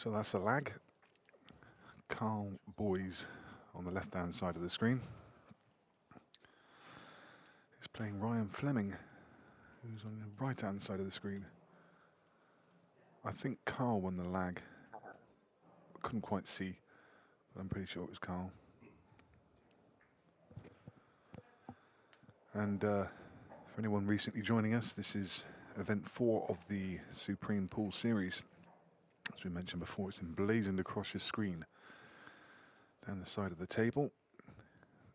So that's a lag. Karl boys on the left-hand side of the screen. He's playing Ryan Flemming, who's on the right-hand side of the screen. I think Karl won the lag. Couldn't quite see, but I'm pretty sure it was Karl. And for anyone recently joining us, this is event 4 of the Supreme Pool Series. As we mentioned before, it's emblazoned across your screen. Down the side of the table,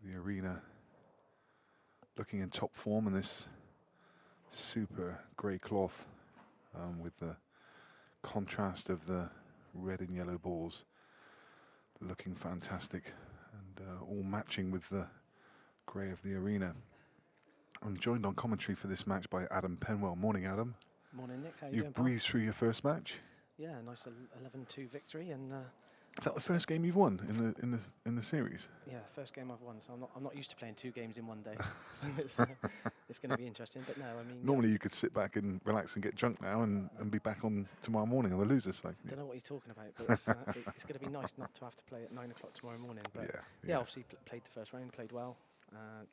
the arena looking in top form in this super grey cloth with the contrast of the red and yellow balls looking fantastic, and all matching with the grey of the arena. I'm joined on commentary for this match by Adam Penwell. Morning, Adam. Morning, Nick. How you You've doing, breezed through your first match. Yeah, nice 11-2 victory, and Is that the first game you've won in the series? yeah, first game I've won. So I'm not used to playing 2 games in one day. So it's going to be interesting. But no, I mean, Normally you could sit back and relax and get drunk now and be back on tomorrow morning on the loser's side. I don't know what you're talking about, but it's going to be nice not to have to play at 9 o'clock tomorrow morning. But yeah, obviously played the first round, played well.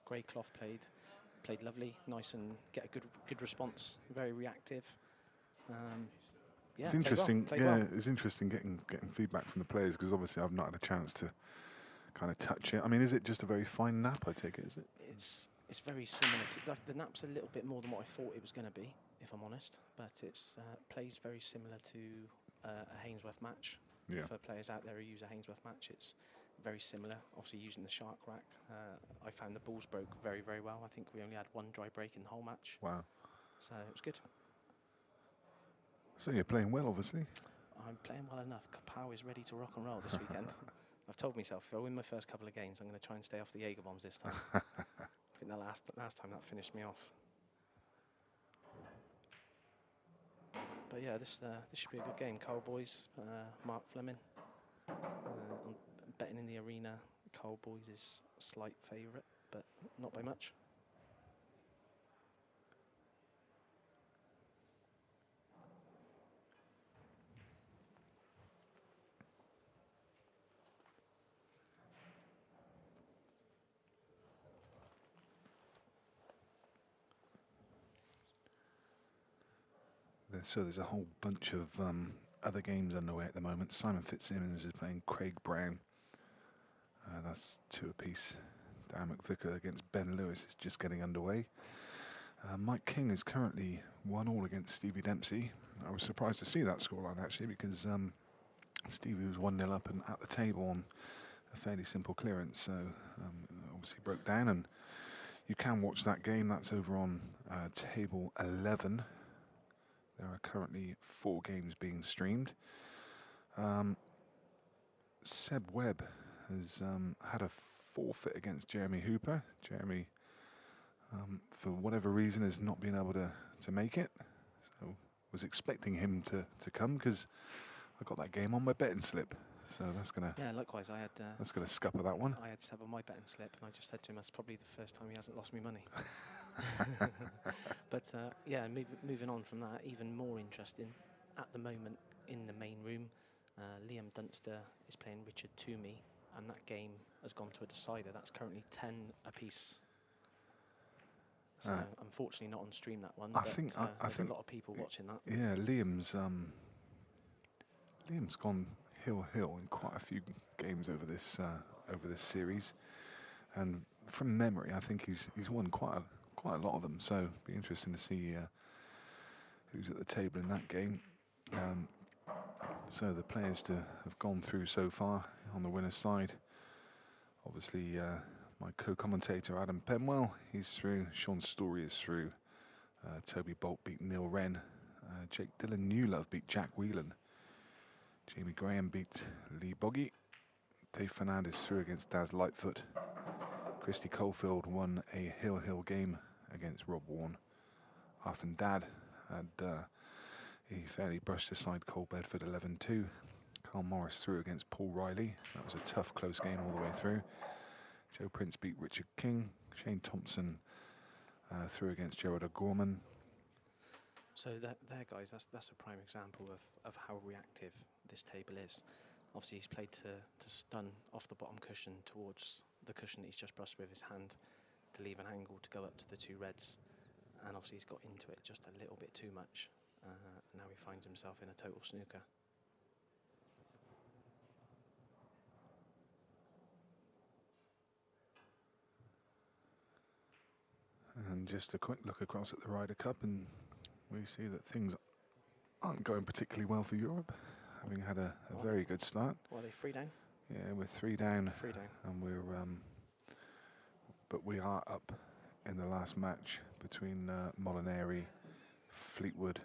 Grey cloth played lovely, nice, and get a good response. Very reactive. Yeah, it's interesting. played well. It's interesting getting feedback from the players, because obviously I've not had a chance to kind of touch it. I mean, is it just a very fine nap? I take it, is it? It's very similar to the nap's a little bit more than what I thought it was going to be, if I'm honest. But it's plays very similar to a Hainsworth match. Yeah. For players out there who use a Hainsworth match, it's very similar. Obviously using the shark rack, I found the balls broke very, very well. I think we only had 1 dry break in the whole match. Wow. So it was good. So you're playing well, obviously. I'm playing well enough. Kapow is ready to rock and roll this weekend. I've told myself if I win my first couple of games, I'm going to try and stay off the Jaeger bombs this time. I think the last time that finished me off. But yeah, this should be a good game. Karl boys, Marc Flemming. I'm betting in the arena. Karl boys is a slight favourite, but not by much. So there's a whole bunch of other games underway at the moment. Simon Fitzsimmons is playing Craig Brown. That's 2 apiece. Dan McVicker against Ben Lewis is just getting underway. Mike King is currently 1-1 against Stevie Dempsey. I was surprised to see that scoreline, actually, because Stevie was 1-0 up and at the table on a fairly simple clearance. So obviously broke down, and you can watch that game. That's over on table 11. There are currently 4 games being streamed. Seb Webb has had a forfeit against Jeremy Hooper. Jeremy, for whatever reason, has not been able to make it. So was expecting him to come, because I got that game on my betting slip. So that's gonna Likewise, I had that's gonna scupper that one. I had Seb on my betting slip, and I just said to him, that's probably the first time he hasn't lost me money. But yeah, moving on from that, even more interesting at the moment in the main room, Liam Dunster is playing Richard Toomey, and that game has gone to a decider. That's currently 10 apiece. So unfortunately not on stream, that one. I but think there's a lot of people watching that. Yeah, Liam's gone hill in quite a few games over this series, and from memory, I think he's won quite a lot of them. So it'll be interesting to see who's at the table in that game. So the players to have gone through so far on the winner's side. Obviously, my co-commentator Adam Penwell, he's through. Sean Story is through. Toby Bolt beat Neil Wren. Jake Dillon Newlove beat Jack Whelan. Jamie Graham beat Lee Boggy. Dave Fernandez through against Daz Lightfoot. Christy Caulfield won a hill game against Rob Warren. Arthur Dad had he fairly brushed aside Cole Bedford 11-2. Carl Morris through against Paul Riley. That was a tough, close game all the way through. Joe Prince beat Richard King. Shane Thompson through against Gerard O'Gorman. So there, guys, that's a prime example of how reactive this table is. Obviously, he's played to stun off the bottom cushion towards the cushion that he's just brushed with his hand to leave an angle to go up to the two reds. And obviously, he's got into it just a little bit too much. Now he finds himself in a total snooker. And just a quick look across at the Ryder Cup, and we see that things aren't going particularly well for Europe, having had a very good start. Well, are they 3 down? Yeah, we're 3 down. 3 down. And but we are up in the last match between Molinari, Fleetwood,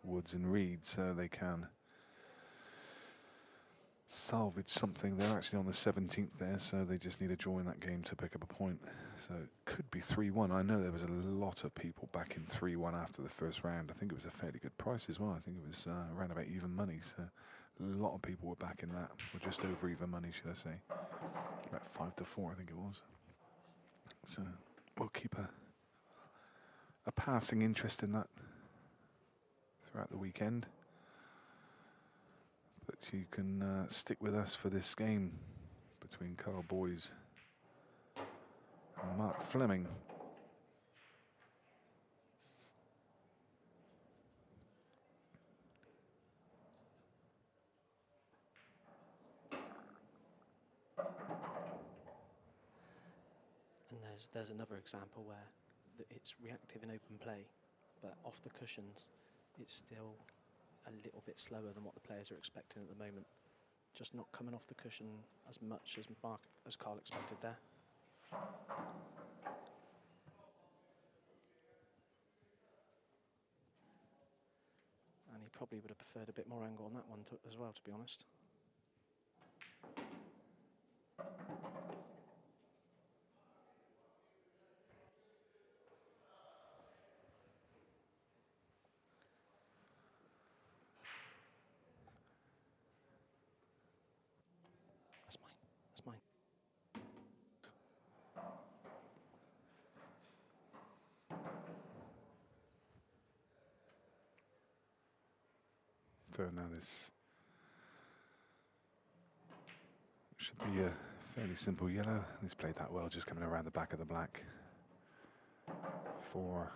Woods and Reed, so they can salvage something. They're actually on the 17th there, so they just need a draw in that game to pick up a point. So it could be 3-1. I know there was a lot of people back in 3-1 after the first round. I think it was a fairly good price as well. I think it was around about even money, so a lot of people were back in that, or just over even money, should I say. About 5-4, I think it was. So we'll keep a passing interest in that throughout the weekend. But you can stick with us for this game between Karl Boys and Marc Flemming. And there's another example where it's reactive in open play, but off the cushions, it's still a little bit slower than what the players are expecting at the moment. Just not coming off the cushion as much as Karl expected there. And he probably would have preferred a bit more angle on that one as well, to be honest. That's mine. So now this should be a fairly simple yellow. He's played that well, just coming around the back of the black for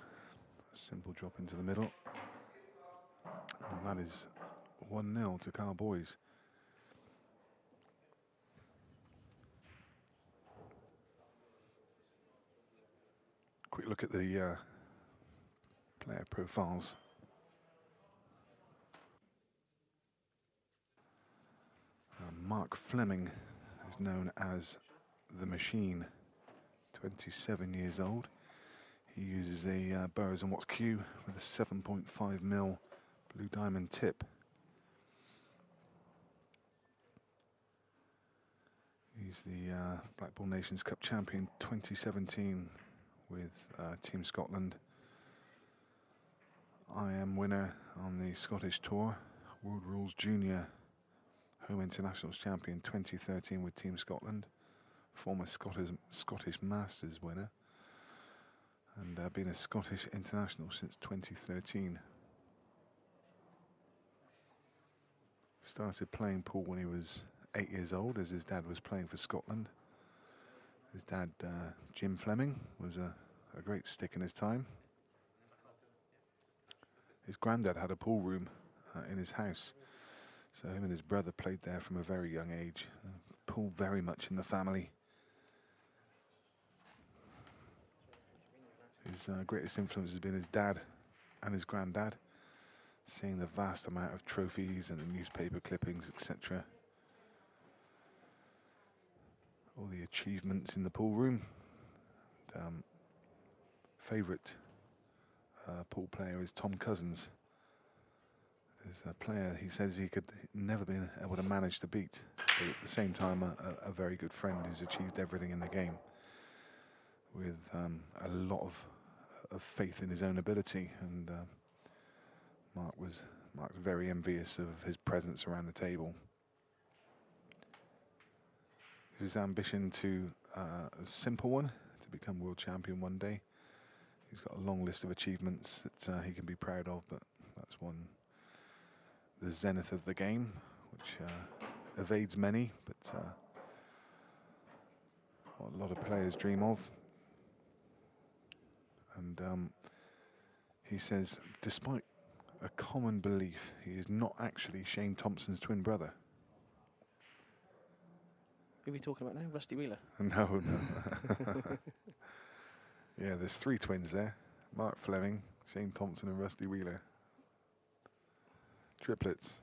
a simple drop into the middle. And that is 1-0 to Karl Boys. Quick look at the player profiles. Marc Flemming is known as the Machine, 27 years old. He uses a Burroughs & Watts Q with a 7.5mm blue diamond tip. He's the Black Ball Nations Cup champion 2017 with Team Scotland. IM winner on the Scottish Tour, World Rules Junior Home Internationals champion 2013 with Team Scotland, former Scottish Masters winner, and been a Scottish international since 2013. Started playing pool when he was 8 years old, as his dad was playing for Scotland. His dad, Jim Flemming, was a great stick in his time. His granddad had a pool room in his house, so him and his brother played there from a very young age. Pool very much in the family. His greatest influence has been his dad and his granddad, seeing the vast amount of trophies and the newspaper clippings, etc. All the achievements in the pool room. Favourite pool player is Tom Cousins. Is a player he says he could never been able to manage to beat, but at the same time a very good friend who's achieved everything in the game with a lot of faith in his own ability, and Marc was very envious of his presence around the table. His ambition to a simple one, to become world champion one day. He's got a long list of achievements that he can be proud of, but that's one the zenith of the game, which evades many, but what a lot of players dream of. And he says, despite a common belief, he is not actually Shane Thompson's twin brother. Who are we talking about now? Rusty Wheeler? No. Yeah, there's 3 twins there. Marc Flemming, Shane Thompson and Rusty Wheeler. Triplets.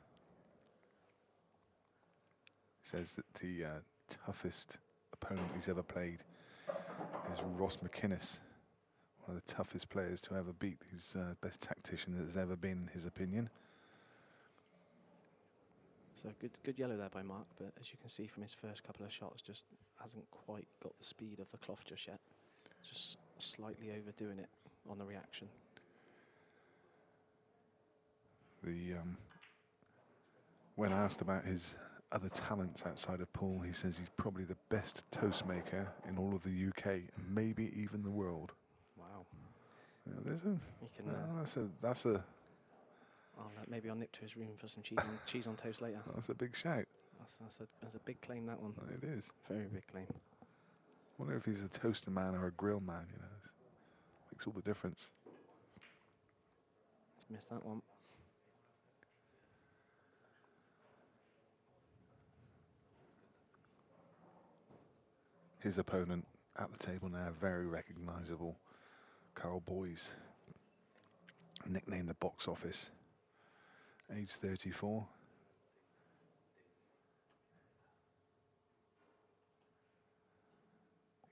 He says that the toughest opponent he's ever played is Ross McInnes, one of the toughest players to ever beat. He's best tactician there's ever been, in his opinion. So good yellow there by Marc, but as you can see from his first couple of shots, just hasn't quite got the speed of the cloth just yet. Just slightly overdoing it on the reaction. When asked about his other talents outside of pool, he says he's probably the best toast maker in all of the UK, maybe even the world. Wow. Yeah, that's a maybe I'll nip to his room for some cheese on toast later. That's a big shout. That's a big claim, that one. It is. Very big claim. I wonder if he's a toaster man or a grill man, you know. Makes all the difference. Let's miss that one. His opponent at the table now, very recognisable. Karl Boys, nicknamed the Box Office, age 34.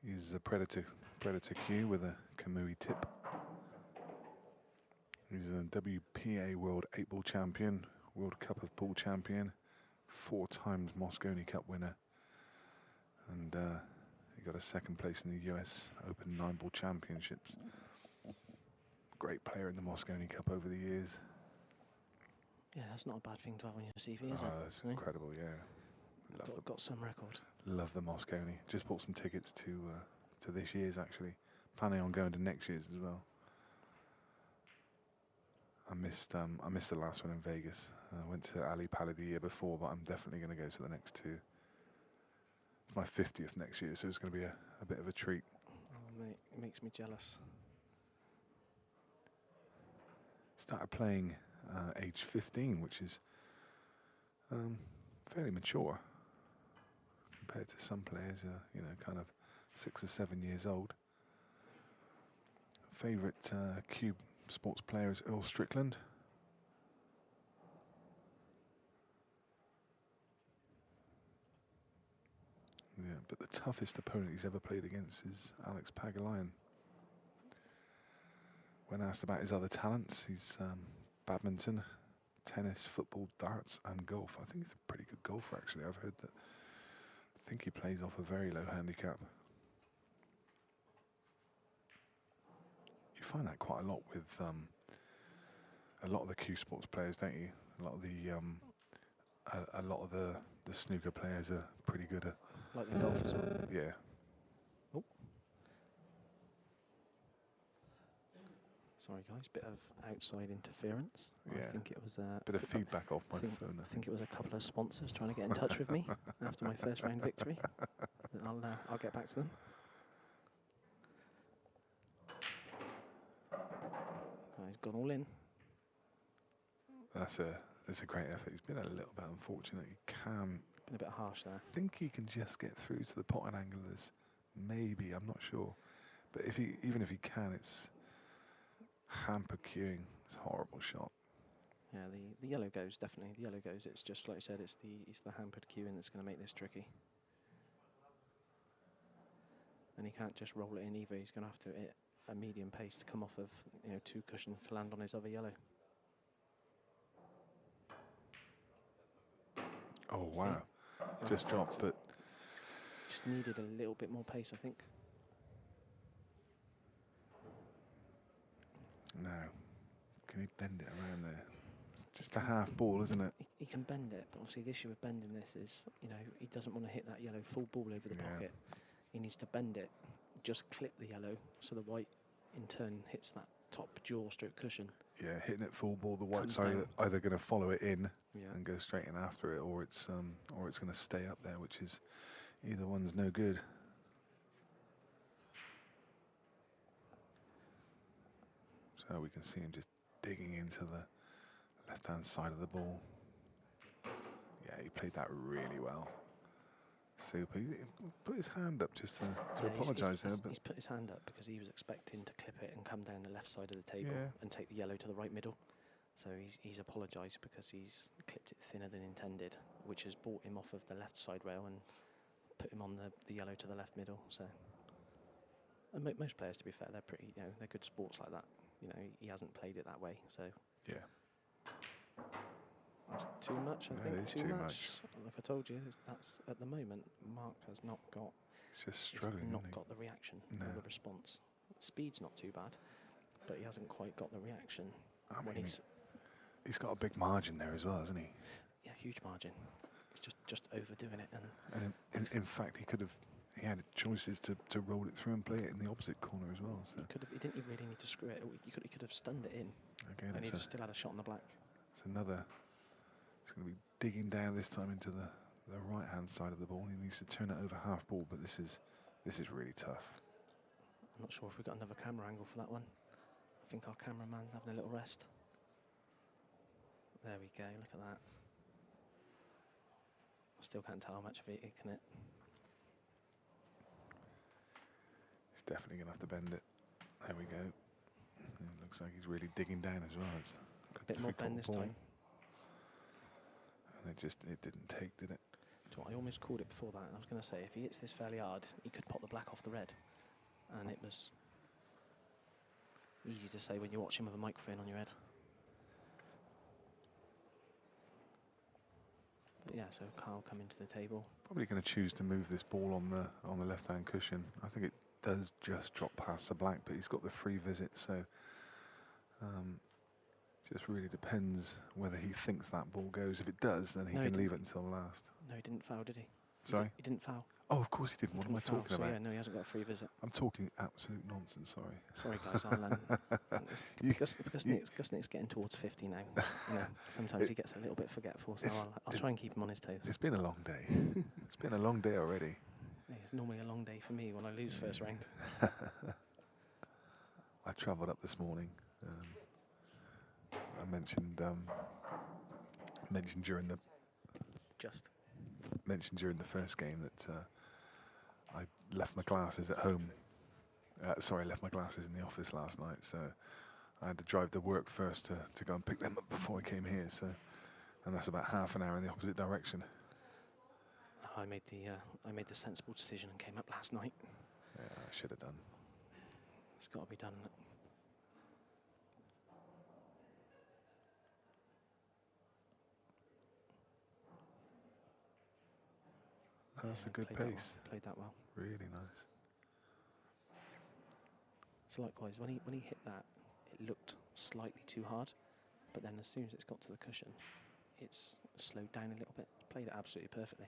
He's a Predator Q with a Kamui tip. He's a WPA World 8-Ball champion, World Cup of Pool champion, 4 times Mosconi Cup winner, and he got a 2nd place in the US Open 9-Ball Championships. Great player in the Mosconi Cup over the years. Yeah, that's not a bad thing to have on your CV, is it? It's incredible, yeah. Got some record. Love the Mosconi. Just bought some tickets to this year's, actually. Planning on going to next year's as well. I missed the last one in Vegas. I went to Ali Pali the year before, but I'm definitely going to go to the next 2. It's my 50th next year, so it's going to be a bit of a treat. Oh, mate, it makes me jealous. Started playing age 15, which is fairly mature compared to some players, kind of 6 or 7 years old. Favourite cube sports player is Earl Strickland. Yeah, but the toughest opponent he's ever played against is Alex Pagulayan. When asked about his other talents, he's badminton, tennis, football, darts and golf. I think he's a pretty good golfer, actually. I've heard that. I think he plays off a very low handicap. You find that quite a lot with a lot of the Q Sports players, don't you? A lot of the snooker players are pretty good at. Like the golf as well. Yeah. Oh. Sorry, guys. Bit of outside interference. Yeah. I think it was a bit of feedback off my phone. I think it was a couple of sponsors trying to get in touch with me after my first round victory. I'll get back to them. He's gone all in. That's a great effort. He's been a little bit unfortunate. He can. Been a bit harsh there. I think he can just get through to the potting anglers. Maybe, I'm not sure. But even if he can, it's hamper queuing. It's a horrible shot. Yeah, the yellow goes, definitely. The yellow goes. It's just like I said, it's the hampered queuing that's going to make this tricky. And he can't just roll it in either. He's going to have to hit a medium pace to come off of 2 cushion to land on his other yellow. Oh, wow. Just dropped, but just needed a little bit more pace, I think. No. Can he bend it around there? Just a half ball, isn't it? He can bend it, but obviously the issue with bending this is, he doesn't want to hit that yellow full ball over the pocket. He needs to bend it, just clip the yellow, so the white in turn hits that top jaw stroke cushion. Yeah, hitting it full ball, the white Comes side down. either going to follow it in Yeah. and go straight in after it, or it's going to stay up there, which is either one's no good. So we can see him just digging into the left-hand side of the ball. Yeah, he played that really well. Super. He put his hand up just to apologise there. But He's put his hand up because he was expecting to clip it and come down the left side of the table and take the yellow to the right middle. So he's apologised because he's clipped it thinner than intended, which has brought him off of the left side rail and put him on the yellow to the left middle. So, and most players, to be fair, they're pretty, they're good sports like that. He hasn't played it that way. So yeah, that's too much. I think it is too too much. much. Like I told you, that's at the moment. Mark has not got. He's just struggling. He's not isn't he? got the reaction No. or the response. Speed's not too bad, but he hasn't quite got the reaction. I when mean, he's got a big margin there as well, hasn't he? yeah, huge margin. He's just overdoing it, And in fact, he had choices to roll it through and play it in the opposite corner as well. So he didn't really need to screw it. He could have stunned it in, again, and he still had a shot on the black. it's another. He's going to be digging down this time into the right-hand side of the ball. He needs to turn it over half ball, but this is really tough. I'm not sure if we've got another camera angle for that one. I think our cameraman's having a little rest. There we go, look at that. I still can't tell how much of it can it. He's definitely going to have to bend it. There we go. It looks like he's really digging down as well. It's A bit more bend this time. And it didn't take, did it? So I almost called it before that. I was going to say, if he hits this fairly hard, he could pop the black off the red. And it was easy to say when you're watching with a microphone on your head. But yeah, so Karl coming to the table. Probably going to choose to move this ball on the left-hand cushion. I think it does just drop past the black, but he's got the free visit, so just really depends whether he thinks that ball goes. If it does, then he can leave it until last. No, he didn't foul, did he? Sorry? He didn't foul. Oh, of course he didn't. What am I talking about? Yeah, no, he hasn't got a free visit. I'm talking absolute nonsense, sorry. Sorry, guys. Gus Nick's getting towards 50 now. Sometimes he gets a little bit forgetful, so I'll try and keep him on his toes. It's been a long day. It's been a long day already. Yeah, it's normally a long day for me when I lose first round. I travelled up this morning. I mentioned during the first game that I left my glasses at home. Sorry, I left my glasses in the office last night, so I had to drive to work first to go and pick them up before I came here. So, and that's about half an hour in the opposite direction. I made the sensible decision and came up last night. Yeah, I should have done. It's got to be done. That's a good pace. Played that well. Really nice. So likewise, when he hit that, it looked slightly too hard, but then as soon as it's got to the cushion, it's slowed down a little bit. Played it absolutely perfectly.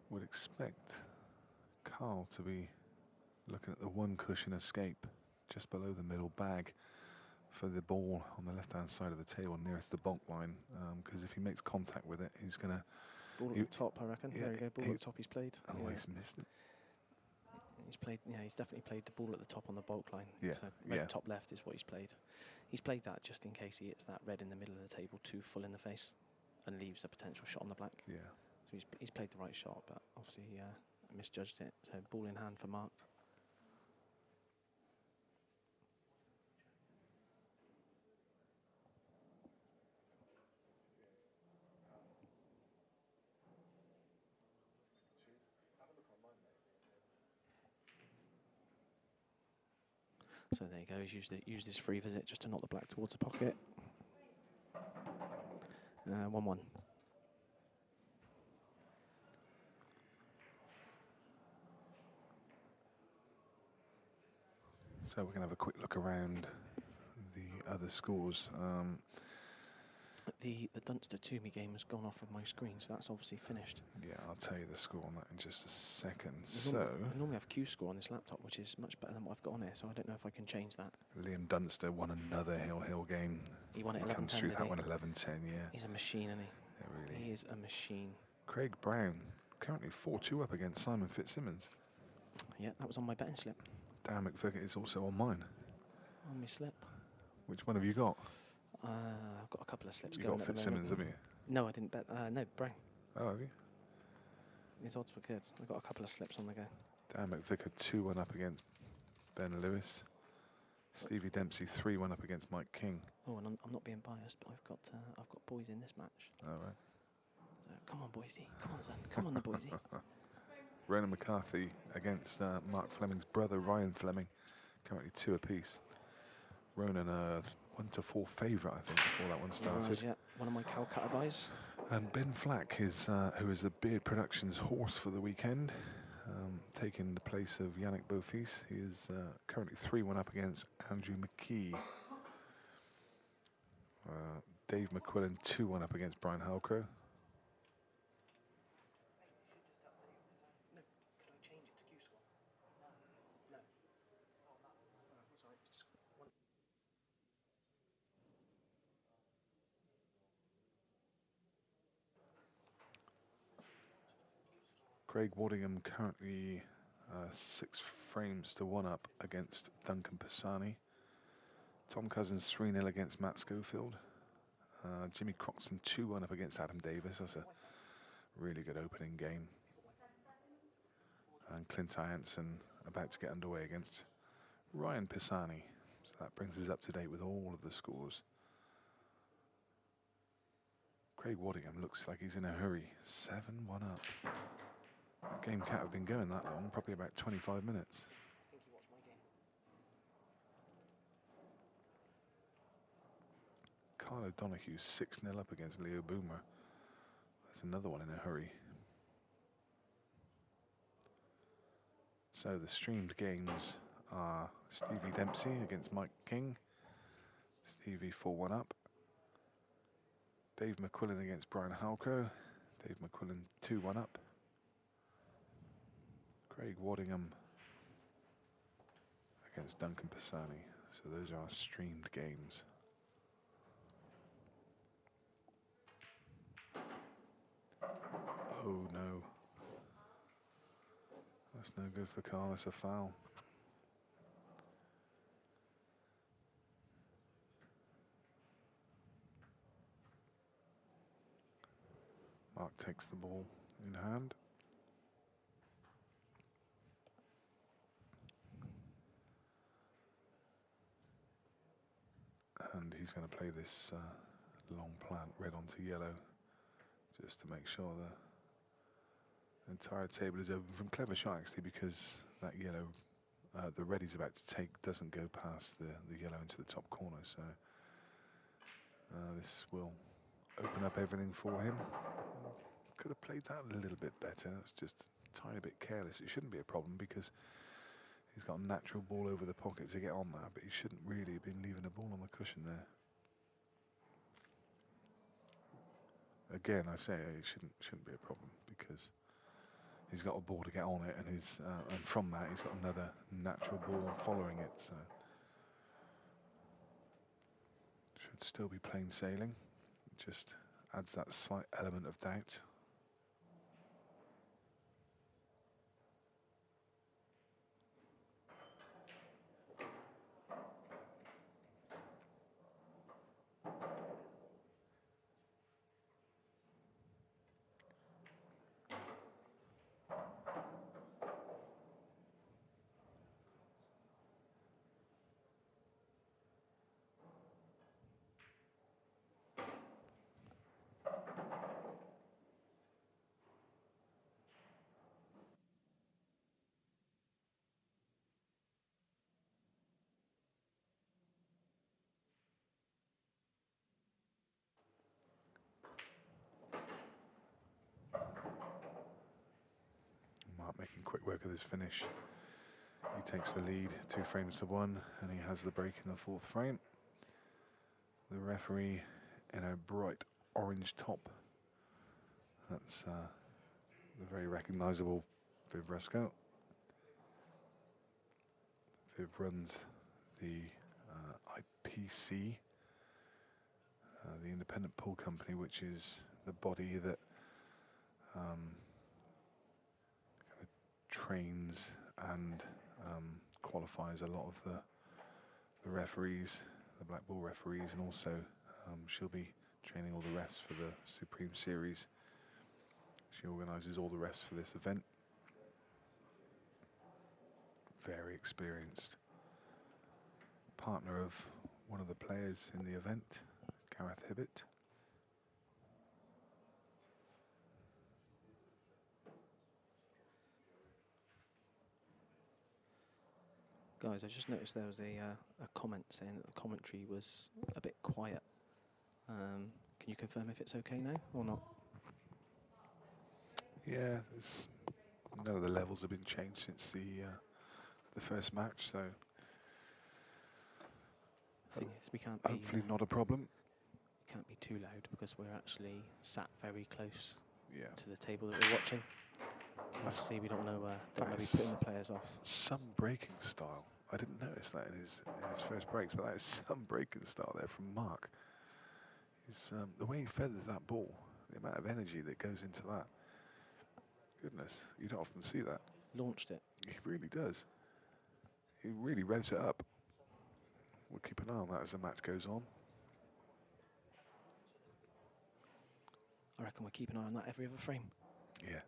Would expect Karl to be looking at the one cushion escape just below the middle bag for the ball on the left-hand side of the table nearest the bulk line, because if he makes contact with it, he's going to... Ball at the top, I reckon. Yeah, there you go, ball at the top he's played. Oh, yeah. He's missed it. He's definitely played the ball at the top on the bulk line. Yeah, So red top left is what he's played. He's played that just in case he hits that red in the middle of the table too full in the face and leaves a potential shot on the black. Yeah. So he's played the right shot, but obviously he misjudged it. So ball in hand for Marc. So there you go, he's used his free visit just to knock the black towards the pocket. 1-1. So we're going to have a quick look around the other scores. The Dunster Toomey game has gone off of my screen, so that's obviously finished. Yeah, I'll tell you the score on that in just a second. I normally have Q score on this laptop, which is much better than what I've got on here, so I don't know if I can change that. Liam Dunster won another Hill game. He won it 11-10, comes through did that he? one 11-10, yeah. He's a machine, isn't he? Yeah, really. He is a machine. Craig Brown, currently 4-2 up against Simon Fitzsimmons. Yeah, that was on my betting slip. Dan McVicker is also on mine. On my slip. Which one have you got? I've got a couple of slips You going got at the Fitzsimmons, moment. haven't you? No, I didn't bet. No, Brown. Oh, have you? His odds were good. I've got a couple of slips on the go. Dan McVicker 2-1 up against Ben Lewis. Stevie Dempsey 3-1 up against Mike King. Oh, and I'm not being biased, but I've got boys in this match. All right. So come on, Boise. Come on, son. Come on, the Boise. Ronan McCarthy against Marc Flemming's brother, Ryan Flemming. Currently 2 apiece. Ronan, 1-4 favourite, I think, before that one started. Yeah, one of my Calcutta buys. And Ben Flack, who is the Beard Productions horse for the weekend, taking the place of Yannick Beaufils. He is currently 3-1 up against Andrew McKee. Dave McQuillan 2-1 up against Brian Halcrow. Craig Waddingham currently 6 frames to 1 up against Duncan Pisani. Tom Cousins 3-0 against Matt Schofield. Jimmy Croxton 2-1 up against Adam Davis. That's a really good opening game. And Clint Hansen about to get underway against Ryan Pisani. So that brings us up to date with all of the scores. Craig Waddingham looks like he's in a hurry. 7-1 up. That game can't have been going that long, probably about 25 minutes. I think he watched my game. Karl O'Donoghue 6-0 up against Leo Boomer. There's another one in a hurry. So the streamed games are Stevie Dempsey against Mike King. Stevie 4-1 up. Dave McQuillan against Brian Halcrow. Dave McQuillan 2-1 up. Craig Waddingham against Duncan Pisani. So those are our streamed games. Oh no. That's no good for Karl, that's a foul. Mark takes the ball in hand. And he's going to play this long plant red onto yellow just to make sure the entire table is open from clever shot, actually, because that yellow, the red he's about to take doesn't go past the yellow into the top corner. So this will open up everything for him. Could have played that a little bit better. It's just a tiny bit careless. It shouldn't be a problem because he's got a natural ball over the pocket to get on that, but he shouldn't really have been leaving a ball on the cushion there. Again, I say it shouldn't be a problem because he's got a ball to get on it, and from that he's got another natural ball following it. So should still be plain sailing. It just adds that slight element of doubt. Mark making quick work of this finish. He takes the lead 2 frames to 1, and he has the break in the 4th frame. The referee in a bright orange top. That's the very recognisable Viv Resco. Viv runs the IPC, the Independent Pool Company, which is the body that kind of trains and qualifies a lot of the referees, the black ball referees, and also she'll be training all the refs for the Supreme Series. She organises all the refs for this event. Very experienced. Partner of one of the players in the event, Gareth Hibbett. Guys, I just noticed there was a comment saying that the commentary was a bit quiet. Can you confirm if it's okay now or not? Yeah, none of the levels have been changed since the first match, so The thing is, we can't be, hopefully not a problem. can't be too loud because we're actually sat very close Yeah, to the table that we're watching. So obviously we don't want to be putting the players off. some breaking style. I didn't notice that in his first breaks, but that is some breaking style there from Marc. The way he feathers that ball, the amount of energy that goes into that. Goodness, you don't often see that. Launched it. He really does. He really revs it up. We'll keep an eye on that as the match goes on. I reckon we'll keep an eye on that every other frame. Yeah.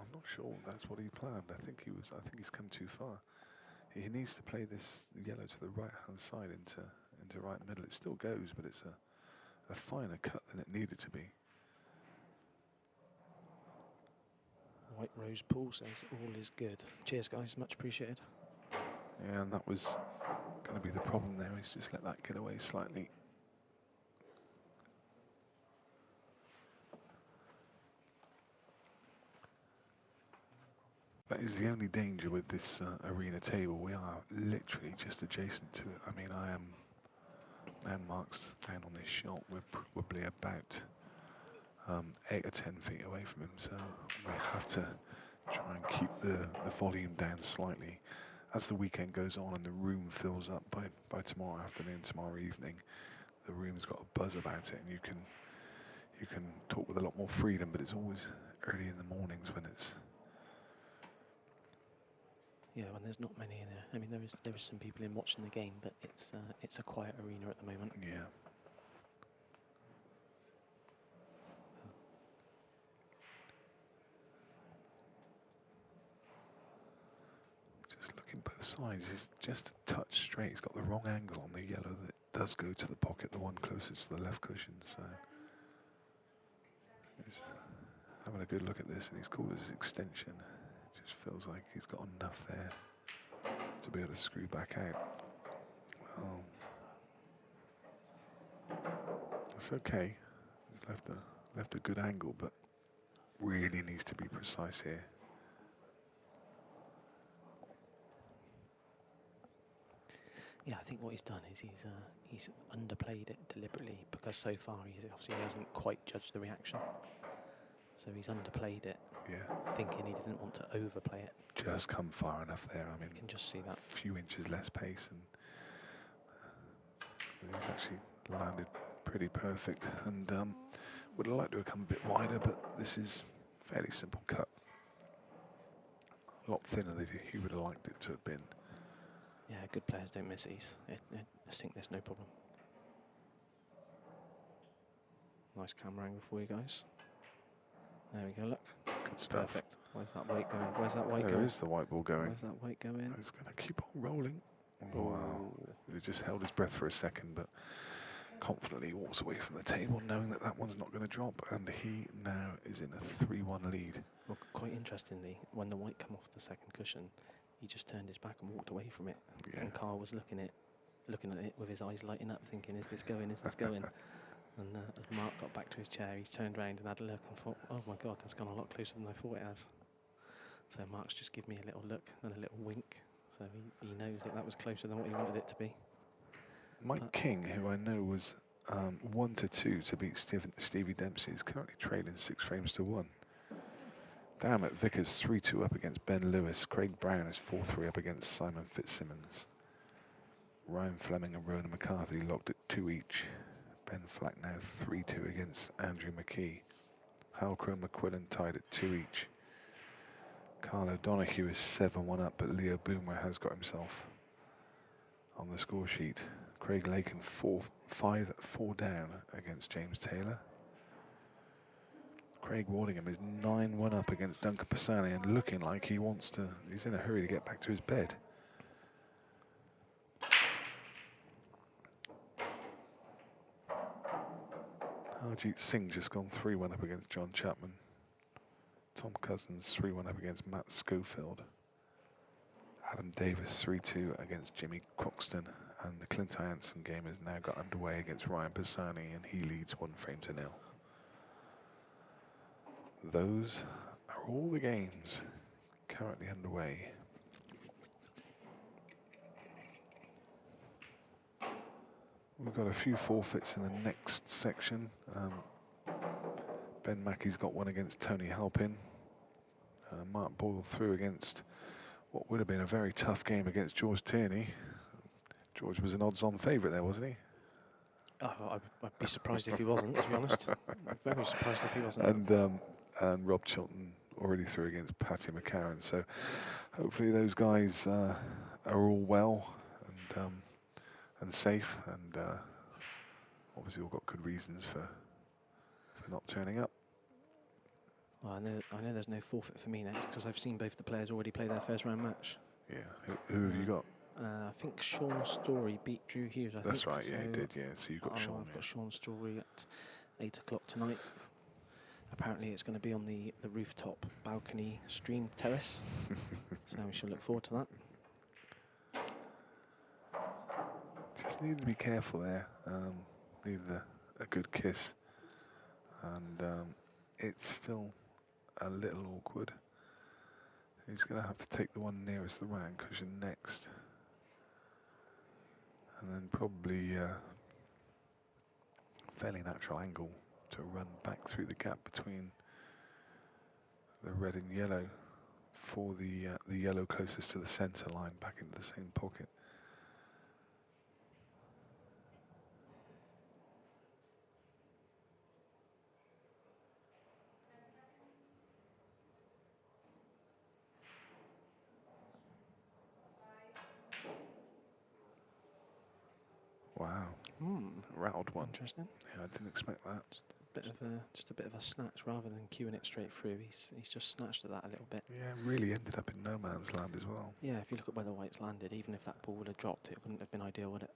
I'm not sure that's what he planned. I think he's come too far. He needs to play this yellow to the right hand side into right middle. It still goes, but it's a finer cut than it needed to be. White Rose Pool says all is good. Cheers, guys. Much appreciated. Yeah, and that was going to be the problem there. He's just let that get away slightly. That is the only danger with this arena table. We are literally just adjacent to it. I mean, I am Marc's down on this shot. We're probably about 8 or 10 feet away from him, so we have to try and keep the volume down slightly. As the weekend goes on and the room fills up by tomorrow afternoon, tomorrow evening, the room's got a buzz about it, and you can talk with a lot more freedom. But it's always early in the mornings when it's. Yeah, when there's not many in there. I mean, there is some people in watching the game, but it's a quiet arena at the moment. Yeah. Just looking both sides, he's just a touch straight. He's got the wrong angle on the yellow that does go to the pocket, the one closest to the left cushion. So he's having a good look at this, and he's called his extension. It just feels like he's got enough there to be able to screw back out. Well, that's okay. He's left a good angle, but really needs to be precise here. Yeah, I think what he's done is he's underplayed it deliberately because so far he hasn't quite judged the reaction. So he's underplayed it, Yeah. thinking he didn't want to overplay it. Just come far enough there. I mean, You can just see a that. few inches less pace, and he's actually landed pretty perfect. And would have liked to have come a bit wider, but this is fairly simple cut. A lot thinner than he would have liked it to have been. Yeah, good players don't miss these. I think there's no problem. Nice camera angle for you guys. There we go, look. Good stuff. Perfect. Where's that weight going? Where's that weight There going? is the white ball going. Where's that weight going? He's going to keep on rolling. Oh, wow. He just held his breath for a second, but confidently walks away from the table, knowing that one's not going to drop. And he now is in a 3-1 lead. Well, quite interestingly, when the white come off the second cushion, he just turned his back and walked away from it. Yeah. And Karl was looking at it with his eyes lighting up, thinking, is this going, is this going? And as Marc got back to his chair, he turned around and had a look and thought, oh my God, that's gone a lot closer than I thought it has. So Mark's just give me a little look and a little wink. So he knows that was closer than what he wanted it to be. Mike King, who I know was 1-2 to beat Stevie Dempsey, is currently trailing 6 frames to 1. Darren Vickers 3-2 up against Ben Lewis. Craig Brown is 4-3 up against Simon Fitzsimmons. Ryan Flemming and Ronan McCarthy locked at 2 each. Ben Flack now 3-2 against Andrew McKee. Halcro and McQuillan tied at 2 each. Karl O'Donoghue is 7-1 up, but Leo Boomer has got himself on the score sheet. Craig Lakin 5-4 down against James Taylor. Craig Wardingham is 9-1 up against Duncan Pisani and looking like he's in a hurry to get back to his bed. Harjeet Singh just gone 3-1 up against John Chapman. Tom Cousins 3-1 up against Matt Schofield. Adam Davis 3-2 against Jimmy Croxton. And the Clint Hansen game has now got underway against Ryan Pisani, and he leads 1 frame to 0. Those are all the games currently underway. We've got a few forfeits in the next section. Ben Mackey's got one against Tony Halpin. Mark Boyle through against what would have been a very tough game against George Tierney. George was an odds-on favourite there, wasn't he? Oh, I'd be surprised if he wasn't, to be honest. I'm very surprised if he wasn't. And Rob Chilton already through against Patty McCarron. So hopefully those guys are all well and safe, and obviously all got good reasons for not turning up. Well, I know there's no forfeit for me next because I've seen both the players already play their first round match. Yeah, who have you got? I think Sean Story beat Drew Hughes. That's right, yeah, he did, yeah. So you've got Sean. I've got Sean Story at 8 o'clock tonight. Apparently it's going to be on the rooftop balcony stream terrace. So we should look forward to that. Just need to be careful there. Need a good kiss. And it's still a little awkward. He's going to have to take the one nearest the round cushion next. And then probably a fairly natural angle to run back through the gap between the red and yellow for the yellow closest to the centre line back into the same pocket. Wow. Rattled one. Interesting. Yeah, I didn't expect that. Just a bit of a snatch rather than cueing it straight through. He's just snatched at that a little bit. Yeah, really ended up in no man's land as well. Yeah, if you look at where the whites landed, even if that ball would have dropped, it wouldn't have been ideal, would it?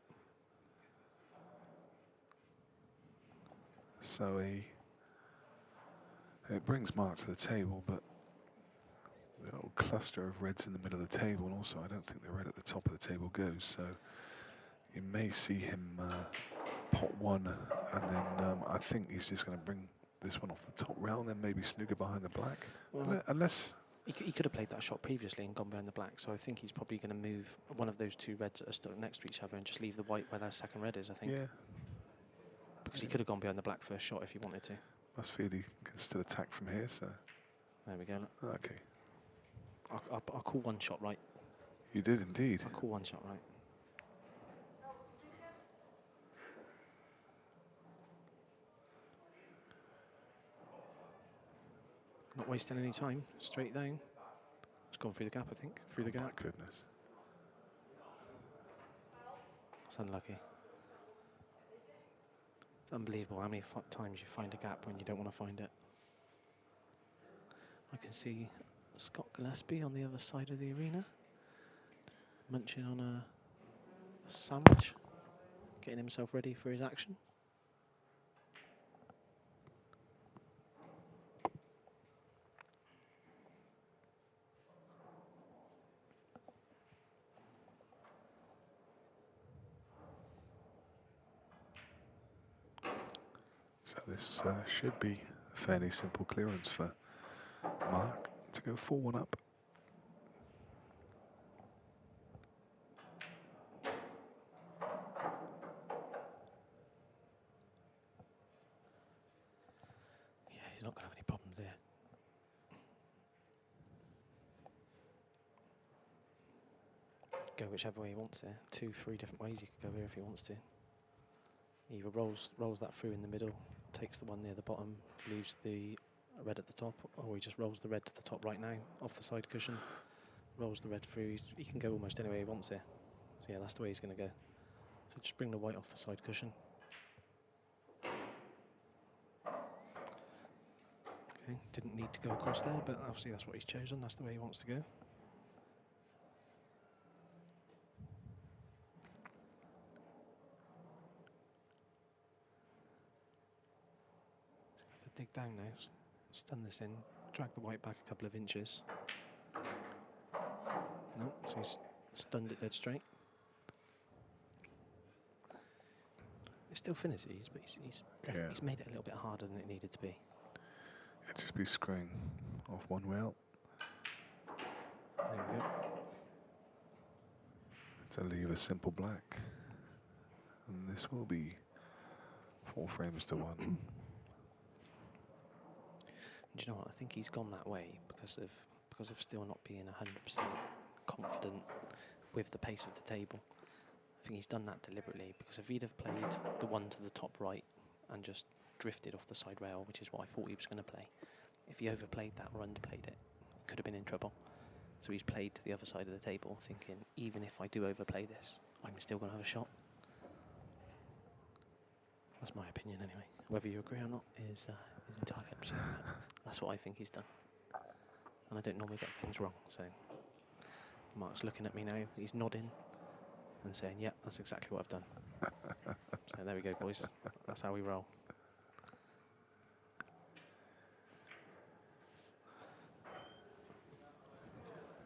So it brings Mark to the table, but the little cluster of reds in the middle of the table, and also I don't think the red at the top of the table goes. So you may see him pot one, and then I think he's just going to bring this one off the top rail, and then maybe snooker behind the black. Well, unless he could have played that shot previously and gone behind the black. So I think he's probably going to move one of those two reds that are stuck next to each other and just leave the white where their second red is, I think. Yeah. Because he could have gone behind the black first shot if he wanted to. Must feel he can still attack from here, so. There we go. Look. Okay. I'll call one shot right. You did indeed. I'll call one shot right. Not wasting any time. Straight down. It's gone through the gap, I think. Through the gap. My goodness. It's unlucky. It's unbelievable how many times you find a gap when you don't want to find it. I can see Scott Gillespie on the other side of the arena, munching on a sandwich, getting himself ready for his action. So this should be a fairly simple clearance for Mark to go 4-1 up. He's not going to have any problems there. Go whichever way he wants there. 2, 3 different ways he could go here if he wants to. He either rolls that through in the middle, takes the one near the bottom, leaves the red at the top, or he just rolls the red to the top right now, off the side cushion, rolls the red through. He can go almost any way he wants here. So yeah, that's the way he's going to go. So just bring the white off the side cushion. Okay, didn't need to go across there, but obviously that's what he's chosen. That's the way he wants to go. So dig down now, stun this in, drag the white back a couple of inches. No, so he's stunned it dead straight. It still finishes, but he's made it a little bit harder than it needed to be. It'd just be screwing off one way out. There we go. To leave a simple black. And this will be 4 frames to 1. Do you know what? I think he's gone that way because of still not being 100% confident with the pace of the table. I think he's done that deliberately, because if he'd have played the one to the top right and just drifted off the side rail, which is what I thought he was going to play, if he overplayed that or underplayed it, he could have been in trouble. So he's played to the other side of the table, thinking, even if I do overplay this, I'm still going to have a shot. That's my opinion anyway. Whether you agree or not is entirely up to you. That's what I think he's done. And I don't normally get things wrong, so Mark's looking at me now, he's nodding and saying, yeah, that's exactly what I've done. So there we go, boys. That's how we roll.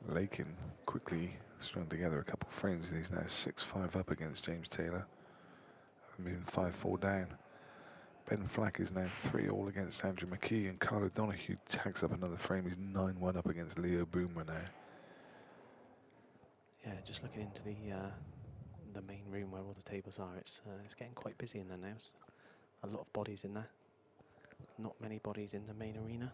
Lakin quickly strung together a couple of frames. He's now 6-5 up against James Taylor. Moving 5-4 down. Ben Flack is now 3-all against Andrew McKee, and Karl O'Donoghue tags up another frame. He's 9-1 up against Leo Boomer now. Yeah, just looking into the main room where all the tables are, it's getting quite busy in there now. It's a lot of bodies in there. Not many bodies in the main arena.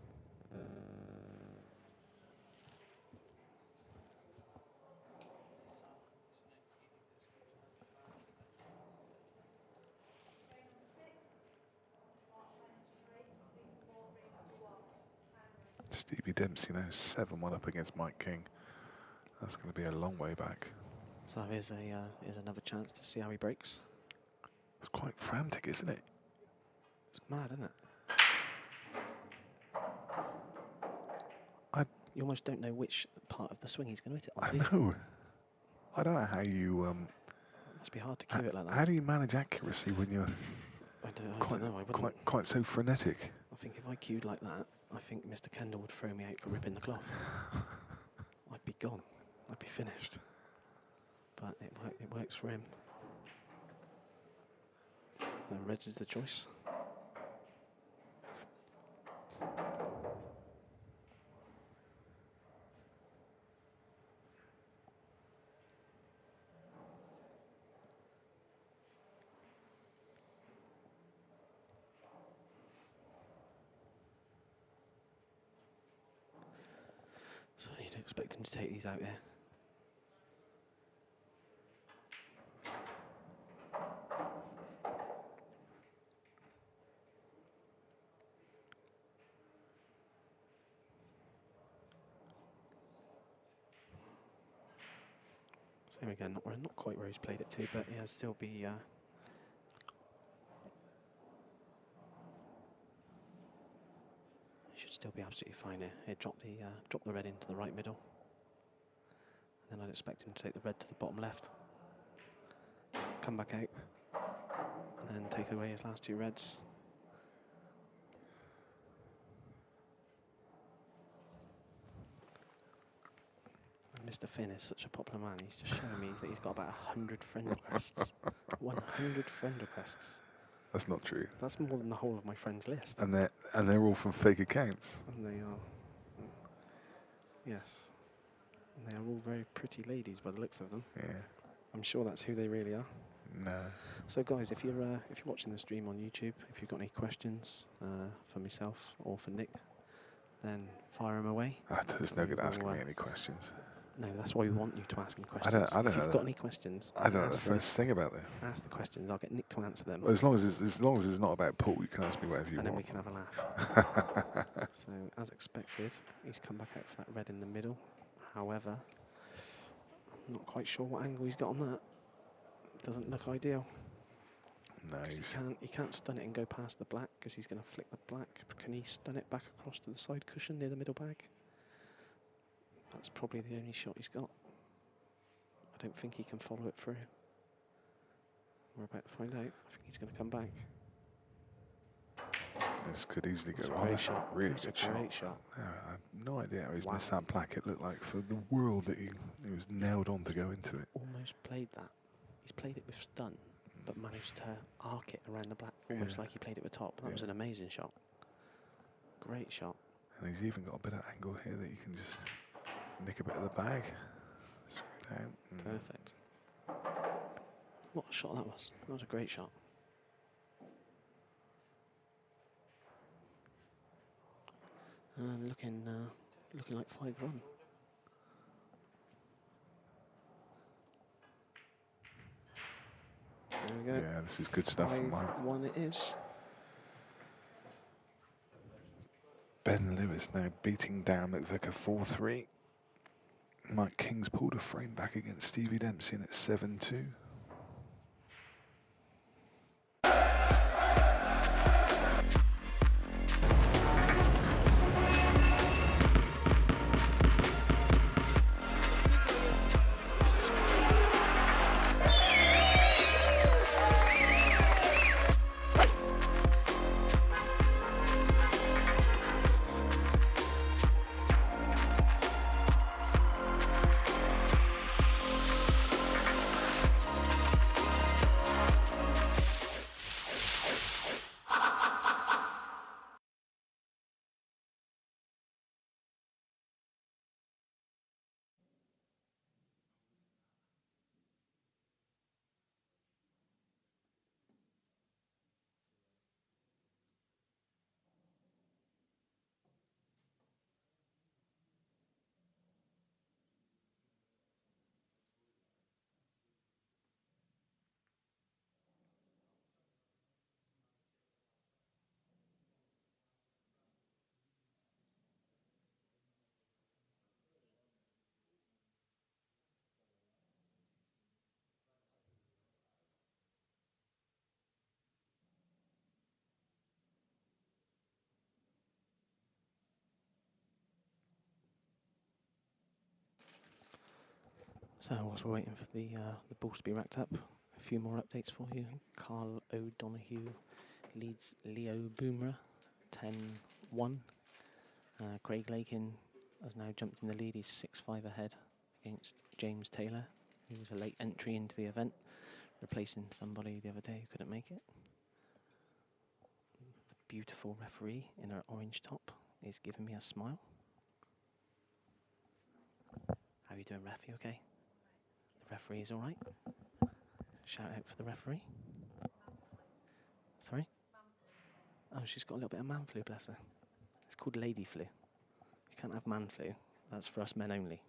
Stevie Dempsey now 7-1 up against Mike King. That's going to be a long way back. So here's another chance to see how he breaks. It's quite frantic, isn't it? It's mad, isn't it? You almost don't know which part of the swing he's going to hit it on. I know. I don't know how you... It must be hard to cue it like that. How do you manage accuracy when you're I don't know. quite so frenetic? I think if I cued like that, I think Mr. Kendall would throw me out for ripping the cloth. I'd be gone. I'd be finished. But it works for him. And Reds is the choice. So you don't expect him to take these out there. Same again, not quite where he's played it to, but yeah, still be. He should still be absolutely fine here. Here, drop the red into the right middle, and then I'd expect him to take the red to the bottom left, come back out, and then take away his last 2 reds. Mr. Finn is such a popular man. He's just showing me that he's got about 100 friend requests. 100 friend requests. That's not true. That's more than the whole of my friends list. And they're all from fake accounts. And they are. Yes. And they are all very pretty ladies by the looks of them. Yeah. I'm sure that's who they really are. No. So guys, if you're watching the stream on YouTube, if you've got any questions for myself or for Nick, then fire them away. There's no good will, asking me any questions. No, that's why we want you to ask any questions. I don't if you've know got any questions, I don't know the first thing about them. ask the questions. I'll get Nick to answer them. Well, as long as it's not about Paul, you can ask me whatever you and want. then we can have a laugh. So, as expected, he's come back out for that red in the middle. However, I'm not quite sure what angle he's got on that. It doesn't look ideal. No, He can't stun it and go past the black because he's going to flick the black. Can he stun it back across to the side cushion near the middle bag? That's probably the only shot he's got. I don't think he can follow it through. We're about to find out. I think he's going to come back. this could easily go That's a wrong. great That's a shot. really That's a good great shot. shot. Yeah, I have no idea how he's Wow. missed that black. It looked like for the world that he was nailed on to go into it. Almost played that. He's played it with stun, but managed to arc it around the black, almost like he played it with top. That was an amazing shot. Great shot. And he's even got a bit of angle here that you can just nick a bit of the bag. Screw down. Perfect. What a shot that was. That was a great shot. Looking like 5-1. There we go. Yeah, this is good stuff from Mark. 5-1 it is. Ben Lewis now beating down McVicker 4-3. Mike King's pulled a frame back against Stevie Dempsey and it's 7-2. So whilst we're waiting for the balls to be racked up, a few more updates for you. Karl O'Donoghue leads Leo Boomerah 10-1. Craig Lakin has now jumped in the lead. He's 6-5 ahead against James Taylor, who was a late entry into the event, replacing somebody the other day who couldn't make it. The beautiful referee in her orange top is giving me a smile. How are you doing, ref? You okay? The referee is all right. Shout out for the referee. Sorry? Oh, she's got a little bit of man flu, bless her. It's called lady flu. You can't have man flu. That's for us men only.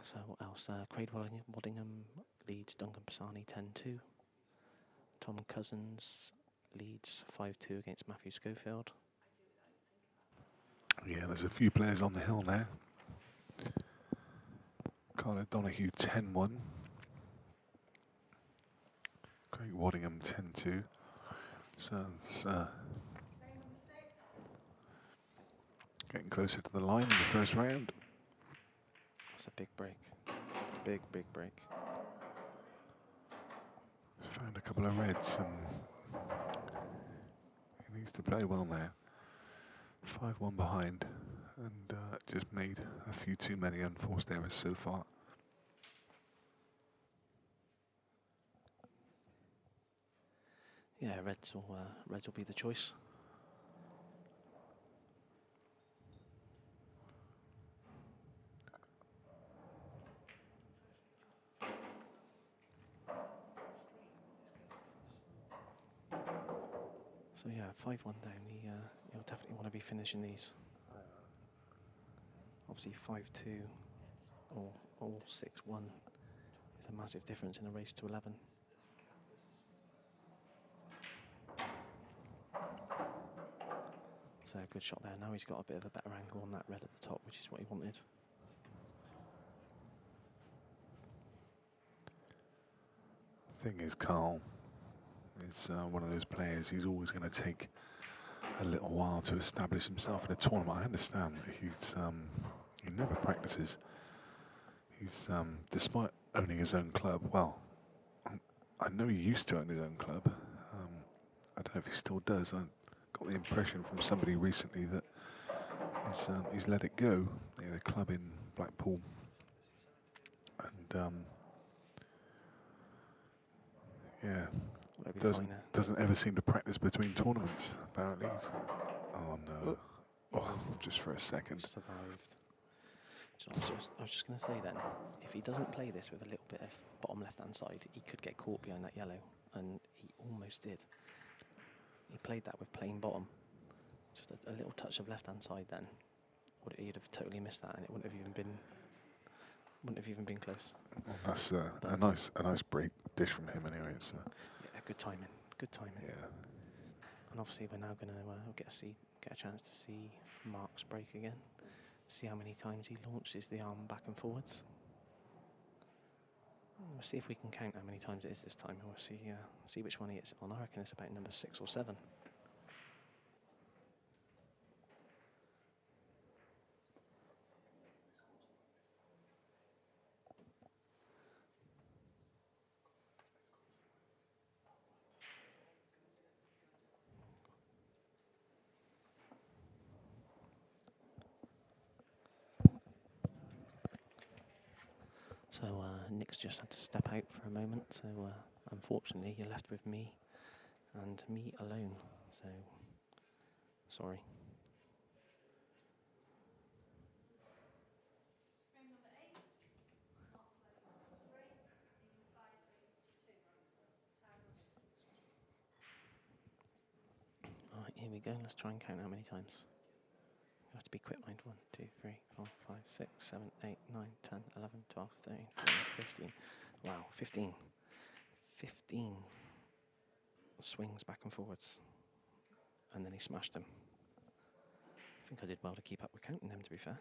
So what else? Craig Waddingham leads Duncan Pisani 10-2. Tom Cousins leads 5-2 against Matthew Schofield. Yeah, there's a few players on the hill now. Karl O'Donoghue 10-1. Craig Waddingham 10-2. So it's getting closer to the line in the first round. That's a big break. Big break. He's found a couple of reds and he needs to play well now. 5-1 behind and just made a few too many unforced errors so far. Yeah, reds will be the choice. So yeah, 5-1 down. He'll definitely want to be finishing these. Obviously 5-2 or 6-1 is a massive difference in a race to 11. So a good shot there. Now he's got a bit of a better angle on that red at the top, which is what he wanted. Thing is, Karl is one of those players. He's always going to take a little while to establish himself in a tournament. I understand that he never practices. He's despite owning his own club. Well, I know he used to own his own club. I don't know if he still does. I got the impression from somebody recently that he's let it go. He had a club in Blackpool, and yeah, doesn't ever seem to practice between tournaments. Apparently, oh no! Oh, just for a second. Survived. So I was just going to say then, if he doesn't play this with a little bit of bottom left-hand side, he could get caught behind that yellow, and he almost did. He played that with plain bottom. Just a little touch of left-hand side then. He'd have totally missed that, and it wouldn't have even been close. Well, that's a nice break dish from him anyway. It's, yeah, good timing. Good timing. Yeah. And obviously we're now going to get a chance to see Marc's break again. See how many times he launches the arm back and forwards. We'll see if we can count how many times it is this time. We'll see which one he hits on. I reckon it's about number 6 or 7. So Nick's just had to step out for a moment, so unfortunately you're left with me and me alone, so sorry. Alright, here we go, let's try and count how many times. You have to be quick mind. 1, 2, 3, 4, 5, 6, 7, 8, 9, 10, 11, 12, 13, 14, 15. Wow, 15. 15 swings back and forwards. And then he smashed them. I think I did well to keep up with counting them, to be fair.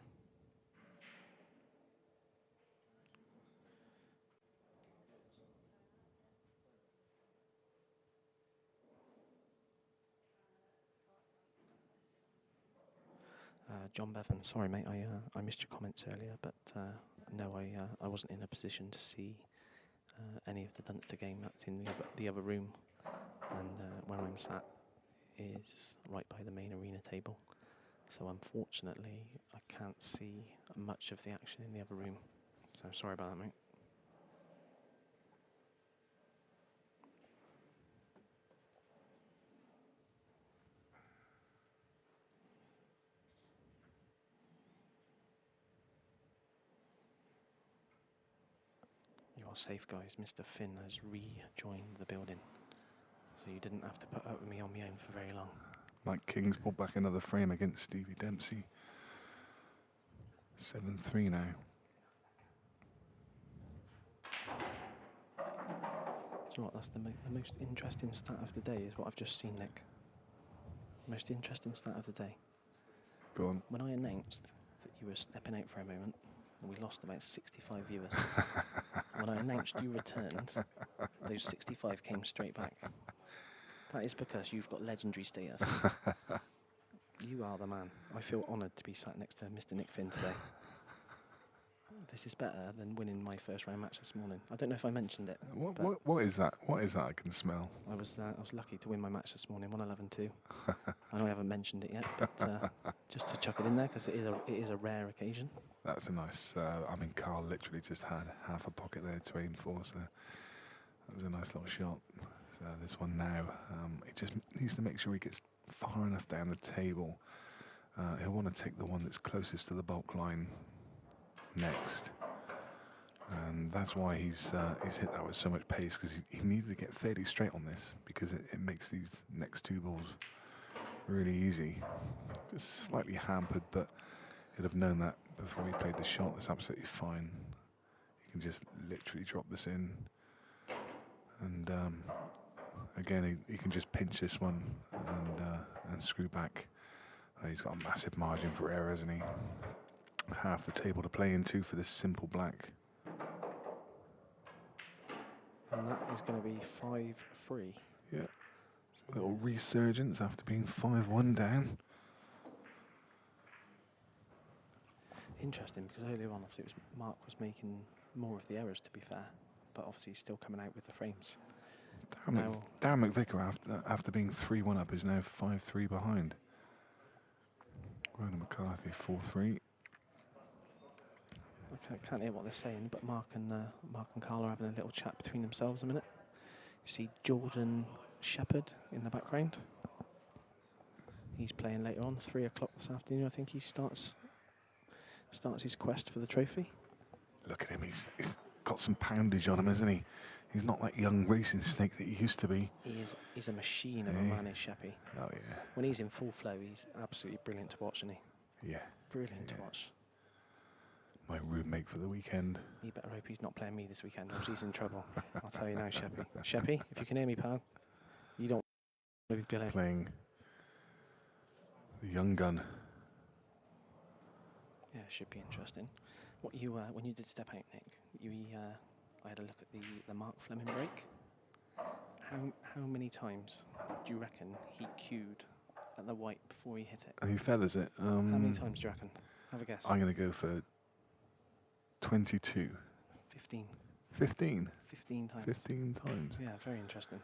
John Bevan, sorry mate, I missed your comments earlier, but no, I wasn't in a position to see any of the Dunster game. That's in the other room, and where I'm sat is right by the main arena table. So unfortunately, I can't see much of the action in the other room. So sorry about that, mate. Safe, guys. Mr. Finn has rejoined the building, so you didn't have to put up with me on my own for very long. Mike King's pulled back another frame against Stevie Dempsey. 7-3 now. Do you know what? That's the most interesting stat of the day, is what I've just seen, Nick. Most interesting stat of the day. Go on. When I announced that you were stepping out for a moment, we lost about 65 viewers. When I announced you returned, those 65 came straight back. That is because you've got legendary status. You are the man. I feel honoured to be sat next to Mr. Nick Finn today. This is better than winning my first round match this morning. I don't know if I mentioned it. What is that? What is that I can smell? I was lucky to win my match this morning, 111-2. I know I haven't mentioned it yet, but just to chuck it in there, because it is a rare occasion. That's a nice. I mean, Karl literally just had half a pocket there to aim for, so that was a nice little shot. So this one now, he just needs to make sure he gets far enough down the table. He'll want to take the one that's closest to the bulk line next. And that's why he's hit that with so much pace, because he needed to get fairly straight on this, because it makes these next two balls really easy. Just slightly hampered, but he'd have known that before he played the shot. That's absolutely fine. He can just literally drop this in. And again, he can just pinch this one and screw back. He's got a massive margin for error, hasn't he? Half the table to play into for this simple black. And that is going to be 5-3. Yeah. A little resurgence after being 5-1 down. Interesting, because earlier on, obviously, Mark was making more of the errors, to be fair. But obviously, he's still coming out with the frames. Darren McVicker, after being 3-1 up, is now 5-3 behind. Ronan McCarthy, 4-3. I can't hear what they're saying, but Mark and Karl are having a little chat between themselves a minute. You see Jordan Shepherd in the background. He's playing later on, 3 o'clock this afternoon. I think he starts his quest for the trophy. Look at him, he's got some poundage on him, hasn't he? He's not that young racing snake that he used to be. He's a machine of a man, is Sheppy. Oh, yeah. When he's in full flow, he's absolutely brilliant to watch, isn't he? Yeah. Brilliant to watch. My roommate for the weekend. You better hope he's not playing me this weekend, or he's in trouble. I'll tell you now, Sheppy. Sheppy, if you can hear me, pal, you don't want to be playing the young gun. Yeah, it should be interesting. What you when you did step out, Nick, I had a look at the Marc Flemming break. How many times do you reckon he cued at the white before he hit it? And he feathers it. How many times do you reckon? Have a guess. I'm going to go for 22. 15. 15? 15 times. 15 times. Yeah, very interesting.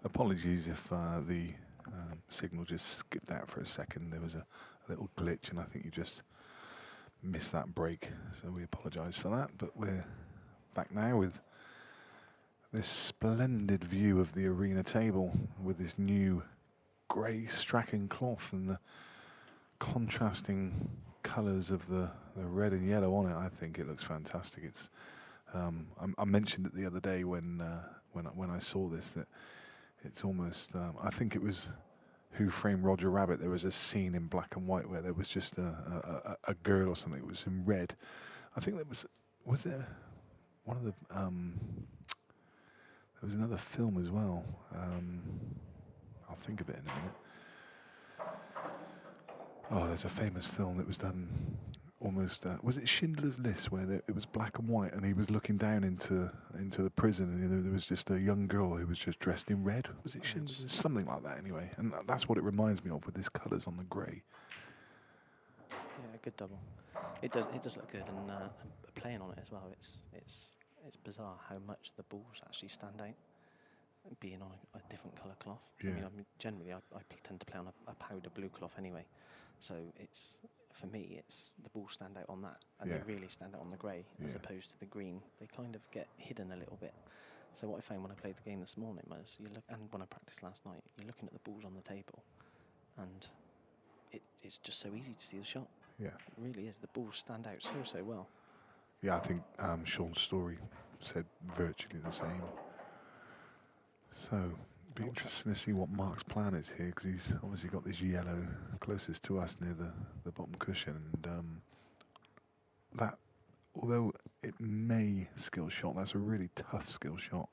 Apologies if the signal just skipped out for a second. There was a little glitch, and I think you just missed that break. So we apologise for that. But we're back now with this splendid view of the arena table with this new grey Strachan cloth and the contrasting colours of the red and yellow on it. I think it looks fantastic. It's I mentioned it the other day when I saw this, that it's almost I think it was Who Framed Roger Rabbit. There was a scene in black and white where there was just a girl or something that was in red. I think there was there one of the there was another film as well. I'll think of it in a minute. Oh, there's a famous film that was done almost. Was it Schindler's List, where it was black and white, and he was looking down into the prison, and there was just a young girl who was just dressed in red. Was it Schindler's List? Something like that, anyway. And that's what it reminds me of, with these colours on the grey. Yeah, good double. It does look good, and playing on it as well. It's bizarre how much the balls actually stand out, being on a different colour cloth. Yeah. I mean, generally I tend to play on a powder blue cloth anyway, so for me it's the balls stand out on that, and they really stand out on the grey as opposed to the green. They kind of get hidden a little bit. So what I found when I played the game this morning was and when I practiced last night, you're looking at the balls on the table, and it's just so easy to see the shot. Yeah, it really is. The balls stand out so well. Yeah, I think Sean's story said virtually the same. So it'd be interesting to see what Mark's plan is here, because he's obviously got this yellow closest to us near the bottom cushion, and that, although it may skill shot, that's a really tough skill shot.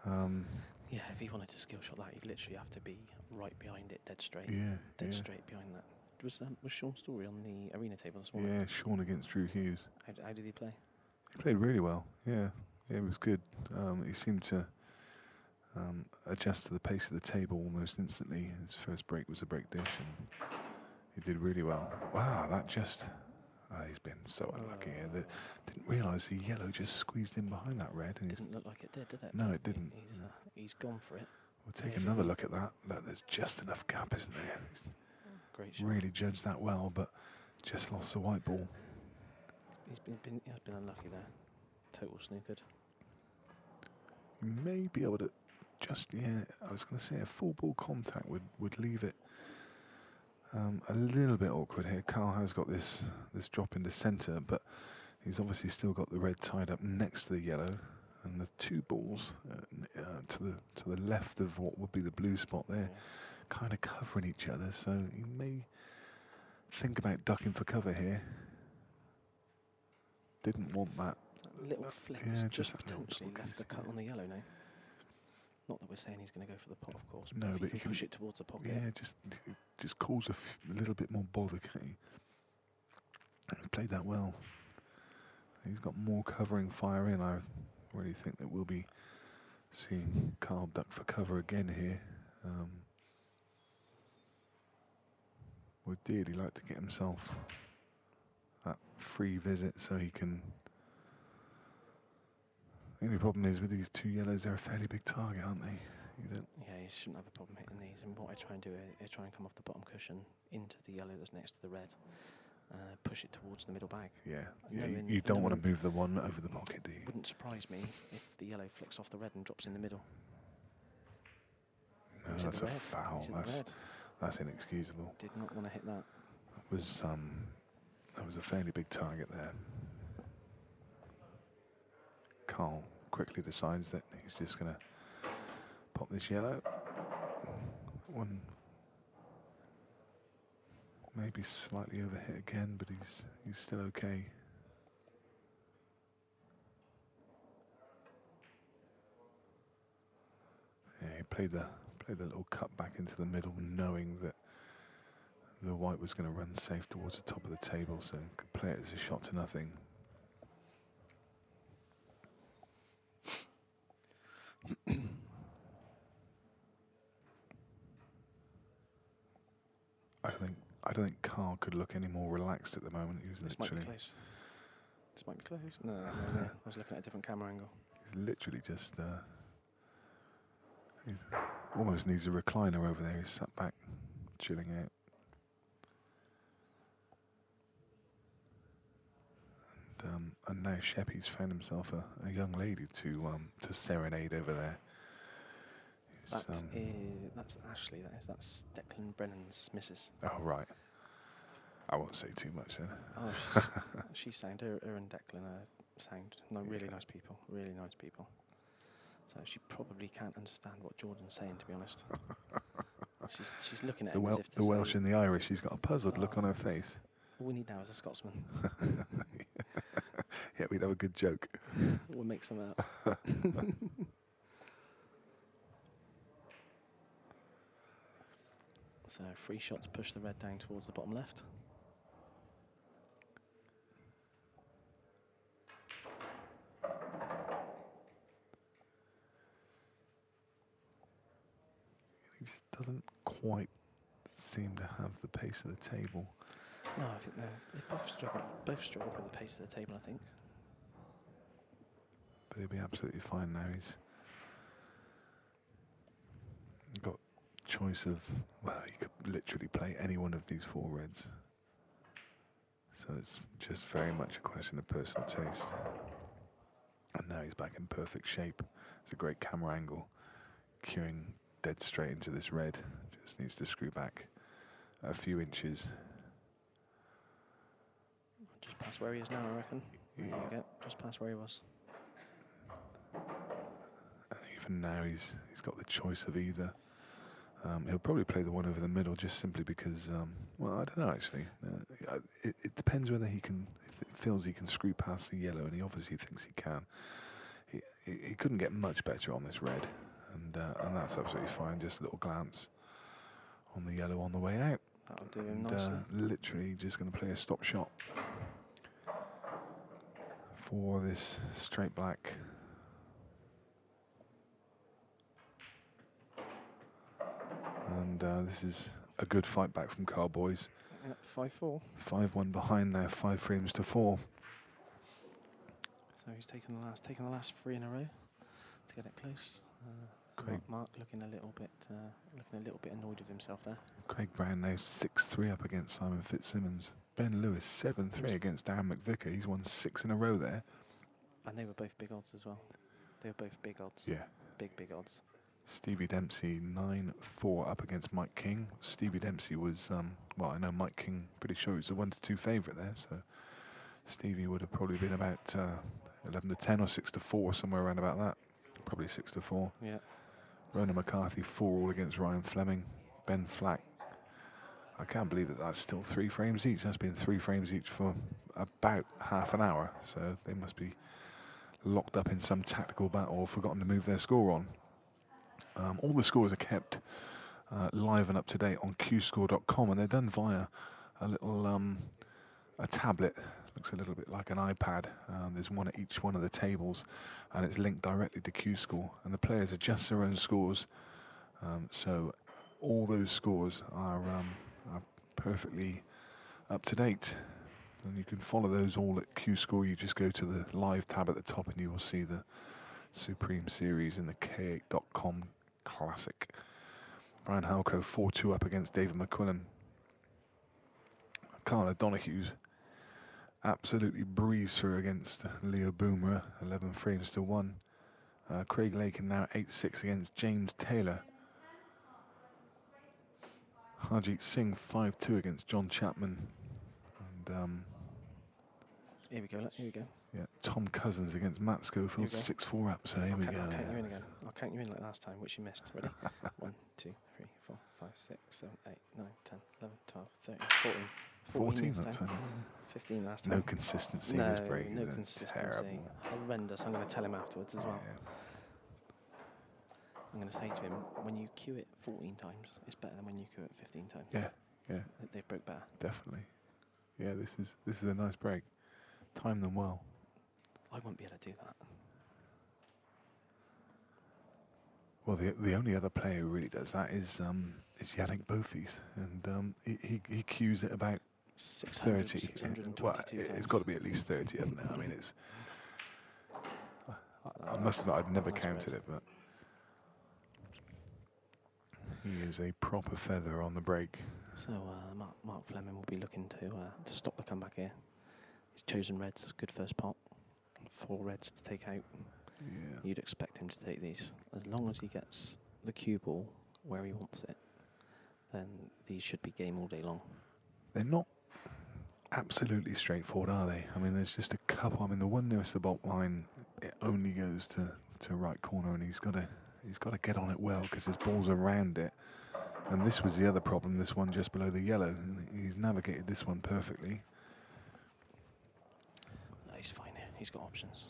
Yeah, if he wanted to skill shot that, he'd literally have to be right behind it, dead straight. Yeah, Straight behind that. Was Sean's story on the arena table this morning? Yeah, Sean against Drew Hughes. How did he play? He played really well. Yeah, it was good. He seemed to adjust to the pace of the table almost instantly. His first break was a break dish, and he did really well. Wow, that just... he's been so unlucky here. Didn't realise the yellow just squeezed in behind that red. And Didn't look like it did it? No, it didn't. He's gone for it. We'll take another look at that. Look, there's just enough gap, isn't there? Great shot. Really judged that well, but just lost the white ball. He has been unlucky there. Total snookered. You may be able to just, I was going to say a full ball contact would leave it a little bit awkward here. Karl has got this drop into centre, but he's obviously still got the red tied up next to the yellow, and the two balls to the left of what would be the blue spot there, kind of covering each other. So he may think about ducking for cover here. Didn't want that. That little flick just potentially left the cut on the yellow now. Not that we're saying he's going to go for the pot, of course. No, but he can push it towards the pocket. Yeah, just cause a little bit more bother. He played that well. He's got more covering fire in. I really think that we'll be seeing Karl duck for cover again here. Would dearly like to get himself that free visit so he can. The only problem is with these two yellows, they're a fairly big target, aren't they? Yeah, you shouldn't have a problem hitting these. And what I try and do is try and come off the bottom cushion into the yellow that's next to the red. Push it towards the middle bag. Yeah, you don't want to move the one over the pocket, do you? Wouldn't surprise me if the yellow flicks off the red and drops in the middle. No, that's a foul. That's inexcusable. Did not want to hit that. That was a fairly big target there. Karl quickly decides that he's just going to pop this yellow. One maybe slightly overhit again, but he's still okay. Yeah, he played the little cut back into the middle, knowing that the white was going to run safe towards the top of the table, so could play it as a shot to nothing. I don't think Karl could look any more relaxed at the moment. He was This might be close. This might be close. No. I was looking at a different camera angle. He's literally just. He almost needs a recliner over there. He's sat back, chilling out. And now Sheppy's found himself a young lady to serenade over there. That's Ashley. That's Declan Brennan's missus. Oh right. I won't say too much then. Oh, she's sound. Her and Declan are sound. No, really nice people. Really nice people. So she probably can't understand what Jordan's saying, to be honest. she's looking at him as if to the Welsh and the Irish. She's got a puzzled look on her face. All we need now is a Scotsman. Yeah, we'd have a good joke. We'll make some out. So 3 shots push the red down towards the bottom left. He just doesn't quite seem to have the pace of the table. No, I think they've both struggled with the pace of the table, I think. But he'll be absolutely fine now. He's got choice of, well, he could literally play any one of these 4 reds. So it's just very much a question of personal taste. And now he's back in perfect shape. It's a great camera angle. Queuing dead straight into this red. Just needs to screw back a few inches. Just past where he is now, I reckon. Yeah. There you go, just past where he was. And even now he's got the choice of either. He'll probably play the one over the middle just simply because, well, I don't know actually. It depends whether he feels he can screw past the yellow, and he obviously thinks he can. He couldn't get much better on this red, and that's absolutely fine. Just a little glance on the yellow on the way out. That'll do him nicely. Literally just going to play a stop shot for this straight black. And this is a good fight back from Karl, boys. Yep, 5-4. 5-1 behind now, 5 frames to 4. So he's taken the last 3 in a row to get it close. Mark looking a little bit annoyed with himself there. Craig Brown now 6-3 up against Simon Fitzsimmons. Ben Lewis 7-3 against Darren McVicker. He's won 6 in a row there. And they were both big odds as well. They're both big odds. Yeah. Big odds. Stevie Dempsey 9-4 up against Mike King. Stevie Dempsey was, well, I know Mike King, pretty sure he was a 1-2 favourite there, so Stevie would have probably been about 11-10 or 6-4, somewhere around about that. Probably 6-4. Yeah. Ronan McCarthy 4-all against Ryan Flemming. Ben Flack. I can't believe that that's still 3 frames each. That's been 3 frames each for about half an hour, so they must be locked up in some tactical battle or forgotten to move their score on. All the scores are kept live and up to date on qscore.com, and they're done via a little a tablet. Looks a little bit like an iPad. There's one at each one of the tables, and it's linked directly to QScore. And the players adjust their own scores, so all those scores are perfectly up to date. And you can follow those all at QScore. You just go to the live tab at the top, and you will see the Supreme Series in the K8.com Classic. Brian Halco 4-2 up against David McQuillan. Karl O'Donoghue's absolutely breezed through against Leo Boomer, 11 frames to 1. Craig Lakin now 8-6 against James Taylor. Harjeet Singh 5-2 against John Chapman. And here we go. yeah, Tom Cousins against Matt Schofield 6-4 up. So here we go. I'll count you in again. I'll count you in like last time, which you missed. Ready? 1, 2, 3, 4, 5, 6, 7, 8, 9, 10, 11, 12, 13, 14. 14 this that time. time. 15 last time. No consistency in this break. No consistency. Terrible. Horrendous. I'm going to tell him afterwards as well. Yeah. I'm going to say to him, when you cue it 14 times, it's better than when you cue it 15 times. Yeah. They broke better. Definitely. Yeah, this is a nice break. Time them well. I won't be able to do that. Well, the only other player who really does that is Yannick Bofis, and he cues it about 600, 30. 622 Well, times. it's got to be at least 30, hasn't it? I mean, it's. I must admit, I've never counted it, but he is a proper feather on the break. So Marc Flemming will be looking to stop the comeback here. He's chosen reds, good first pot. 4 reds to take out. Yeah. You'd expect him to take these. As long as he gets the cue ball where he wants it, then these should be game all day long. They're not absolutely straightforward, are they? I mean, there's just a couple. I mean, the one nearest the bulk line, it only goes to right corner, and he's got to get on it well because there's balls around it. And this was the other problem. This one just below the yellow. He's navigated this one perfectly. No, he's fine here. He's got options.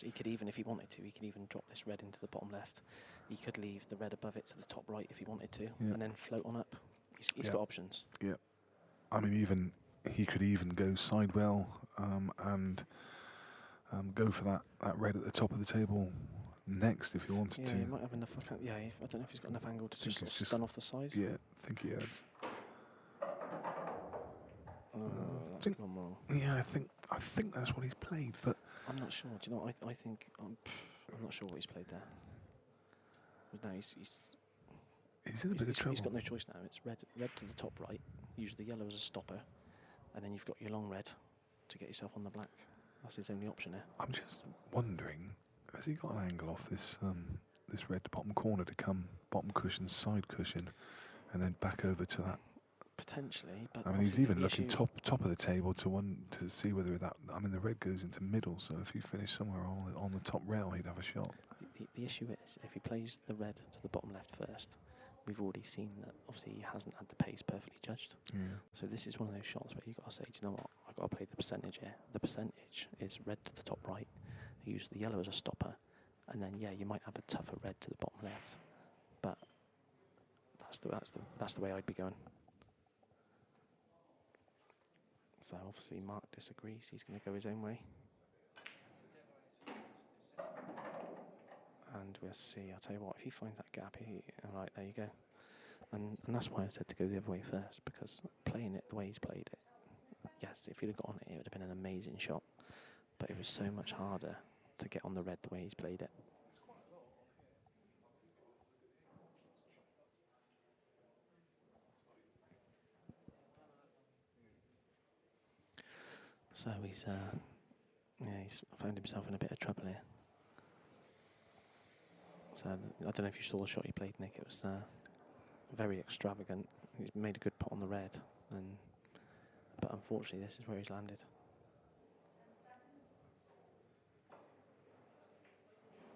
He could even, if he wanted to, he could even drop this red into the bottom left. He could leave the red above it to the top right if he wanted to, and then float on up. He's got options. Yeah. I mean, he could even go sidewell and go for that red at the top of the table next if he wanted to. Yeah, he might have enough. I don't know if he's got enough angle to just stun off the sides. Yeah, I think he has. That's gone wrong. Yeah, I think that's what he's played, but I'm not sure. Do you know? I think I'm not sure what he's played there. No, he's in a bit of trouble. He's got no choice now. It's red to the top right. Use the yellow as a stopper, and then you've got your long red to get yourself on the black. That's his only option here. I'm just wondering, has he got an angle off this red bottom corner to come bottom cushion, side cushion, and then back over to that? Potentially, but I mean, he's even looking top of the table to see whether that. I mean, the red goes into middle, so if he finished somewhere on the top rail, he'd have a shot. The issue is if he plays the red to the bottom left first, we've already seen that obviously he hasn't had the pace perfectly judged. Yeah. So this is one of those shots where you've got to say, do you know what? I've got to play the percentage here. The percentage is red to the top right. Use the yellow as a stopper, and then you might have a tougher red to the bottom left, but that's the way I'd be going. So obviously Mark disagrees. He's going to go his own way. And we'll see. I'll tell you what, if he finds that gap, right, there you go. And that's why I said to go the other way first, because playing it the way he's played it, yes, if he'd have got on it, it would have been an amazing shot. But it was so much harder to get on the red the way he's played it. So he's found himself in a bit of trouble here. So I don't know if you saw the shot he played, Nick. It was very extravagant. He's made a good pot on the red, but unfortunately this is where he's landed.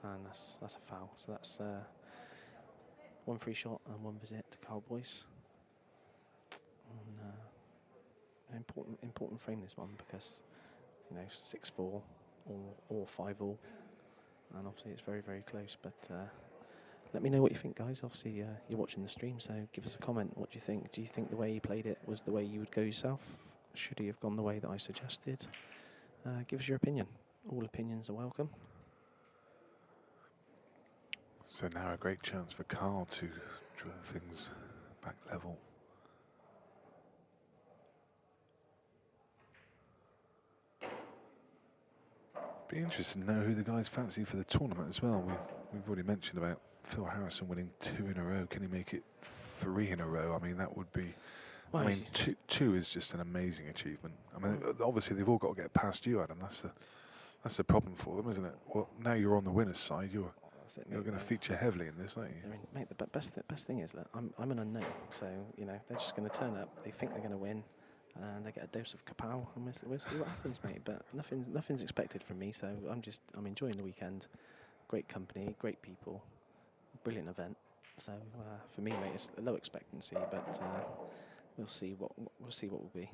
And that's a foul. So that's 1 free shot and 1 visit to Karl Boyce. An important frame, this one, because 6-4 or 5-all, and obviously it's very, very close. But let me know what you think, guys. Obviously you're watching the stream, so give us a comment. What do you think? Do you think the way he played it was the way you would go yourself? Should he have gone the way that I suggested? Give us your opinion. All opinions are welcome. So now a great chance for Karl to draw things back level. Be interested to know who the guys fancy for the tournament as well. We've already mentioned about Phil Harrison winning 2 in a row. Can he make it 3 in a row? I mean, that would be. Well, I mean, two is just an amazing achievement. I mean, obviously they've all got to get past you, Adam. That's the problem for them, isn't it? Well, now you're on the winner's side. You're going to feature heavily in this, aren't you? I mean, mate, the best thing is that I'm an unknown, so they're just going to turn up. They think they're going to win, and they get a dose of kapow, and we'll see what happens, mate. But nothing's expected from me, so I'm enjoying the weekend. Great company, great people, brilliant event. So for me, mate, it's a low expectancy, but we'll see what will be.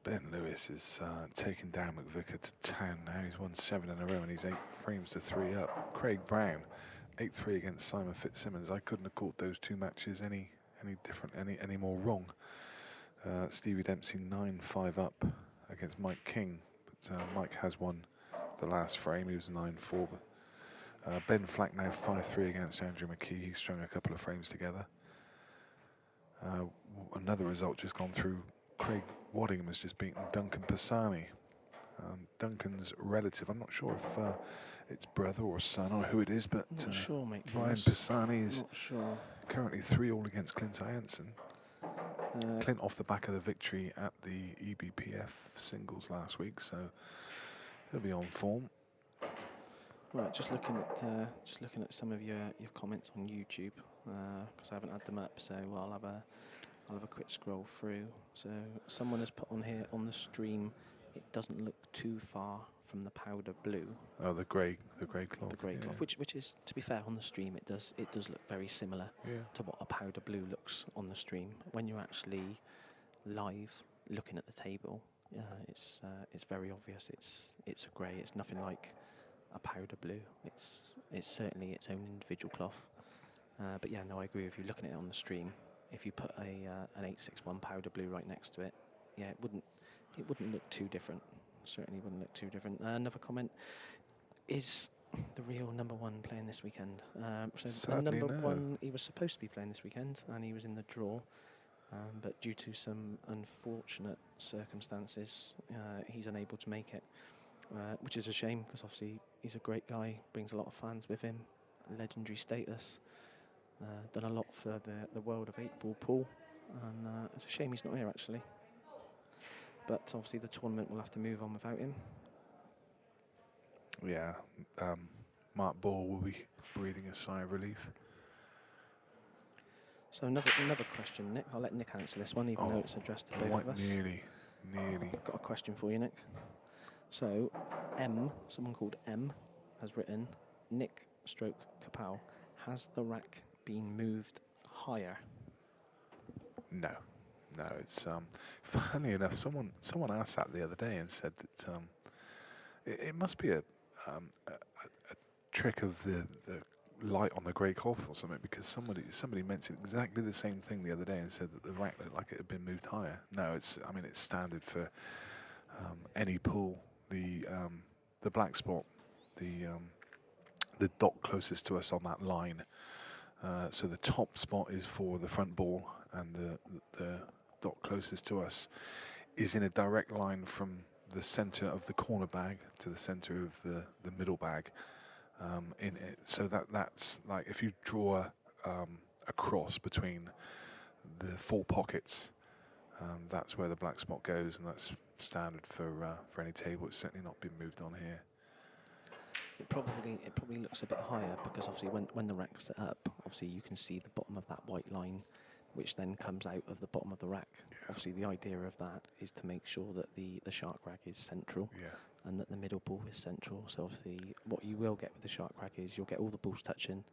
Ben Lewis is taking down McVicker to town now. He's won 7 in a row and he's 8 frames to 3 up. Craig Brown, 8-3 against Simon Fitzsimmons. I couldn't have called those 2 matches any different, any more wrong. Stevie Dempsey 9-5 up against Mike King, but Mike has won the last frame. He was 9-4. Ben Flack now 5-3 against Andrew McKee. He's strung a couple of frames together. Another result just gone through. Craig Waddingham has just beaten Duncan Pisani. Duncan's relative, I'm not sure if it's brother or son or who it is, but not sure, mate. Ryan Pisani is sure. Currently 3-all against Clint Ianson. Clint off the back of the victory at the EBPF singles last week, so he'll be on form. Right, just looking at some of your comments on YouTube, because I haven't had them up, so I'll have a quick scroll through. So someone has put on here on the stream, it doesn't look too far from the powder blue. Oh, the grey cloth. The grey cloth, which is, to be fair, on the stream it does look very similar to what a powder blue looks on the stream. When you're actually live looking at the table, it's very obvious. It's a grey. It's nothing like a powder blue. It's certainly its own individual cloth. But yeah, no, I agree with you. Looking at it on the stream, if you put an 861 powder blue right next to it, yeah, it wouldn't look too different. Certainly wouldn't look too different. Another comment: is the real number 1 playing this weekend? So the number 1, he was supposed to be playing this weekend, and he was in the draw, but due to some unfortunate circumstances, he's unable to make it, which is a shame because obviously he's a great guy, brings a lot of fans with him, legendary status. Done a lot for the world of 8-ball pool, and it's a shame he's not here actually. But obviously the tournament will have to move on without him. Yeah, Mark Ball will be breathing a sigh of relief. So another question, Nick. I'll let Nick answer this one, even though it's addressed to both of us. Nearly. I've got a question for you, Nick. So someone called M, has written, Nick stroke Kapow, has the rack been moved higher? No, it's funny enough, someone asked that the other day and said that it must be a trick of the light on the grey cloth or something, because somebody mentioned exactly the same thing the other day and said that the rack looked like it had been moved higher. No, it's standard for any pool. The black spot, the dot closest to us on that line. So the top spot is for the front ball, and the dot closest to us is in a direct line from the center of the corner bag to the center of the middle bag. So that's like if you draw a cross between the 4 pockets, that's where the black spot goes, and that's standard for any table. It's certainly not been moved on here. It probably looks a bit higher because obviously when the rack's set up, obviously you can see the bottom of that white line, which then comes out of the bottom of the rack. Yeah. Obviously the idea of that is to make sure that the shark rack is central Yeah. and that the middle ball is central. So obviously what you will get with the shark rack is you'll get all the balls touching.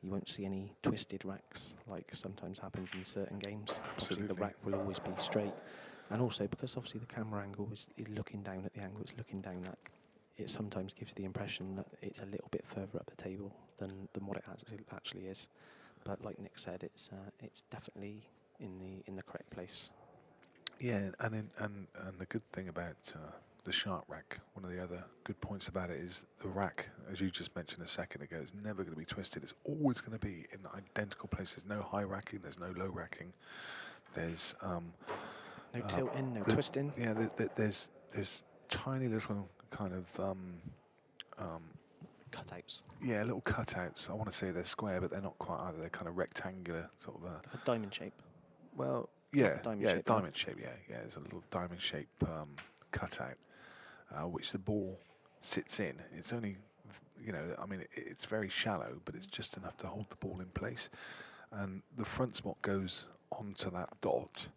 You won't see any twisted racks like sometimes happens in certain games. Absolutely. Obviously the rack will always be straight. And also because obviously the camera angle is looking down at the angle it's looking down at, it sometimes gives the impression that it's a little bit further up the table than what it actually is. But like Nick said, it's definitely in the correct place. Yeah, and the good thing about the shark rack, one of the other good points about it is the rack, as you just mentioned a second ago, is never going to be twisted. It's always going to be in identical places. No high racking, there's no low racking. There's No tilting, no twisting. Yeah, there's tiny little kind of Cutouts. yeah, little cutouts. I want to say they're square, but they're not quite either. They're kind of rectangular, sort of. A diamond shape. Well, yeah, diamond shape, diamond shape. Yeah. There's a little diamond shape cutout, which the ball sits in. It's only, I mean, it's very shallow, but it's just enough to hold the ball in place. And the front spot goes onto that dot,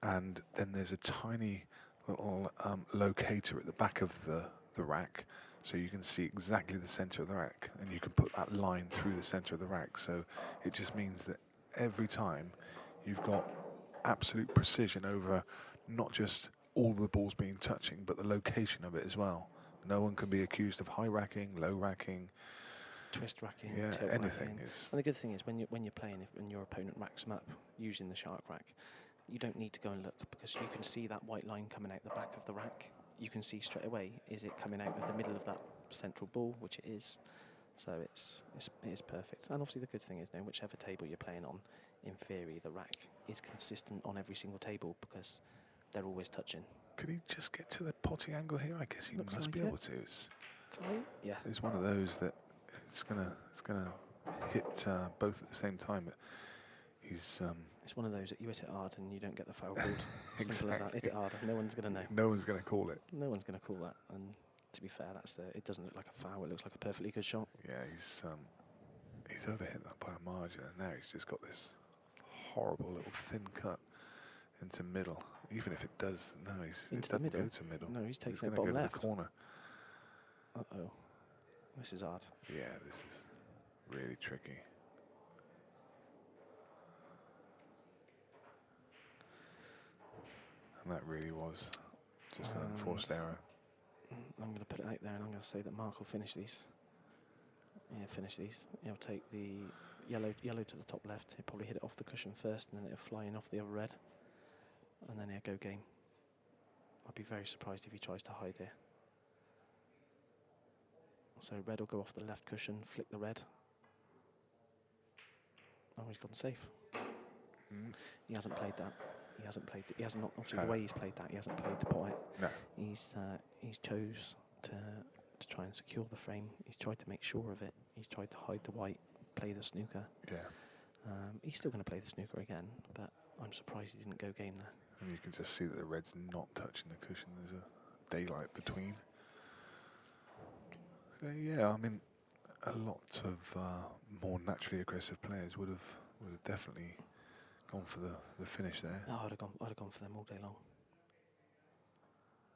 and then there's a tiny little locator at the back of the rack, so you can see exactly the center of the rack, and you can put that line through the center of the rack. So it just means that every time you've got absolute precision over not just all the balls being touching, but the location of it as well. No one can be accused of high racking, low racking, twist racking, yeah, tilt anything. racking. And the good thing is when you're playing, when your opponent racks them up using the shark rack, you don't need to go and look because you can see that white line coming out the back of the rack. You can see straight away, is it coming out of the middle of that central ball, which it is. So it is perfect. And obviously the good thing is now, whichever table you're playing on, in theory, the rack is consistent on every single table because they're always touching. Could he just get to the potting angle here? I guess he Looks must like be it. able to. Yeah. It's one of those that it's gonna hit both at the same time. He's It's one of those that you hit it hard and you don't get the foul called. Simple as that. Hit it hard. No one's going to know. No one's going to call it. No one's going to call that. And to be fair, it doesn't look like a foul. It looks like a perfectly good shot. Yeah, he's overhit that by a margin, and now he's just got this horrible little thin cut into middle. Even if it does, no, it doesn't go to middle. No, he's taking going it to bottom go left. to the corner. Uh-oh. This is hard. Yeah, this is really tricky. And that really was just an enforced error. I'm going to put it out there and I'm going to say that Marc will finish these. Yeah, finish these. He'll take the yellow to the top left. He'll probably hit it off the cushion first and then it'll fly in off the other red. And then he'll go game. I'd be very surprised if he tries to hide here. So red will go off the left cushion, flick the red. Oh, he's gone safe. He hasn't played that. He hasn't obviously the way he's played that. He hasn't played to pot it. No. He's chose to try and secure the frame. He's tried to make sure of it. He's tried to hide the white, play the snooker. Yeah. He's still going to play the snooker again, but I'm surprised he didn't go game there. And you can just see that the red's not touching the cushion. There's a daylight between. So yeah, I mean, a lot of more naturally aggressive players would have definitely gone for the finish there. No, I'd have gone for them all day long.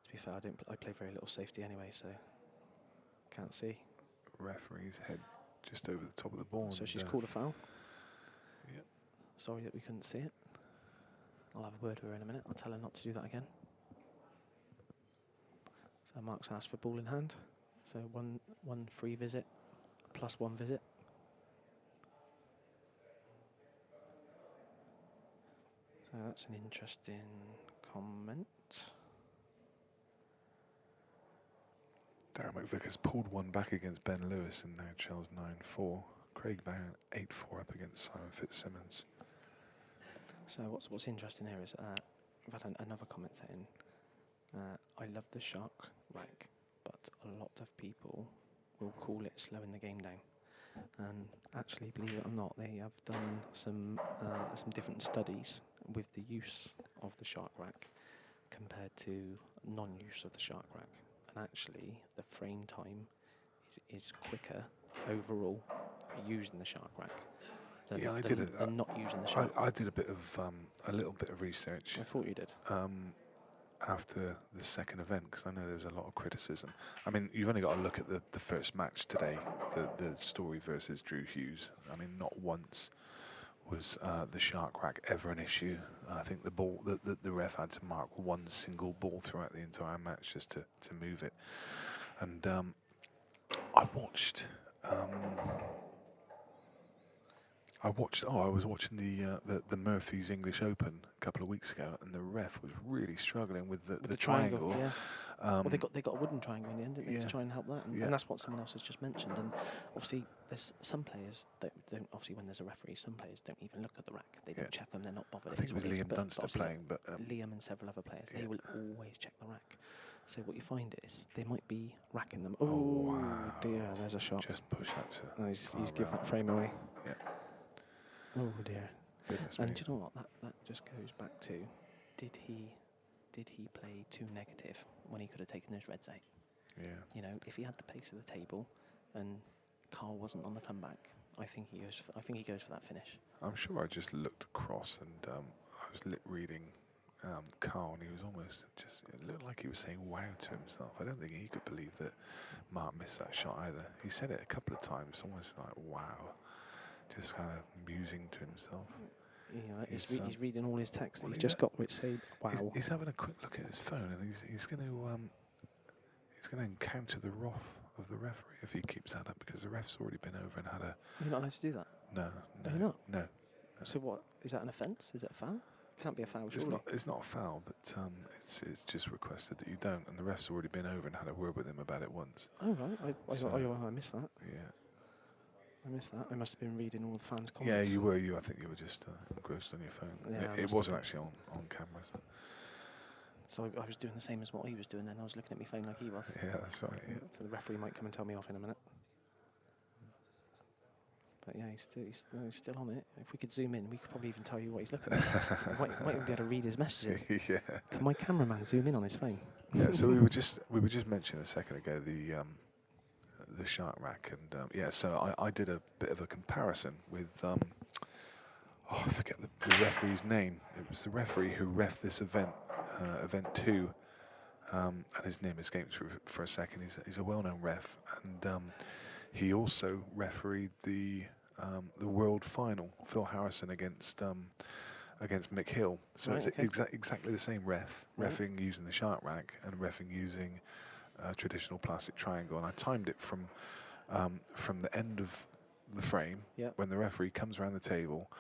To be fair, I play very little safety anyway, so can't see. Referee's head just over the top of the ball. So she's called a foul. Yep. Sorry that we couldn't see it. I'll have a word with her in a minute. I'll tell her not to do that again. So Marc's asked for ball in hand. So one free visit plus one visit. So that's an interesting comment. Darren McVicker's pulled one back against Ben Lewis and now trails 9-4. Craig Barron 8-4 up against Simon Fitzsimmons. So what's interesting here is I've had another comment saying, I love the shark rack, but a lot of people will call it slowing the game down. And actually, believe it or not, they have done some different studies with the use of the shark rack compared to non-use of the shark rack. And actually, the frame time is quicker overall using the shark rack than, Yeah, than not using the shark. I did a little bit of research. I thought you did. After the second event, because I know there was a lot of criticism. I mean, you've only got to look at the first match today, the Story versus Drew Hughes. I mean, not once was the shark rack ever an issue. I think the ref had to mark one single ball throughout the entire match just to move it. And I watched. I was watching the Murphy's English Open a couple of weeks ago, and the ref was really struggling with the triangle. Yeah. Well, they got a wooden triangle in the end, didn't they, to try and help that, and that's what someone else has just mentioned. And obviously, there's some players that don't. Obviously, when there's a referee, some players don't even look at the rack. They don't check them. They're not bothered. I think it was Liam Dunster playing, but Liam and several other players, they will always check the rack. So what you find is they might be racking them. Oh wow. Dear, there's a shot. Just push that to. He's give that frame away. Yeah. Oh dear. Goodness And me. do you know what? That just goes back to, did he play too negative when he could have taken those reds out? Yeah. You know, if he had the pace of the table, and Karl wasn't on the comeback, I think he goes for that finish. I'm sure I just looked across and I was reading Karl, and he was almost it looked like he was saying wow to himself. I don't think he could believe that Marc missed that shot either. He said it a couple of times, almost like wow. Just kind of musing to himself. Yeah, he's reading all his text. Well, he's just got which say wow. He's having a quick look at his phone, and he's going to encounter the wrath of the referee if he keeps that up, because the ref's already been over and had a. You're not allowed to do that. No. You're not. No. So what is that, an offence? Is it a foul? Can't be a foul. Surely. It's not a foul, but it's just requested that you don't, and the ref's already been over and had a word with him about it once. Oh right, I missed that. Yeah. I missed that. I must have been reading all the fans' comments. Yeah, you were. I think you were just engrossed on your phone. Yeah, it wasn't actually on camera. So I was doing the same as what he was doing then. I was looking at my phone like he was. Yeah, that's right. Yeah. So the referee might come and tell me off in a minute. But yeah, he's still on it. If we could zoom in, we could probably even tell you what he's looking at. might even be able to read his messages. Yeah. Can my cameraman zoom in on his phone? Yeah. So we were just mentioning a second ago the shark rack, and so I did a bit of a comparison with I forget the referee's name. It was the referee who ref this event, event 2, and his name escapes for a second. He's a well-known ref, and he also refereed the world final, Phil Harrison against Mick Hill. So right, it's okay. exactly the same reffing using the shark rack and reffing using traditional plastic triangle. And I timed it from the end of the frame, when the referee comes around the table,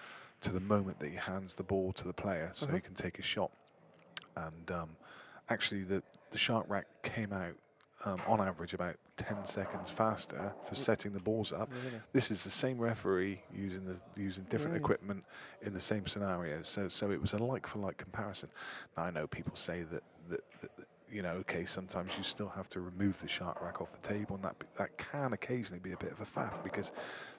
to the moment that he hands the ball to the player, so he can take a shot. And actually, the shark rack came out on average about 10 seconds faster for setting the balls up. Really? This is the same referee using different equipment in the same scenario. So it was a like for like comparison. Now I know people say that okay, sometimes you still have to remove the shark rack off the table, and that can occasionally be a bit of a faff, because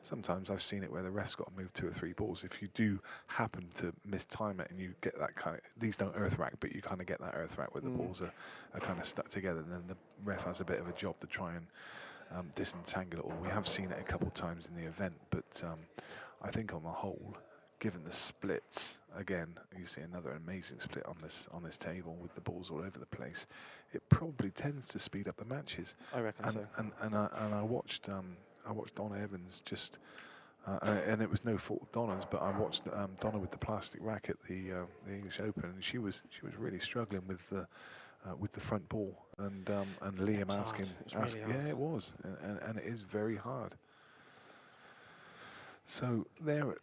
sometimes I've seen it where the ref's got to move 2 or 3 balls. If you do happen to mistime it and you get that kind of, these don't earth rack, but you kind of get that earth rack where the balls are kind of stuck together, and then the ref has a bit of a job to try and disentangle it all. We have seen it a couple of times in the event, but I think on the whole, given the splits, again, you see another amazing split on this table with the balls all over the place. It probably tends to speed up the matches. I reckon so. And I watched Donna Evans just, and it was no fault of Donna's, but I watched Donna with the plastic rack at the English Open, and she was really struggling with the front ball, and Liam asking, really it was, and it is very hard. So there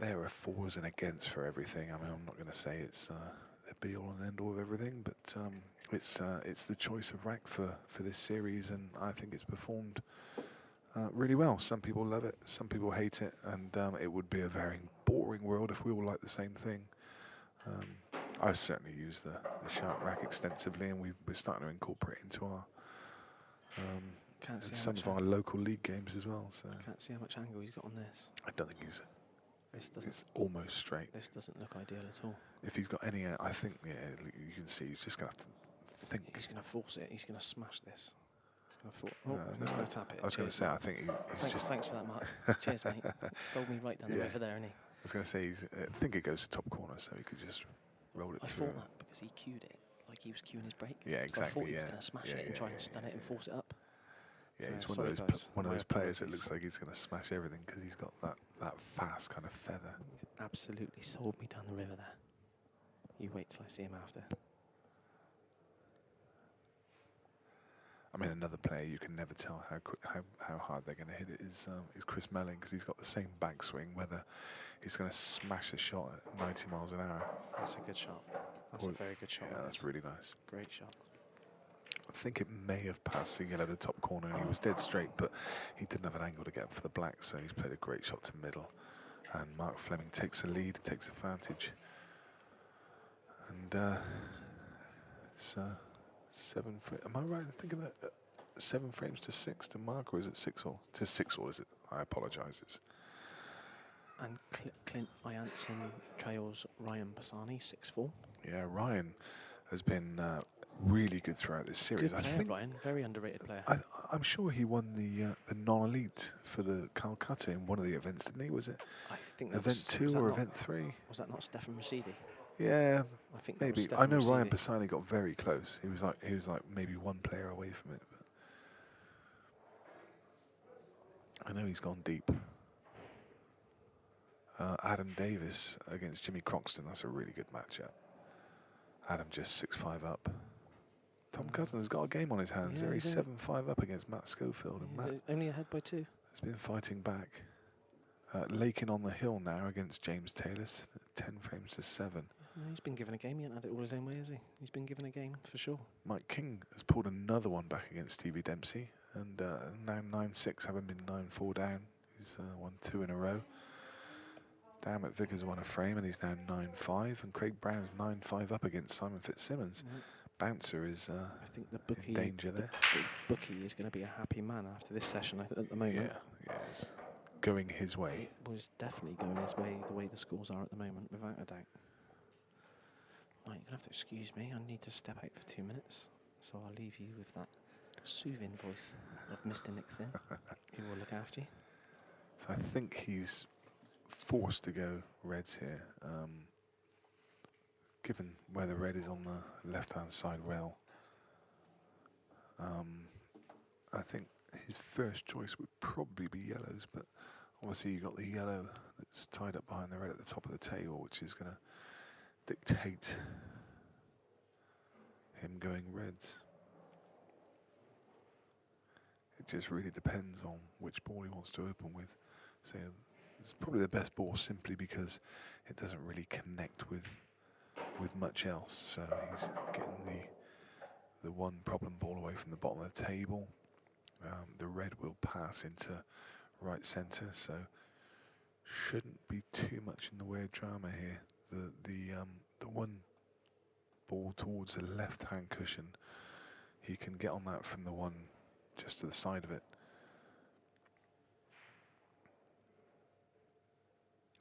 are fors and against for everything. I mean, I'm not going to say it's the be all and end all of everything, but it's the choice of rack for this series, and I think it's performed really well. Some people love it, some people hate it, and it would be a very boring world if we all liked the same thing. I certainly use the shark rack extensively, and we're starting to incorporate it into our some of our local league games as well. So can't see how much angle he's got on this. I don't think he's. It's almost straight. This doesn't look ideal at all. If he's got any, I think you can see he's just going to have to think. He's going to force it. He's going to smash this. He's I thought, oh, he's going to tap it. I was going to say, I think he's just... Thanks for that, Mark. Cheers, mate. Sold me right down the river there, isn't he? I was going to say, I think it goes to top corner, so he could just roll it through. I thought that because he cued it, like he was cueing his break. Yeah, exactly. So I thought he was going to smash it and try and stun it and force it up. Yeah, so he's one of those players that looks like he's going to smash everything because he's got that fast kind of feather. He's absolutely sold me down the river there. You wait till I see him after. I mean, another player you can never tell how hard they're going to hit it is Chris Melling, because he's got the same backswing, whether he's going to smash a shot at 90 miles an hour. That's a good shot. That's a very good shot. Yeah, that's really nice. Great shot. I think it may have passed the yellow to top corner, and he was dead straight, but he didn't have an angle to get up for the black, so he's played a great shot to middle. And Marc Flemming takes the lead, takes advantage. And it's 7 frames. Am I right in thinking that 7 frames to 6 to Marc, or is it 6-all? To 6-all, is it? I apologise. It's and Clint Ianson trails Ryan Bassani 6-4. Yeah, Ryan has been really good throughout this series. Good player, I think Ryan, very underrated player. I'm sure he won the non-elite for the Calcutta in one of the events, didn't he? Was it? I think event 2 or event 3? Was that not Stefan Rosidi? Yeah, I think maybe. I know Ryan Bassani got very close. He was like maybe one player away from it. But I know he's gone deep. Adam Davis against Jimmy Croxton. That's a really good matchup. Adam just 6-5 up. Tom Cousin has got a game on his hands. There he's 7-5 up against Matt Schofield. And Matt only ahead by 2. Has been fighting back. Lakin on the hill now against James Taylor. 10 frames to 7. He's been given a game. He hasn't had it all his own way, has he? He's been given a game for sure. Mike King has pulled another one back against Stevie Dempsey, and now 9-6, having been 9-4 down. He's won 2 in a row. Dan McVicker's won a frame, and he's now 9-5, and Craig Brown's 9-5 up against Simon Fitzsimmons. Bouncer is I think the bookie, in danger there. The bookie is going to be a happy man after this session at the moment. Yeah, it's going his way. It was definitely going his way, the way the scores are at the moment, without a doubt. Right, you're going to have to excuse me. I need to step out for 2 minutes. So I'll leave you with that soothing voice of Mr. Nick Thin, who will look after you. So I think he's forced to go reds here, given where the red is on the left-hand side rail. I think his first choice would probably be yellows, but obviously you got the yellow that's tied up behind the red at the top of the table, which is going to dictate him going reds. It just really depends on which ball he wants to open with. So it's probably the best ball simply because it doesn't really connect with much else. So he's getting the one problem ball away from the bottom of the table. The red will pass into right centre, so shouldn't be too much in the way of drama here. The one ball towards the left-hand cushion, he can get on that from the one just to the side of it.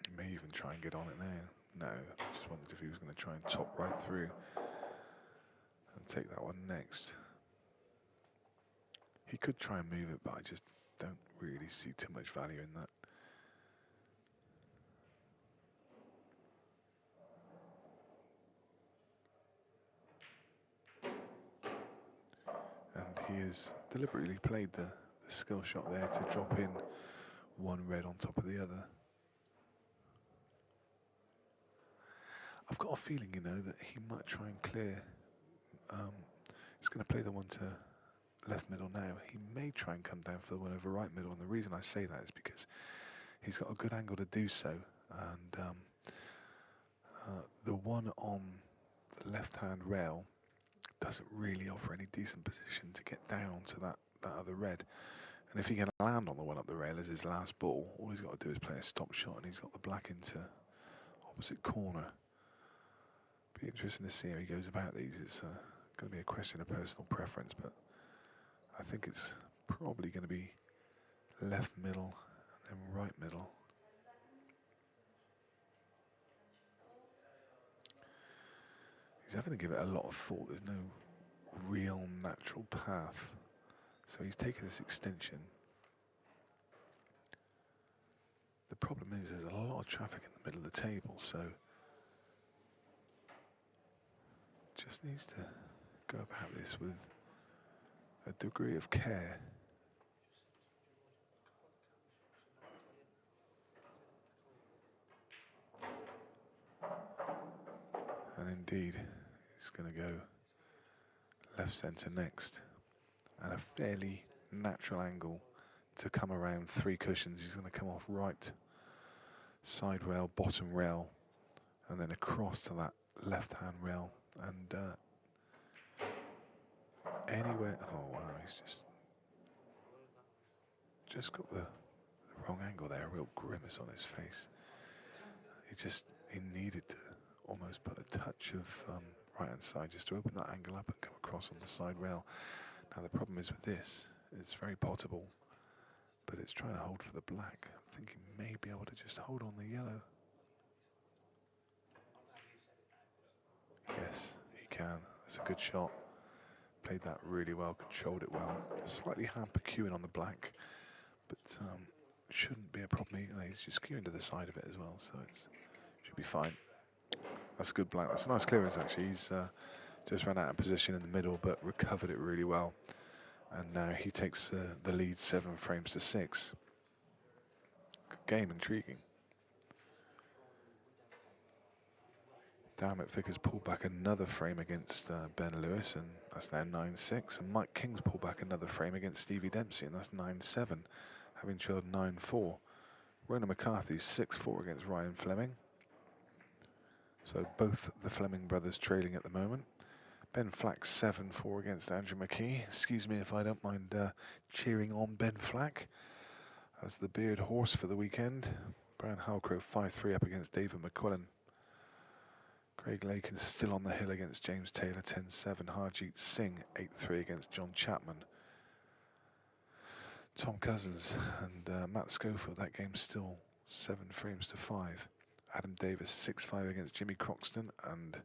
He may even try and get on it now. No, just wondered if he was going to try and top right through and take that one next. He could try and move it, but I just don't really see too much value in that. And he has deliberately played the skill shot there to drop in one red on top of the other. I've got a feeling, you know, that he might try and clear. He's going to play the one to left middle now. He may try and come down for the one over right middle, and the reason I say that is because he's got a good angle to do so, and the one on the left-hand rail doesn't really offer any decent position to get down to that other red. And if he can land on the one up the rail as his last ball, all he's got to do is play a stop shot, and he's got the black into opposite corner. Be interesting to see how he goes about these. It's going to be a question of personal preference, but I think it's probably going to be left middle and then right middle. He's having to give it a lot of thought. There's no real natural path So he's taken this extension. The problem is there's a lot of traffic in the middle of the table, so just needs to go about this with a degree of care. And indeed, he's going to go left centre next, and a fairly natural angle to come around 3 cushions. He's going to come off right side rail, bottom rail, and then across to that left-hand rail, and anywhere. Oh wow, he's just got the wrong angle there. A real grimace on his face. He needed to almost put a touch of right-hand side just to open that angle up and come across on the side rail. Now the problem is with this, it's very potable, but it's trying to hold for the black. I think he may be able to just hold on the yellow. Yes, he can. That's a good shot. Played that really well, controlled it well. Slightly hamper queuing on the black, but shouldn't be a problem. He's just queuing to the side of it as well, so it should be fine. That's a good black. That's a nice clearance, actually. He's just ran out of position in the middle, but recovered it really well. And now he takes the lead 7 frames to 6. Good game, intriguing. Darren McVicker's pulled back another frame against Ben Lewis, and that's now 9-6. And Mike King's pulled back another frame against Stevie Dempsey, and that's 9-7, having trailed 9-4. Ronan McCarthy's 6-4 against Ryan Flemming. So both the Flemming brothers trailing at the moment. Ben Flack 7-4 against Andrew McKee. Excuse me if I don't mind cheering on Ben Flack as the beard horse for the weekend. Brian Halcrow 5-3 up against David McQuillan. Craig Lakin still on the hill against James Taylor 10-7. Harjeet Singh 8-3 against John Chapman. Tom Cousins and Matt Schofield, that game's still 7 frames to 5. Adam Davis 6-5 against Jimmy Croxton, and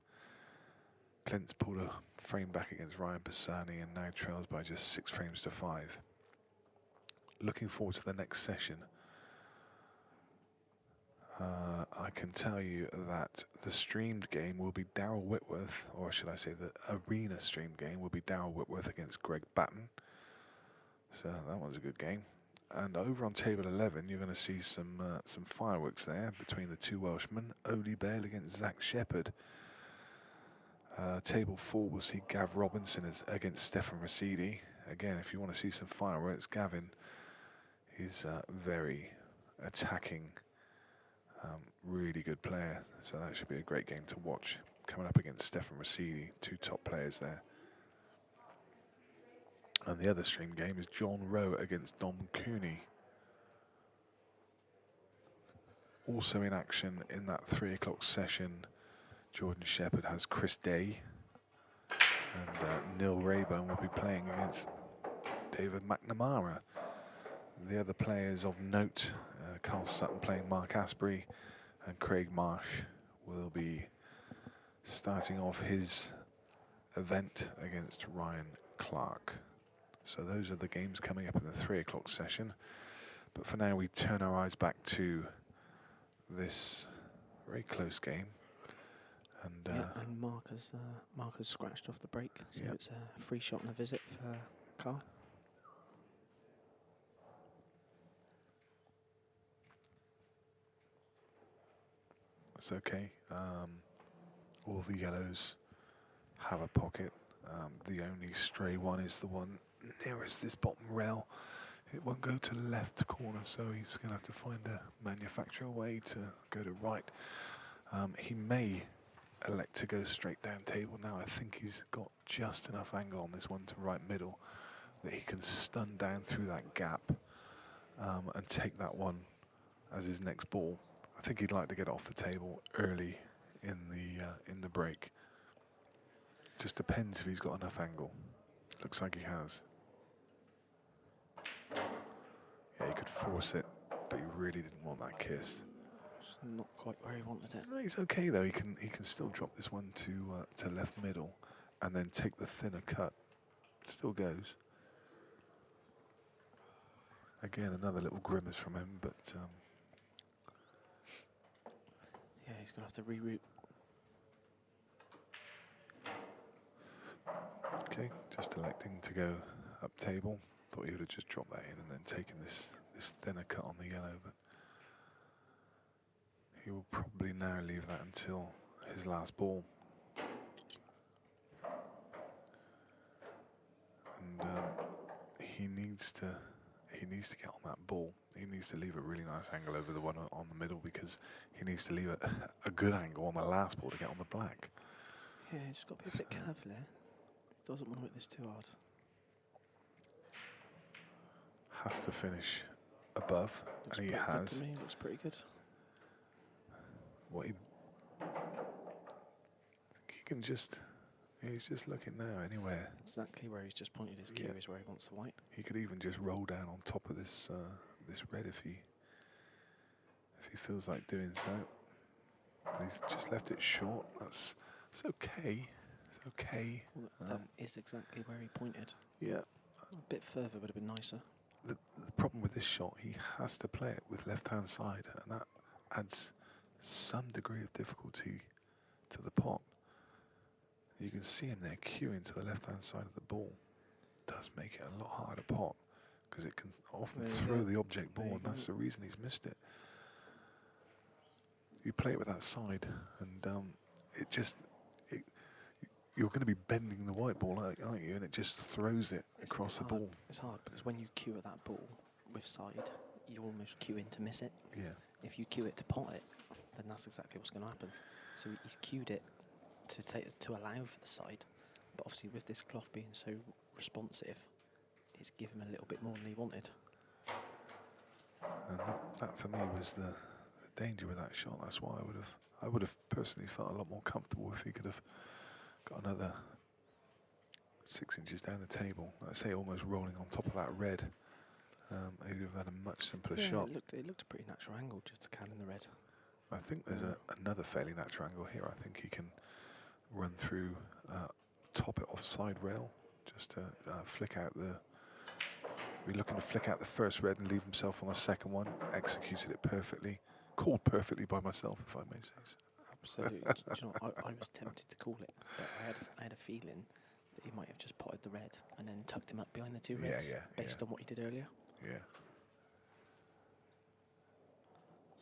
Clint's pulled a frame back against Ryan Bassani and now trails by just 6 frames to 5. Looking forward to the next session. I can tell you that the streamed game will be Daryl Whitworth, or should I say the arena streamed game will be Daryl Whitworth against Greg Batten. So that one's a good game. And over on table 11, you're going to see some fireworks there between the 2 Welshmen. Oli Bale against Zach Shepherd. Table 4, we'll see Gav Robinson against Stefan Rasidi. Again, if you want to see some fireworks, Gavin is very attacking, really good player. So that should be a great game to watch. Coming up against Stefan Rasidi, 2 top players there. And the other stream game is John Rowe against Dom Cooney. Also in action in that 3 o'clock session, Jordan Shepherd has Chris Day, and Neil Rayburn will be playing against David McNamara. The other players of note, Karl Sutton playing Mark Asprey, and Craig Marsh will be starting off his event against Ryan Clark. So those are the games coming up in the 3 o'clock session. But for now, we turn our eyes back to this very close game. And, and Mark has scratched off the break, so it's a free shot and a visit for Karl. It's okay. All the yellows have a pocket. The only stray one is the one nearest this bottom rail. It won't go to the left corner, so he's going to have to find a manufacturer way to go to right. He may elect to go straight down table now. I think he's got just enough angle on this one to right middle that he can stun down through that gap and take that one as his next ball. I think he'd like to get off the table early in the break. Just depends if he's got enough angle. Looks like he has. Yeah, he could force it, but he really didn't want that kiss. It's not quite where he wanted it. No, he's okay though. He can still drop this one to left middle, and then take the thinner cut. Still goes. Again, another little grimace from him, but Yeah, he's going to have to reroute. okay, just electing to go up table. Thought he would have just dropped that in and then taken this thinner cut on the yellow, but he will probably now leave that until his last ball. And he needs to get on that ball. He needs to leave a really nice angle over the one on the middle, because he needs to leave a good angle on the last ball to get on the black. Yeah, he's just got to be a bit careful there. He doesn't want to hit this too hard. Has to finish above, Looks and he pretty good has. to me. Looks pretty good. What he can just, he's just looking now anywhere. Exactly where he's just pointed his cue is where he wants the white. He could even just roll down on top of this this red if he feels like doing so. But he's just left it short. It's okay. It's okay. Well, that is exactly where he pointed. Yeah. A bit further would have been nicer. The problem with this shot, he has to play it with left-hand side, and that adds some degree of difficulty to the pot. You can see him there cueing to the left-hand side of the ball. Does make it a lot harder pot, because it can often throw the object ball, and that's the reason he's missed it. You play it with that side, and you're going to be bending the white ball, aren't you? And it just throws it across the ball. It's hard because when you cue at that ball with side, you almost cue in to miss it. Yeah. If you cue it to pot it, then that's exactly what's going to happen. So he's cued it to allow for the side, but obviously with this cloth being so responsive, it's given him a little bit more than he wanted. And that for me was the danger with that shot. That's why I would have personally felt a lot more comfortable if he could have got another 6 inches down the table. Like I say, almost rolling on top of that red. He'd have had a much simpler shot. It looked a pretty natural angle just to can in the red. I think there's another fairly natural angle here. I think he can run through, top it off side rail, just to flick out the. Be looking to flick out the first red and leave himself on the second one. Executed it perfectly, called perfectly by myself, if I may say so. Absolutely. Do you know, I was tempted to call it, but I had a feeling that he might have just potted the red and then tucked him up behind the two reds, based on what he did earlier. Yeah.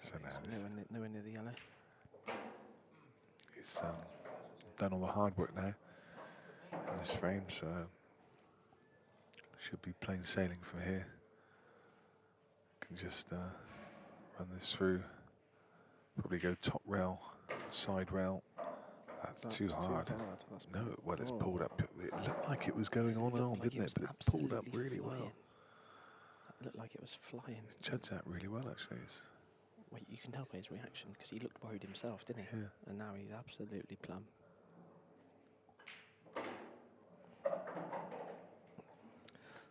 So now nowhere near the yellow. He's done all the hard work now in this frame, so should be plain sailing from here. Can just run this through. Probably go top rail, side rail. That's too hard. No, well, it's pulled up. It looked like it was going on and on, didn't it? But it pulled up really well. That looked like it was flying. Judged that really well, actually. Well, you can tell by his reaction, because he looked worried himself, didn't he? Yeah. And now he's absolutely plumb.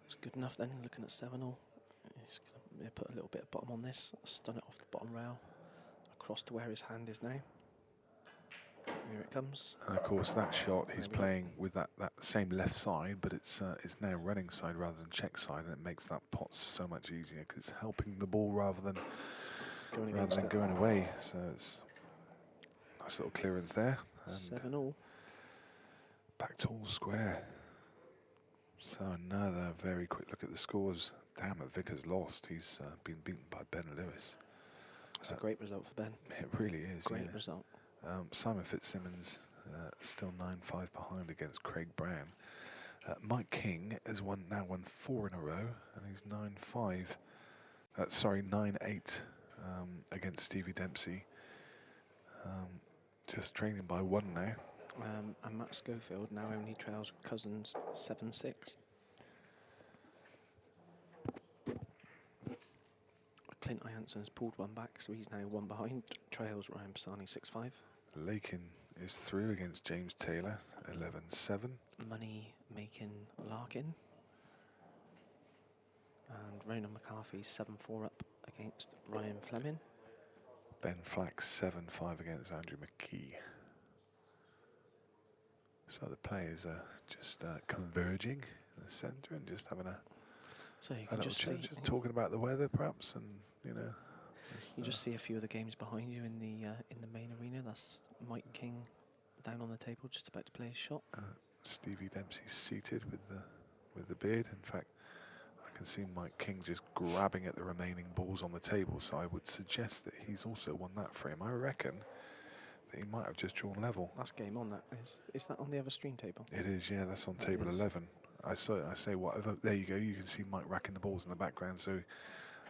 It's good enough then, looking at 7-all. He's going to put a little bit of bottom on this, stun it off the bottom rail, across to where his hand is now. Here it comes. And of course, that shot he's playing with that same left side, but it's now running side rather than check side, and it makes that pot so much easier because it's helping the ball rather than going away. So it's nice little clearance there. 7-all. Back to all square. So another very quick look at the scores. Damn it, Vickers lost. He's been beaten by Ben Lewis. It's a great result for Ben. It really is. Great result. Simon Fitzsimmons still 9-5 behind against Craig Brown. Mike King has now won 4 in a row, and he's 9-8 against Stevie Dempsey. Just trailing by 1 now. And Matt Schofield now only trails Cousins 7-6. Clint Ianson has pulled 1 back, so he's now 1 behind. Trails Ryan Pisani 6-5. Lakin is through against James Taylor 11-7. Money making Larkin. And Ronan McCarthy 7-4 up against Ryan Flemming. Ben Flack 7-5 against Andrew McKee. So the players are just converging in the centre and just having a So you a can little just chat, see, just talking about the weather, perhaps, and you know. you just see a few of the games behind you in the main arena. That's Mike King down on the table, just about to play his shot. Stevie Dempsey's seated with the beard. In fact, I can see Mike King just grabbing at the remaining balls on the table. So I would suggest that he's also won that frame. I reckon that he might have just drawn level. Last game on that is that on the other stream table? It is, yeah. That's on That table is. 11. I say whatever. There you go. You can see Mike racking the balls in the background. So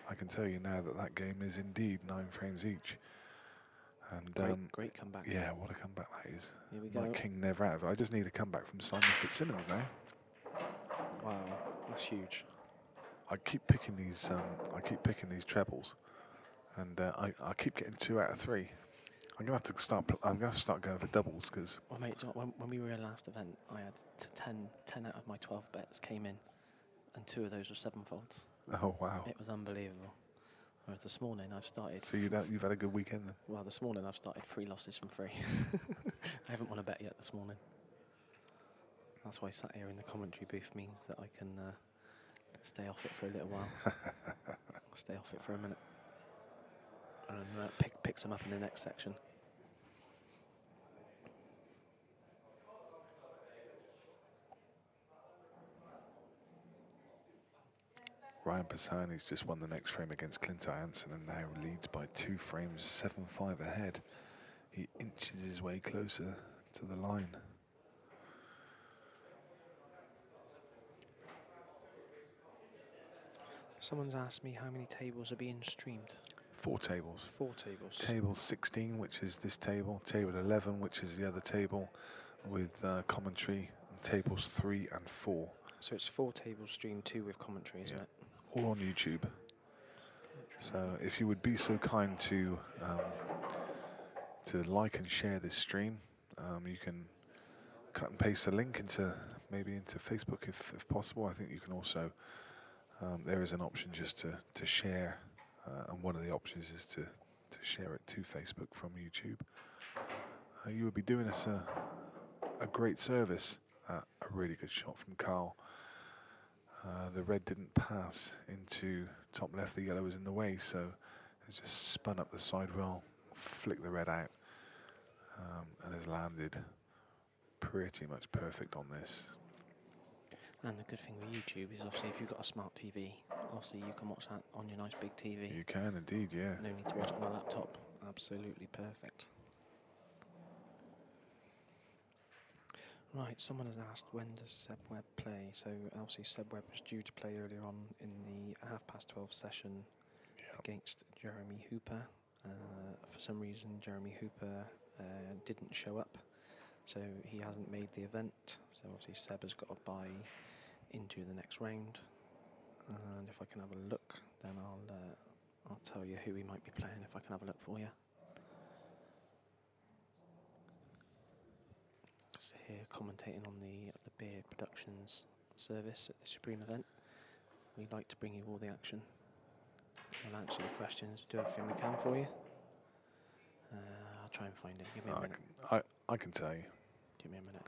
I can tell you now that that game is indeed 9 frames each. And Great comeback. yeah, what a comeback that is. Here we go. Mike King never out of it. I just need a comeback from Simon Fitzsimmons now. Wow, that's huge. I keep picking these. I keep picking these trebles, and I keep getting 2 out of 3. I'm gonna have to start. I'm gonna have to start going for doubles because. Well, mate, when we were in last event, I had 10 out of my 12 bets came in, and 2 of those were 7-folds. Oh wow! It was unbelievable. Whereas this morning I've started. So you've had a good weekend then. Well, this morning I've started 3 losses from 3. I haven't won a bet yet this morning. That's why sat here in the commentary booth means that I can stay off it for a little while. Stay off it for a minute. And pick some up in the next section. Ryan Pisani's just won the next frame against Clint Jansen and now leads by 2 frames, 7-5 ahead. He inches his way closer to the line. Someone's asked me how many tables are being streamed. 4 tables. 4 tables. Table 16, which is this table. Table 11, which is the other table with commentary. And tables 3 and 4. So it's 4 tables streamed, 2 with commentary, isn't it? All on YouTube. So if you would be so kind to like and share this stream, you can cut and paste the link into Facebook if possible. I think you can also there is an option just to share, and one of the options is to share it to Facebook from YouTube. You would be doing us a great service. A really good shot from Karl. The red didn't pass into top left, the yellow was in the way, so it's just spun up the side well, flicked the red out, and has landed pretty much perfect on this. And the good thing with YouTube is obviously if you've got a smart TV, obviously you can watch that on your nice big TV. You can indeed, yeah. No need to watch it on a laptop. Absolutely perfect. Right, someone has asked when does Seb Webb play? So obviously Seb Webb was due to play earlier on in the 12:30 session against Jeremy Hooper. For some reason Jeremy Hooper didn't show up, so he hasn't made the event. So obviously Seb has got to buy into the next round. And if I can have a look, then I'll tell you who he might be playing if I can have a look for you. Here commentating on the Beard Productions service at the Supreme event. We'd like to bring you all the action. We'll answer your questions, do everything we can for you. I'll try and find it. Give me a minute. I can tell you. Give me a minute.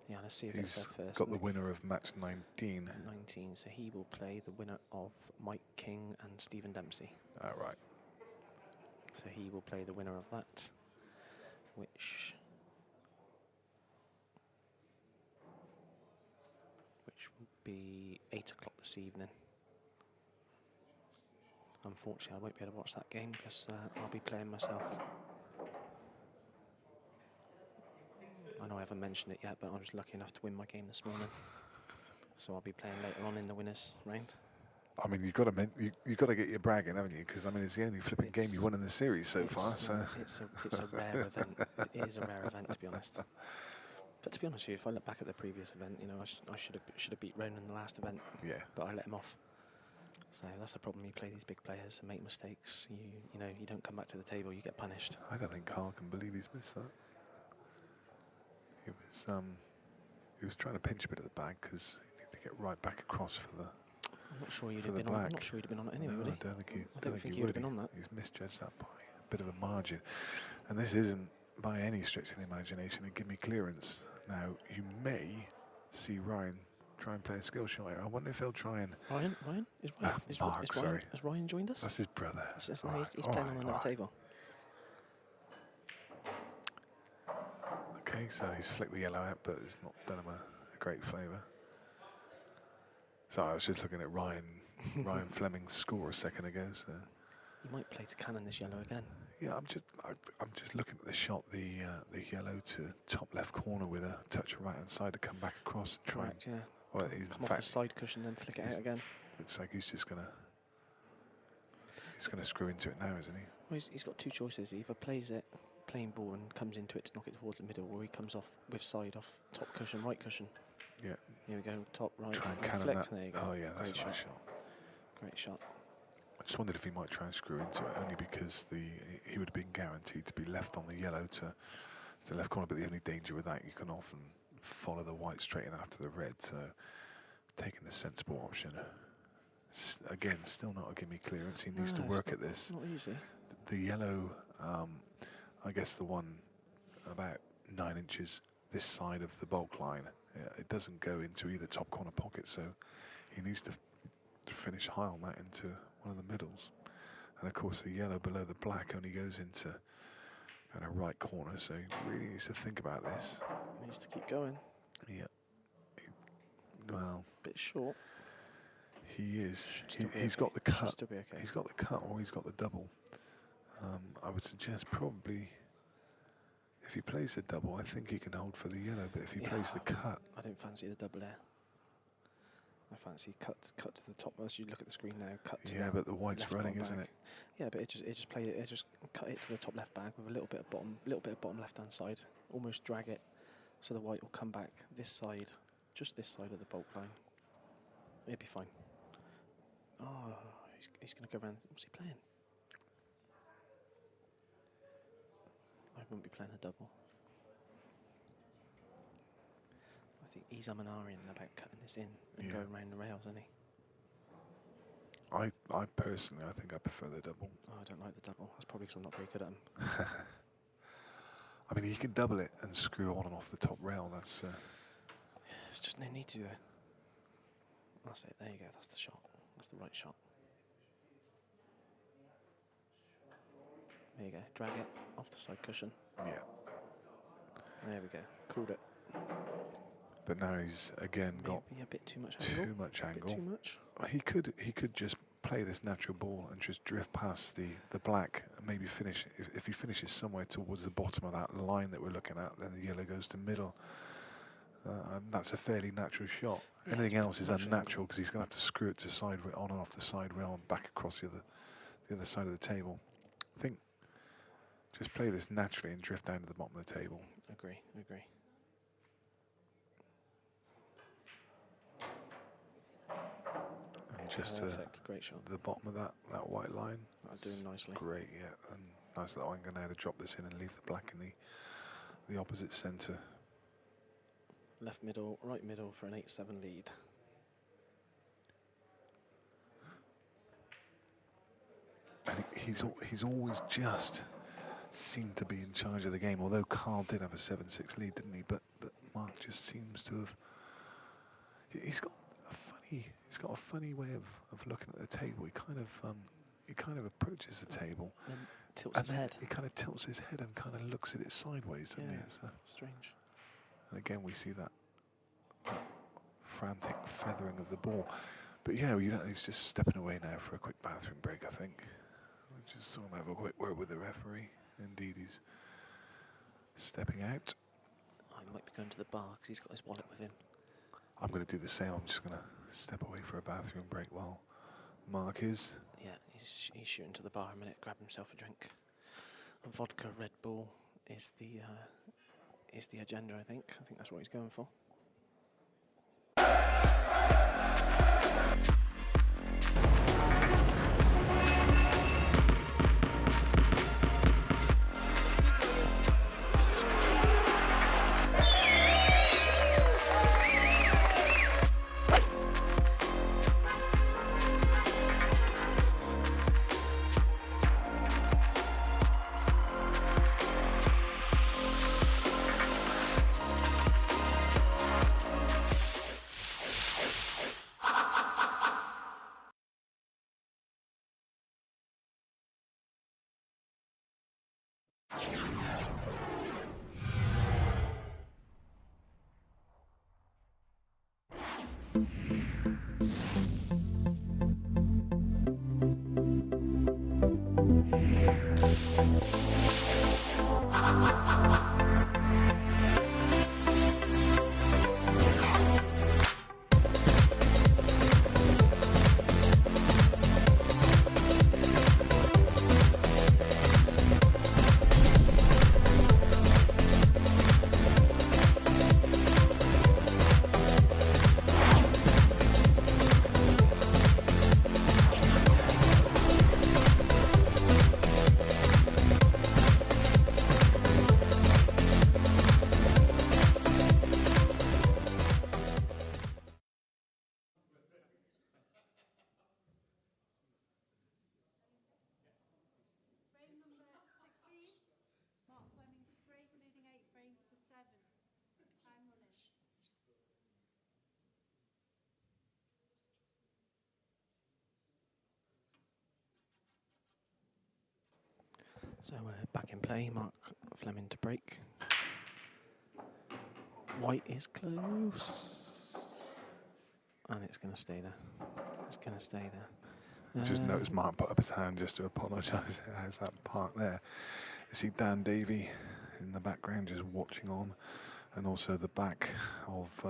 Yeah, let's see if He's it's first. got the winner of match 19. 19, so he will play the winner of Mike King and Stephen Dempsey. Right. So he will play the winner of that, which will be 8 o'clock this evening. Unfortunately, I won't be able to watch that game because I'll be playing myself. I know I haven't mentioned it yet, but I was lucky enough to win my game this morning. So I'll be playing later on in the winners round. I mean, you've got to get your brag in, haven't you? Because I mean, it's the only flipping game you won in the series so far. So it's a rare event. It is a rare event, to be honest. But to be honest with you, if I look back at the previous event, you know, I should have beat Ronan in the last event. Yeah. But I let him off. So that's the problem. You play these big players and make mistakes. You know, you don't come back to the table. You get punished. I don't think Karl can believe he's missed that. He was trying to pinch a bit of the bag because he needed to get right back across for the. I'm not sure you'd have been on. I'm not sure you'd have been on it anyway, No, would he? I don't think he. I don't think he would have been on that. He's misjudged that by a bit of a margin, and this isn't by any stretch of the imagination a give me clearance. Now you may see Ryan try and play a skill shot here. I wonder if he'll try and... Ryan? Mark, sorry. Has Ryan joined us? That's his brother. He's All playing right, on another table. Okay, so he's flicked the yellow out, but it's not done him a great favour. So I was just looking at Ryan Flemming's score a second ago. So You might play to cannon this yellow again. yeah, I'm just looking at the shot, the yellow to top left corner with a touch of right hand side to come back across and try. Correct, yeah. Well, Come off the side cushion, then flick it out again. Looks like he's just gonna screw into it now, isn't he? Well, he's got two choices. He either plays it, plain ball, and comes into it to knock it towards the middle, or he comes off with side off top cushion, right cushion. Yeah. Here we go, top right. Try and right cannon flick. that. There you go. Oh yeah, that's Great a nice shot. shot. Great shot. I just wondered if he might try and screw into it, only because he would have been guaranteed to be left on the yellow to the left corner. But the only danger with that, you can often follow the white straight in after the red. So taking the sensible option. Again, still not a gimme clearance. He needs to work at this. Not easy. The yellow, I guess the one about 9 inches this side of the bulk line, it doesn't go into either top corner pocket, so he needs to finish high on that into one of the middles. And of course the yellow below the black only goes into kind of right corner, so he really needs to think about this. Needs to keep going. Yeah. Well, Bit short. he is. Should He's still got the be okay. Should cut. still be okay. He's got the cut, or he's got the double. I would suggest probably if he plays the double, I think he can hold for the yellow. But if he plays the cut, I don't fancy the double there. I fancy cut to the top. As you look at the screen now, cut to yeah, but the white's left running, bottom isn't bag. it? Yeah, but it just cut it to the top left bag with a little bit of bottom left hand side. Almost drag it, so the white will come back this side, just this side of the bulk line. It'll be fine. Oh, he's going to go around. What's he playing? I wouldn't be playing a double. I think he's umming and ahhing about cutting this in and going around the rails, isn't he? I personally, I think I prefer the double. Oh, I don't like the double. That's probably because I'm not very good at him. I mean, he can double it and screw on and off the top rail. That's. There's just no need to, though. That's it. There you go. That's the shot. That's the right shot. There you go. Drag it off the side cushion. Yeah. There we go. Called it. But now he's again got Maybe a bit too much angle. too much angle. A bit too much. He could just play this natural ball and just drift past the black and maybe finish. If he finishes somewhere towards the bottom of that line that we're looking at, then the yellow goes to middle. And that's a fairly natural shot. Yeah, Anything else is much unnatural because he's going to have to screw it to side on and off the side rail and back across the other side of the table. I think just play this naturally and drift down to the bottom of the table. Agree. And just Perfect. Great shot. the bottom of that white line. That'll do him nicely. Great, yeah. And nice that I'm going to drop this in and leave the black in the opposite centre. Left middle, right middle for an 8-7 lead. And he's always just seemed to be in charge of the game. Although Karl did have a 7-6 lead, didn't he? But Mark just seems to have. He's got a funny way of looking at the table. He kind of approaches the table. Then tilts his head. He kind of tilts his head and kind of looks at it sideways, doesn't he? Yeah, It's, strange. and again, we see that frantic feathering of the ball. But yeah, he's just stepping away now for a quick bathroom break, I think. We just saw him have a quick word with the referee. Indeed, he's stepping out. He might be going to the bar because he's got his wallet with him. I'm going to do the same. I'm just going to step away for a bathroom break while Mark is. Yeah, he's shooting to the bar a minute, grab himself a drink. A vodka Red Bull is the agenda, I think. I think that's what he's going for. Frame number 16, Marc Flemming to break, losing 8 frames to 7. Time running. So we're back in play. Marc Flemming to break. White is close. And it's going to stay there. It's going to stay there. Just noticed Mark put up his hand just to apologise. How's that part there? You see Dan Davey in the background just watching on, and also the back of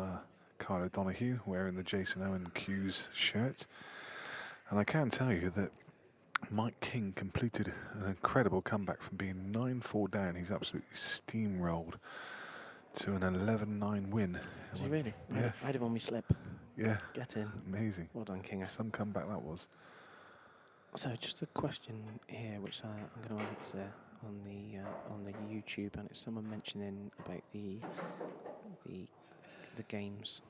Karl O'Donoghue wearing the Jason Owen Q's shirt. And I can tell you that Mike King completed an incredible comeback from being 9-4 down. He's absolutely steamrolled to an 11-9 win. Is he really? Yeah. I had him on me slip. Yeah. Get in. Amazing. Well done, Kinger. Some comeback that was. So just a question here, which I'm going to answer on the YouTube, and it's someone mentioning about the games.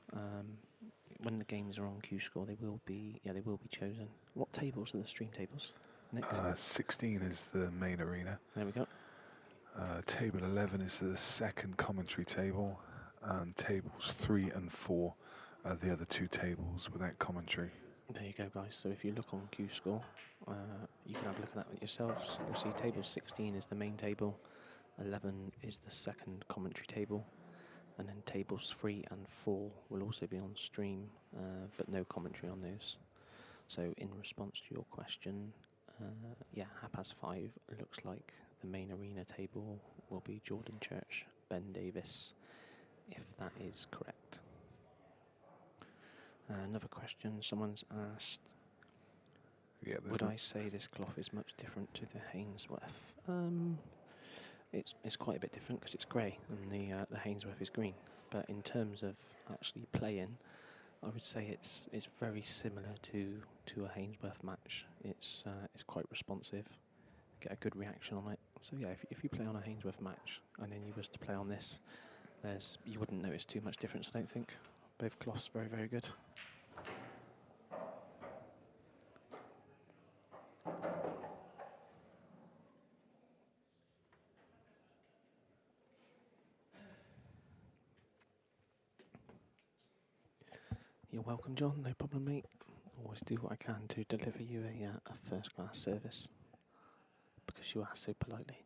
When the games are on Q Score, they will be chosen. What tables are the stream tables? Nick? 16 is the main arena. There we go. Table 11 is the second commentary table, and tables 3 and 4 are the other two tables without commentary. There you go, guys. So if you look on Q Score, you can have a look at that yourselves. You'll see table 16 is the main table, 11 is the second commentary table, and then tables 3 and 4 will also be on stream, but no commentary on those. So in response to your question, yeah, 5:30 looks like the main arena table will be Jordan Church, Ben Davis, if that is correct. Another question someone's asked, Yeah, would I say this cloth is much different to the Hainsworth? It's quite a bit different because it's grey and the Hainsworth is green. But in terms of actually playing, I would say it's very similar to a Hainsworth match. It's quite responsive, get a good reaction on it. So yeah, if you play on a Hainsworth match and then you was to play on this, you wouldn't notice too much difference, I don't think. Both cloths very, very good. You're welcome, John. No problem, mate. Always do what I can to deliver you a first-class service because you asked so politely.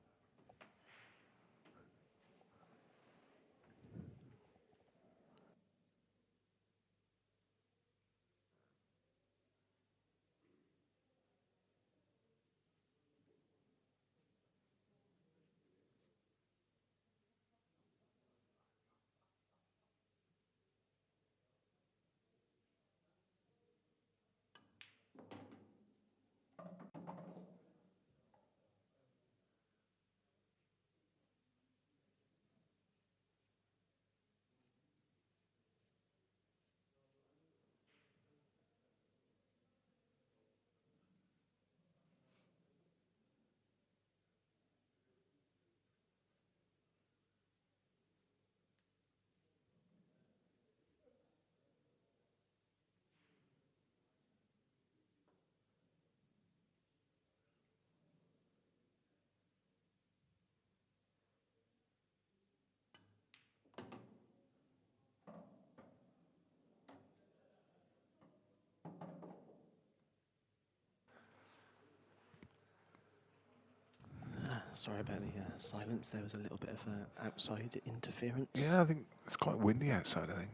Sorry about the silence. There was a little bit of outside interference. Yeah, I think it's quite windy outside, I think.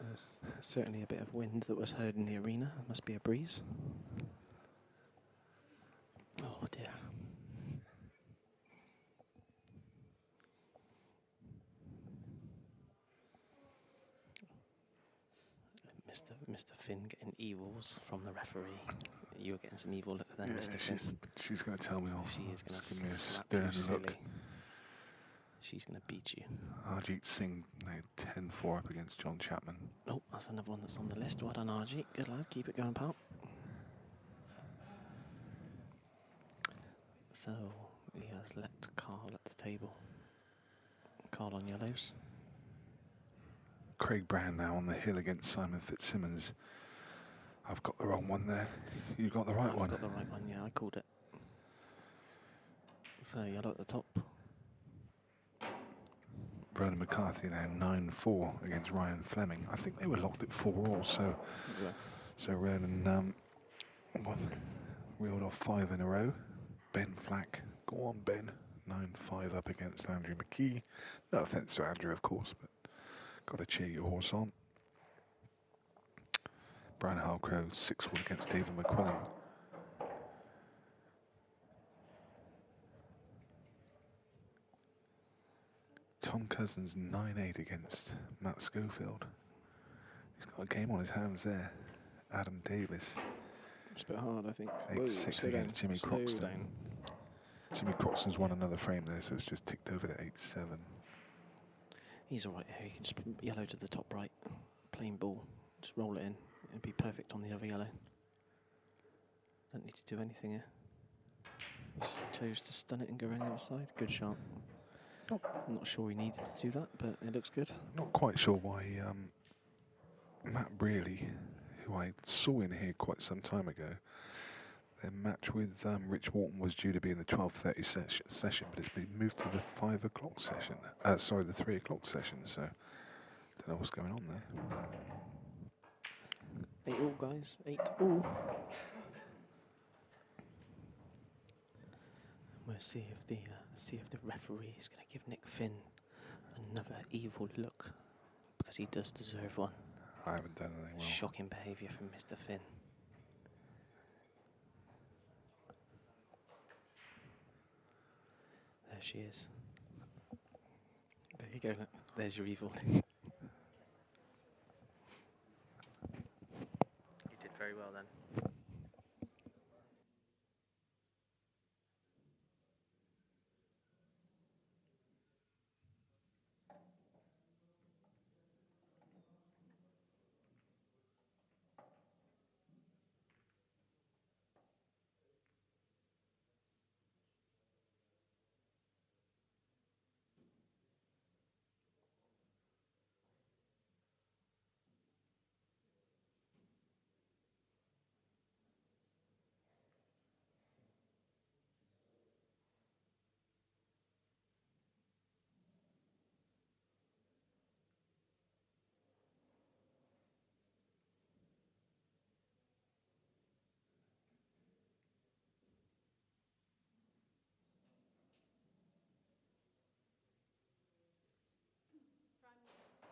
There's certainly a bit of wind that was heard in the arena. It must be a breeze. Oh dear. Mr. Finn getting evils from the referee. You were getting some evil looks then, Yeah, Mr. Finn. she's going to tell me off. She is going to Give me a slap you stern silly. look. She's going to beat you. Arjit Singh now 10-4 up against John Chapman. Oh, that's another one that's on the list. Well done, Arjit. Good lad. Keep it going, pal. So he has let Karl at the table. Karl on yellows. Craig Brown now on the hill against Simon Fitzsimmons. I've got the wrong one there. You got the right one. I've got the right one, yeah, I called it. So yellow at the top. Ronan McCarthy now 9-4 against Ryan Flemming. I think they were locked at 4-all, so Yeah. so Ronan reeled off 5 in a row. Ben Flack, go on Ben, 9-5 up against Andrew McKee. No offence to Andrew, of course, but got to cheer your horse on. Brian Harcrow 6-all against David McQuillan. Tom Cousins 9-8 against Matt Schofield. He's got a game on his hands there. Adam Davis It's a bit hard, I think. 8-6 against Jimmy Croxton. Jimmy Croxton's won another frame there, so it's just ticked over to 8-7. He's all right here. He can just put yellow to the top right. Plain ball. Just roll it in. It'd be perfect on the other yellow. Don't need to do anything here. He chose to stun it and go around the other side. Good shot. I'm not sure he needed to do that, but it looks good. Not quite sure why Matt Brearley, who I saw in here quite some time ago, their match with Rich Walton was due to be in the 12:30 session, but it's been moved to the 5 o'clock session. Sorry, the 3 o'clock session. So don't know what's going on there. 8-all, guys. 8-all. We'll see if the referee is going to give Nick Finn another evil look, because he does deserve one. I haven't done anything well. Shocking behaviour from Mr. Finn. There she is. There you go. Look. There's your evil. You did very well then.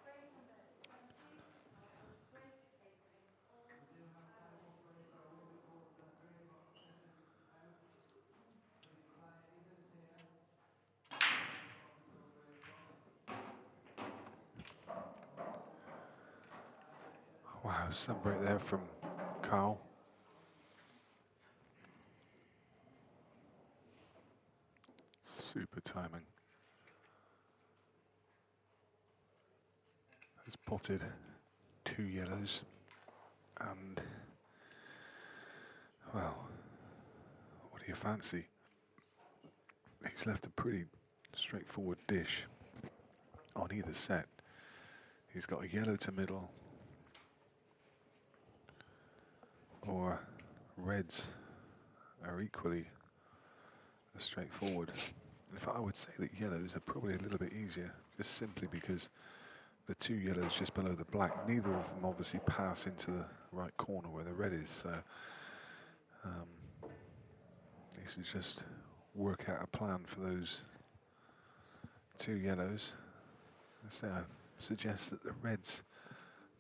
Frame number 70, break 8 frames all. Wow, some break there from Karl. Super timing. Has potted 2 yellows and, well, what do you fancy? He's left a pretty straightforward dish on either set. He's got a yellow to middle, or reds are equally as straightforward. In fact, I would say that yellows are probably a little bit easier, just simply because the 2 yellows just below the black, neither of them obviously pass into the right corner where the red is, so this is just work out a plan for those 2 yellows. I suggest that the reds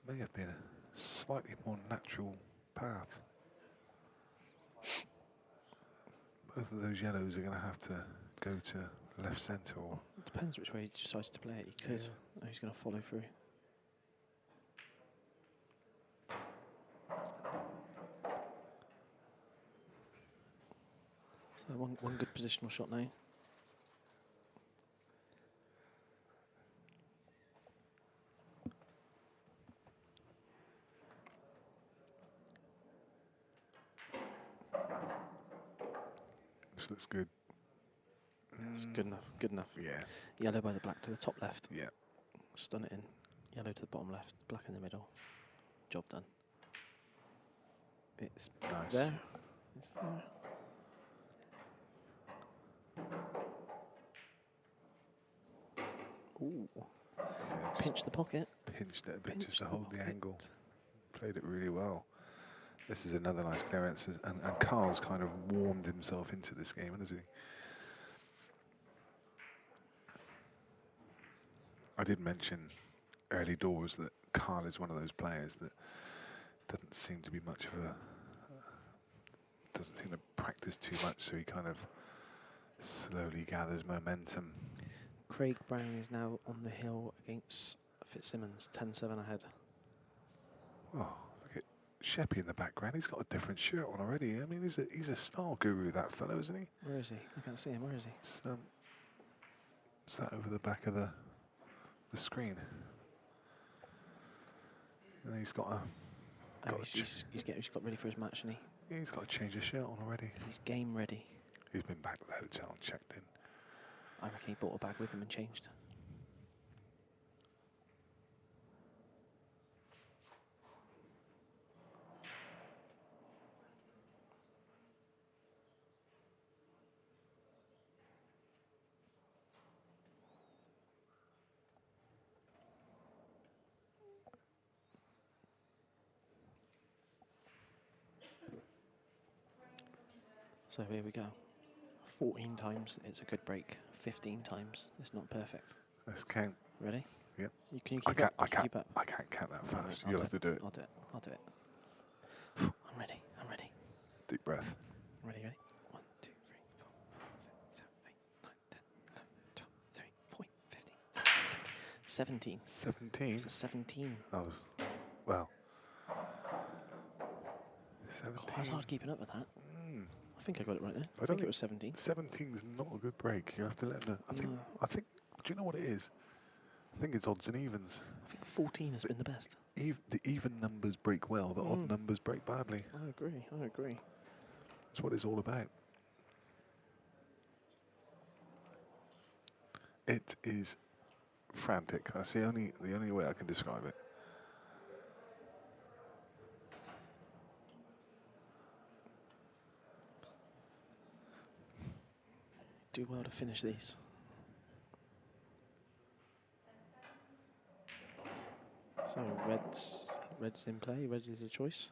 may have been a slightly more natural path. Both of those yellows are going to have to go to left centre, or It depends which way he decides to play it. He could. Yeah. Oh, he's going to follow through. So one good positional shot now. This looks good. It's good enough. Good enough. Yeah. Yellow by the black to the top left. Yeah. Stun it in. Yellow to the bottom left. Black in the middle. Job done. It's Nice. there. It's there. Ooh. Yeah, Pinch the pocket. pinched it a bit Pinch just to the hold the pocket. angle. Played it really well. This is another nice clearance, and Karl's kind of warmed himself into this game, hasn't he? I did mention early doors that Karl is one of those players that doesn't seem to be much of a doesn't seem to practice too much, so he kind of slowly gathers momentum. Craig Brown is now on the hill against Fitzsimmons, 10-7 ahead. Oh, look at Sheppy in the background. He's got a different shirt on already. I mean, he's a style guru, that fellow, isn't he? Where is he? I can't see him. Where is he? It's that over the back of the screen. And he's got a. Oh, he's got ready for his match, and He's got to change his shirt on already. he's game ready. He's been back to the hotel and checked in. I reckon he brought a bag with him and changed. So here we go. 14 times it's a good break. 15 times it's not perfect. Let's count. Ready? Yep. Can you I keep can't. up? I You can can't. keep up. I can't count that Alright, fast. I'll You'll have to do it. I'll do it. I'll do it. I'm ready. I'm ready. Deep breath. Ready, ready? 1, 2, 3, 4, 5, 6, 7, 8, 9, 10, 11, 12, 13, 14, 15, 16, 17. 17. It's a 17. Oh, well. God, that's 17. hard keeping up with that. I think I got it right there. I I don't think it was 17. 17 is not a good break. You have to let them. No. I think. Do you know what it is? I think it's odds and evens. I think 14 has been the best. The even numbers break well. The odd numbers break badly. I agree. I agree. That's what it's all about. It is frantic. That's the only way I can describe it. Do well to finish these. So Red's in play. Reds is a choice.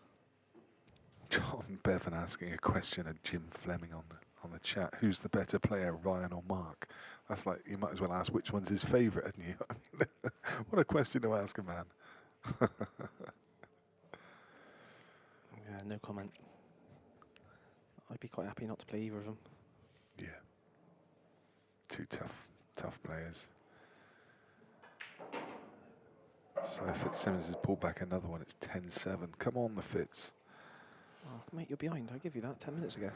John Bevan asking a question of Jim Flemming on the chat. Who's the better player, Ryan or Mark? That's like, you might as well ask which one's his favourite, hadn't you? I mean, what a question to ask a man. Yeah, no comment. I'd be quite happy not to play either of them. Yeah. Two tough players. So Fitzsimmons has pulled back another one. It's 10-7. Come on, the Fitz. Oh, mate, you're behind. I give you that 10 minutes ago.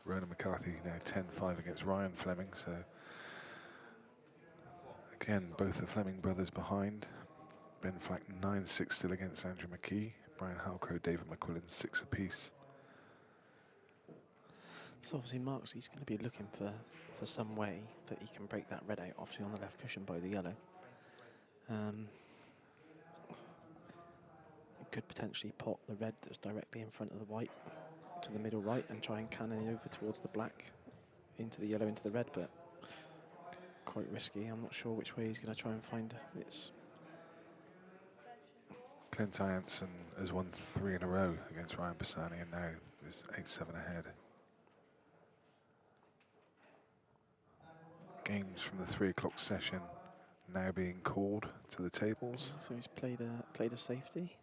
Ronan McCarthy now 10-5 against Ryan Flemming. So again, both the Flemming brothers behind. Ben Flack 9-6 still against Andrew McKee. Brian Halcrow, David McQuillan 6 apiece. So obviously Mark's, he's going to be looking for some way that he can break that red out, obviously on the left cushion by the yellow. He could potentially pop the red that's directly in front of the white to the middle right and try and cannon it over towards the black, into the yellow, into the red, but quite risky. I'm not sure which way he's going to try and find it. Clint Ianson has won 3 in a row against Ryan Bassani and now is 8-7 ahead. Games from the 3 o'clock session now being called to the tables. So he's played a safety.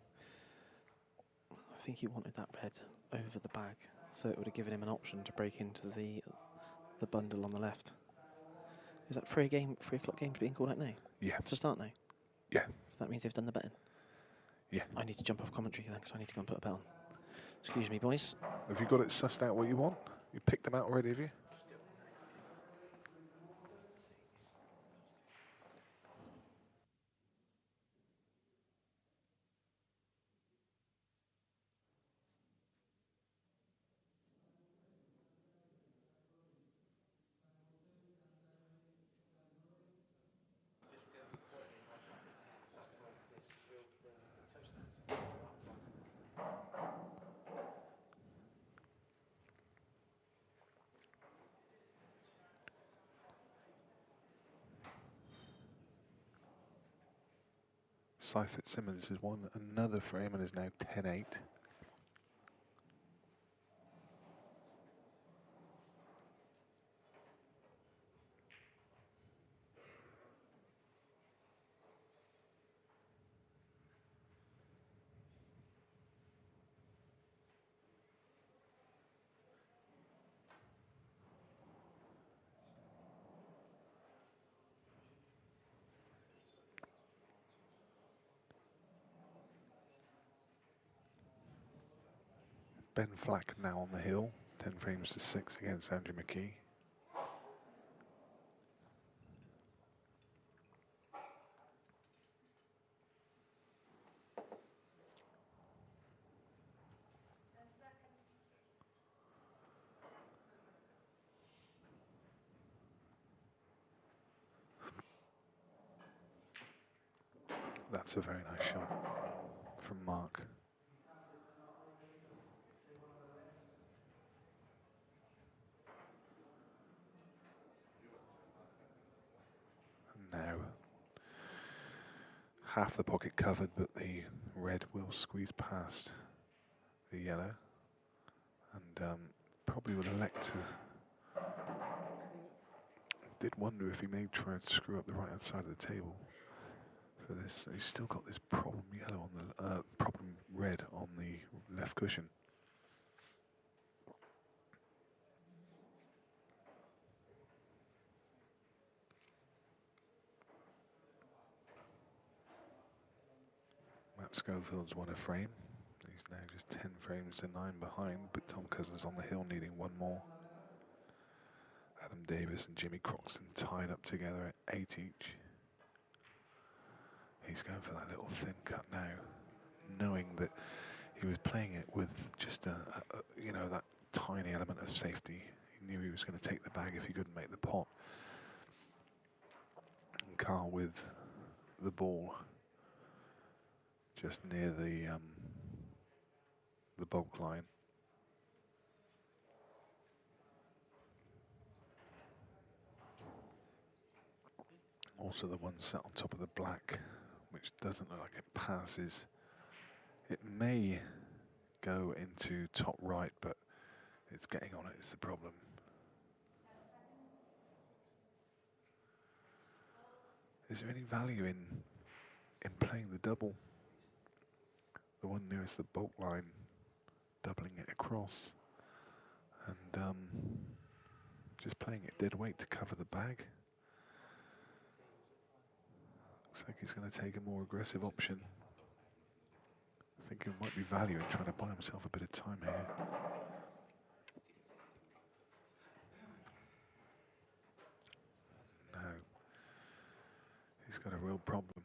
I think he wanted that red over the bag, so it would have given him an option to break into the bundle on the left. Is that 3 o'clock games being called out now? Yeah. To start now? Yeah. So that means they've done the betting? Yeah. I need to jump off commentary then because I need to go and put a bet on. Excuse me, boys. Have you got it sussed out what you want? You picked them out already, have you? Cy Fitzsimmons has won another frame and is now 10-8. Ben Flack now on the hill, 10 frames to 6 against Andrew McKee. That's a very nice shot from Marc. And now, half the pocket covered, but the red will squeeze past the yellow. And probably would elect to... Did wonder if he may try and screw up the right-hand side of the table for this. He's still got this problem yellow on the problem red on the left cushion. Matt Schofield's won a frame. He's now just 10 frames to 9 behind, but Tom Cousins on the hill needing one more. Adam Davis and Jimmy Croxton tied up together at 8 each. He's going for that little thin cut now, knowing that he was playing it with just you know, that tiny element of safety. He knew he was going to take the bag if he couldn't make the pot. And Karl with the ball just near the bulk line. Also the one set on top of the black, which doesn't look like it passes. It may go into top right, but it's getting on it is the problem. Is there any value in playing the double? The one nearest the bulk line, doubling it across, and just playing it dead weight to cover the bag. Looks like he's going to take a more aggressive option. I think there might be value in trying to buy himself a bit of time here. No. He's got a real problem.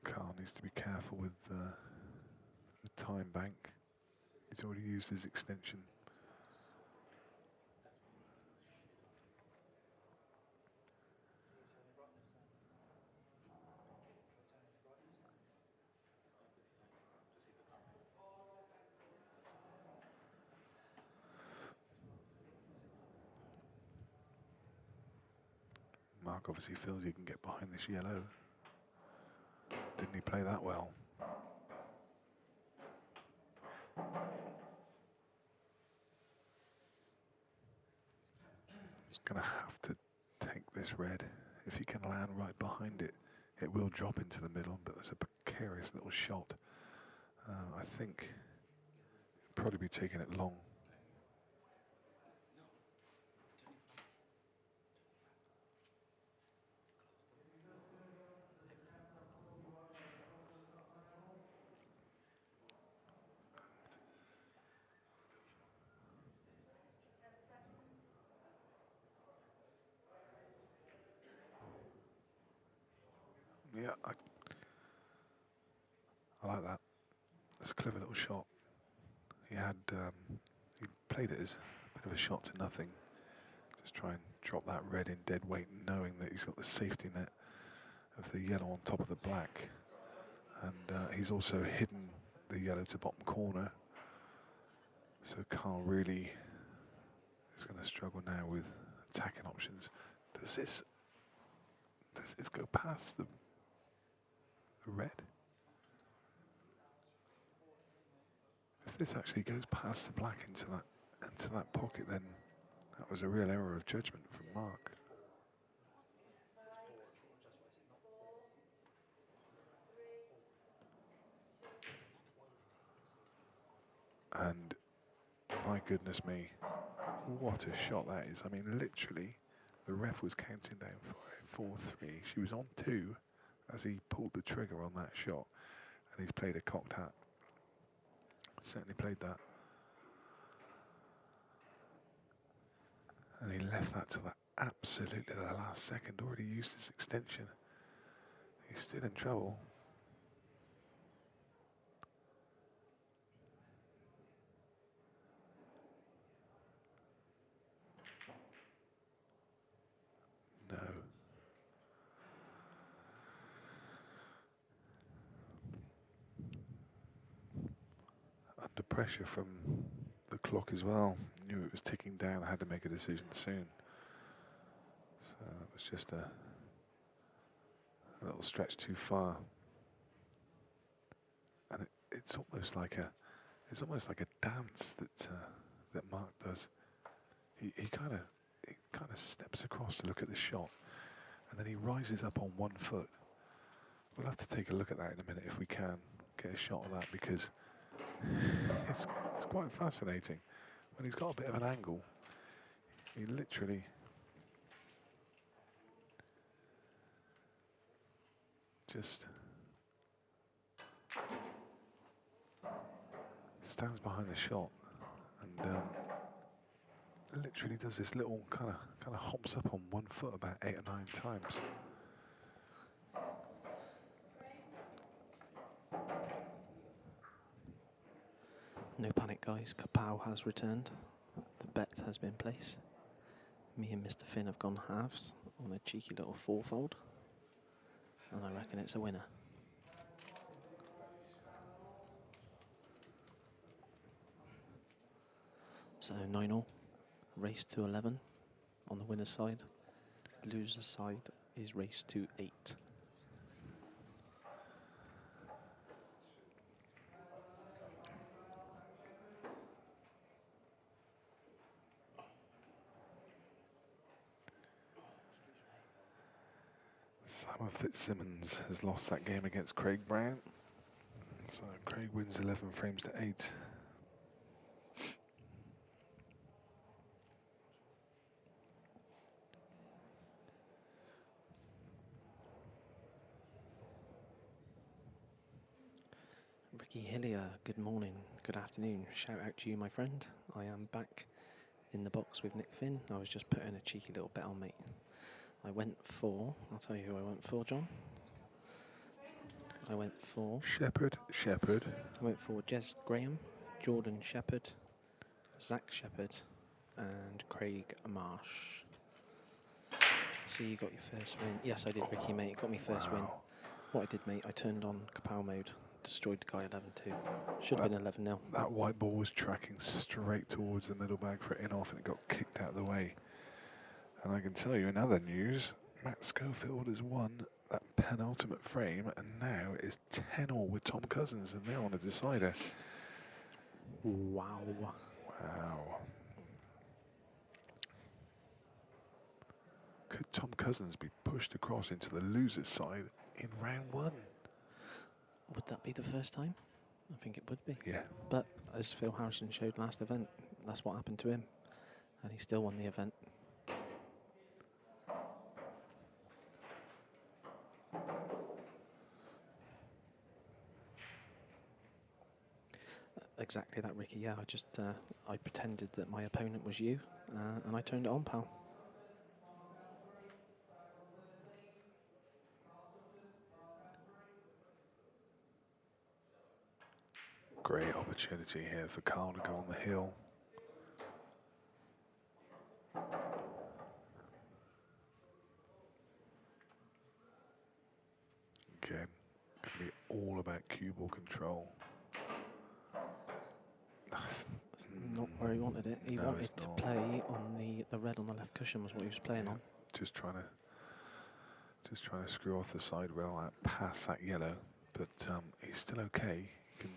Karl needs to be careful with the time bank. He's already used his extension. obviously feels he can get behind this yellow. Didn't he play that well? He's going to have to take this red. If he can land right behind it, it will drop into the middle, but there's a precarious little shot. I think he'll probably be taking it long. Yeah, I like that. That's a clever little shot. He played it as a bit of a shot to nothing. Just try and drop that red in dead weight, knowing that he's got the safety net of the yellow on top of the black. And he's also hidden the yellow to bottom corner. So Karl really is going to struggle now with attacking options. Does this go past the red? If this actually goes past the black into that pocket, then that was a real error of judgment from Marc. And my goodness me, what a shot that is. I mean, literally, the ref was counting down 4-3. She was on 2 as he pulled the trigger on that shot, and he's played a cocked hat. Certainly played that. And he left that to absolutely the last second, already used his extension. He's still in trouble. No. Under pressure from the clock as well. Knew it was ticking down, had to make a decision soon. So that was just a little stretch too far. And it's almost like a dance that Marc does. He kind of steps across to look at the shot, and then he rises up on 1 foot. We'll have to take a look at that in a minute if we can get a shot of that, because it's quite fascinating. When he's got a bit of an angle, he literally just stands behind the shot and literally does this little kind of hops up on 1 foot about 8 or 9 times. No panic, guys. Kapow has returned. The bet has been placed. Me and Mr. Finn have gone halves on a cheeky little 4-fold. And I reckon it's a winner. So 9-all. Race to 11 on the winner's side. Loser's side is race to 8. Simon Fitzsimmons has lost that game against Craig Brown. So Craig wins 11 frames to 8. Ricky Hillier, good morning, good afternoon. Shout out to you, my friend. I am back in the box with Nick Finn. I was just putting a cheeky little bet on, mate. I went for, I'll tell you who I went for, John. I went for... Shepherd. I went for Jez Graham, Jordan Shepherd, Zach Shepherd, and Craig Marsh. See, you got your first win. Yes, I did, Ricky, mate. Got me first win. What I did, mate, I turned on Kapow mode, destroyed the guy 11-2. Should have been 11-0. That white ball was tracking straight towards the middle bag for in off, and it got kicked out of the way. And I can tell you in other news, Matt Schofield has won that penultimate frame, and now it's 10-all with Tom Cousins, and they're on a decider. Wow. Wow. Could Tom Cousins be pushed across into the loser's side in round one? Would that be the first time? I think it would be. Yeah. But as Phil Harrison showed last event, that's what happened to him. And he still won the event. Exactly that, Ricky. Yeah, I pretended that my opponent was you, and I turned it on, pal. Great opportunity here for Karl to go on the hill. Again, going to be all about cue ball control. That's not where he wanted it. He no, wanted it's to not. play on the red on the left cushion was what he was playing on. Just trying to screw off the side rail out past that yellow, but he's still okay.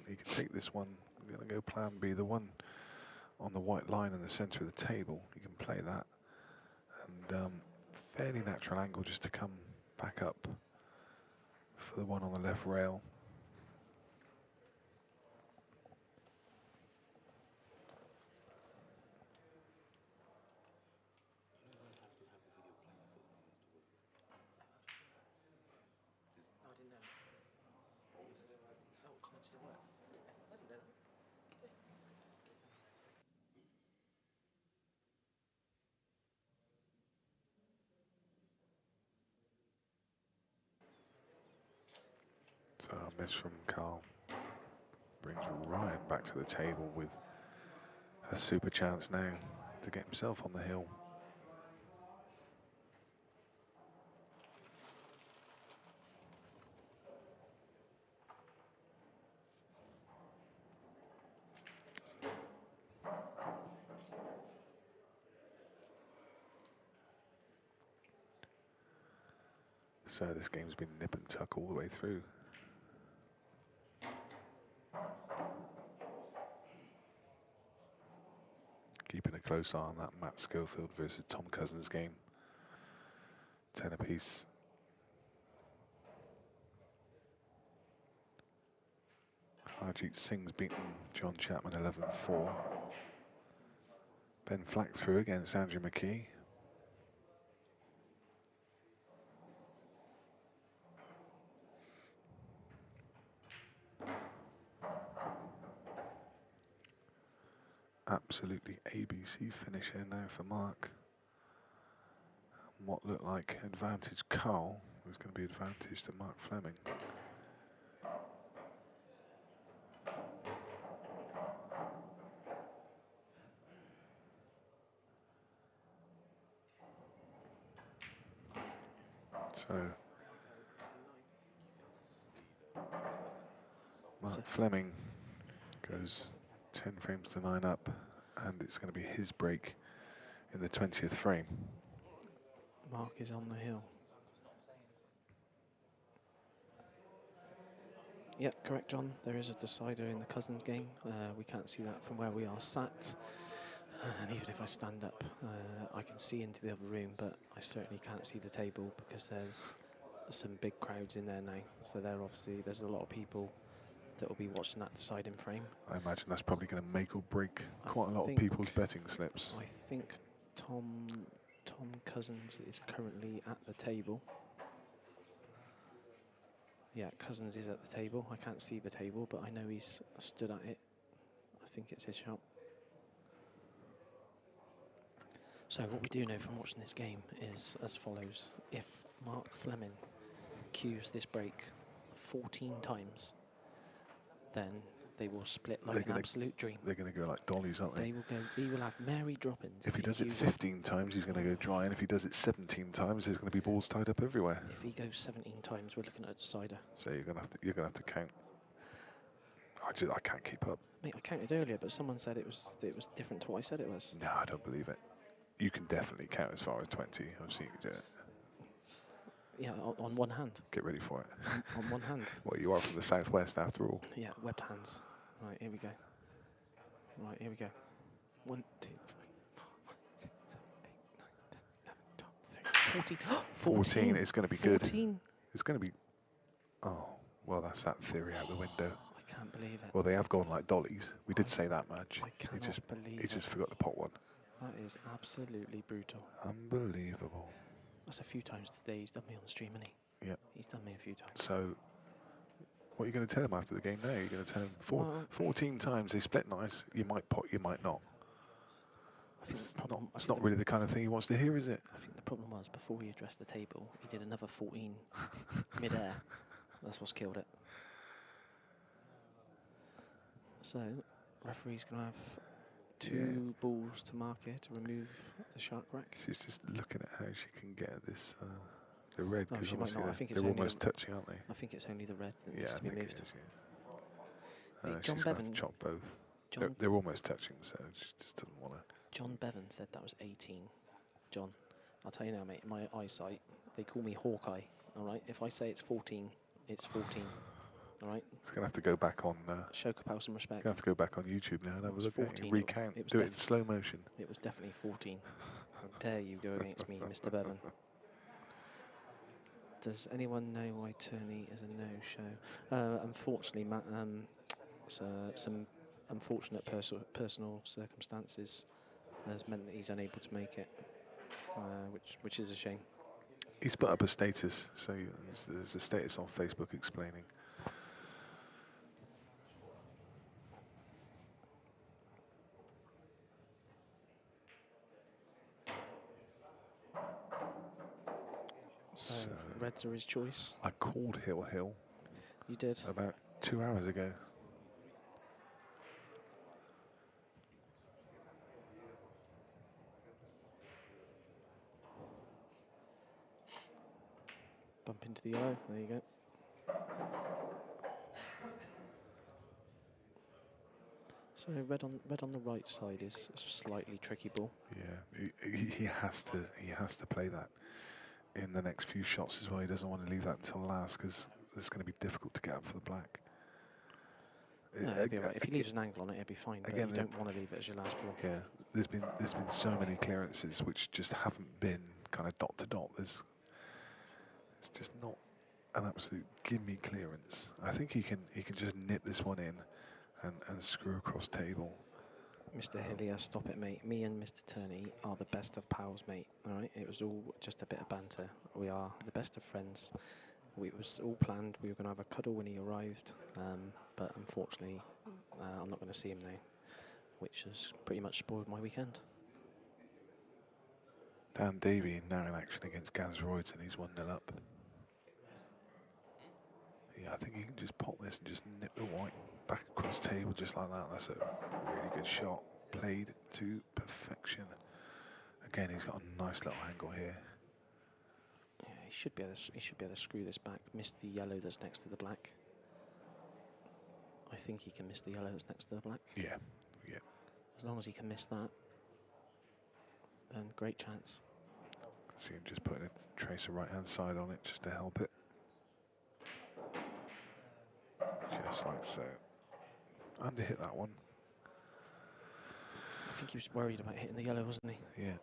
He can take this one. I'm going to go plan B, the one on the white line in the centre of the table. He can play that, and fairly natural angle just to come back up for the one on the left rail. So a miss from Karl brings Ryan back to the table with a super chance now to get himself on the hill. So this game's been nip and tuck all the way through. Keeping a close eye on that Matt Schofield versus Tom Cousins game. 10 apiece. Harjeet Singh's beaten John Chapman 11-4. Ben Flack through against Andrew McKee. Absolutely ABC finish here now for Mark. And what looked like advantage Karl was going to be advantage to Marc Flemming. So Marc Flemming goes 10 frames to 9 up, and it's going to be his break in the 20th frame. Mark is on the hill. Yep, correct, John. There is a decider in the Cousins game. We can't see that from where we are sat. And even if I stand up, I can see into the other room, but I certainly can't see the table because there's some big crowds in there now. So there's a lot of people that will be watching that deciding frame. I imagine that's probably going to make or break quite a lot of people's betting slips. I think Tom Cousins is currently at the table. Yeah, Cousins is at the table. I can't see the table, but I know he's stood at it. I think it's his shot. So what we do know from watching this game is as follows. If Marc Flemming cues this break 14 times, then they will split like an absolute dream. They're going to go like dollies, aren't they? They will have merry drop-ins. If he does it 15 times, he's going to go dry, and if he does it 17 times, there's going to be balls tied up everywhere. If he goes 17 times, we're looking at a decider. So you're going to have to count. I can't keep up. Mate, I counted earlier, but someone said it was different to what I said it was. No, I don't believe it. You can definitely count as far as 20. I've seen you do it. Yeah, on one hand. Get ready for it. On one hand. Well, you are from the southwest after all. Yeah, webbed hands. Right, here we go. Right, here we go. 1, 2, 3, 4, 5, 6, 7, 8, 9, 10, 11, 12, 13, 14 is going to be good. 14. It's going to be... Oh, well, that's that theory out the window. I can't believe it. Well, they have gone like dollies. We did say that much. I cannot believe He it. just forgot to pot one. That is absolutely brutal. Unbelievable. That's a few times today. He's done me on the stream, hasn't he? Yep. He's done me a few times. So, what are you going to tell him after the game now? You're going to tell him 14 times they split nice. You might pot, you might not. I think It's not really the kind of thing he wants to hear, is it? I think the problem was, before he addressed the table, he did another 14 mid-air. That's what's killed it. So, referee's going to have two balls to mark here to remove the shark rack. She's just looking at how she can get this the red, No, because she might not. I think it's they're only almost touching, aren't they? I think it's only the red that Yeah, needs I to be think it moved. is, yeah. Mate, John She's going to Bevan, chop both. John, They're almost touching, so she just doesn't want to. John Bevan said that was 18. John, I'll tell you now, mate, my eyesight, they call me Hawkeye, all right? If I say it's 14, it's 14, all right? It's going to have to go back on... Show Kapow some respect. Going to have to go back on YouTube now and have a was look at it, 14. recount, It was do it in slow motion. It was definitely 14. How dare you go against me, Mr. Bevan? Does anyone know why Turney is a no-show? Unfortunately, Matt, some unfortunate personal circumstances has meant that he's unable to make it, which is a shame. He's put up a status, so there's a status on Facebook explaining. So reds are his choice. I called Hill You did. about 2 hours ago. Bump into the yellow. There you go. So red on the right side is a slightly tricky ball. Yeah, he has to play that in the next few shots as well. He doesn't want to leave that until last because it's going to be difficult to get up for the black. No, it'll be all right. If he leaves an angle on it, it'll be fine. But Again, you don't want to leave it as your last ball. Yeah, there's been so many clearances which just haven't been kind of dot to dot. It's just not an absolute gimme clearance. I think he can just nip this one in and screw across table. Mr. Hillier, stop it, mate. Me and Mr. Turney are the best of pals, mate. All right, it was all just a bit of banter. We are the best of friends. It was all planned. We were going to have a cuddle when he arrived, but unfortunately, I'm not going to see him now, which has pretty much spoiled my weekend. Dan Davey now in action against Gaz Royds, and he's 1-0 up. Yeah, I think he can just pop this and just nip the white back across table just like that. That's a really good shot, played to perfection. Again, he's got a nice little angle here. Yeah, he should be able to screw this back. Miss the yellow that's next to the black. I think he can miss the yellow that's next to the black. Yeah, yeah. As long as he can miss that, then great chance. See him just putting a tracer right-hand side on it just to help it. Just like so. Under hit that one. I think he was worried about hitting the yellow, wasn't he? Yeah.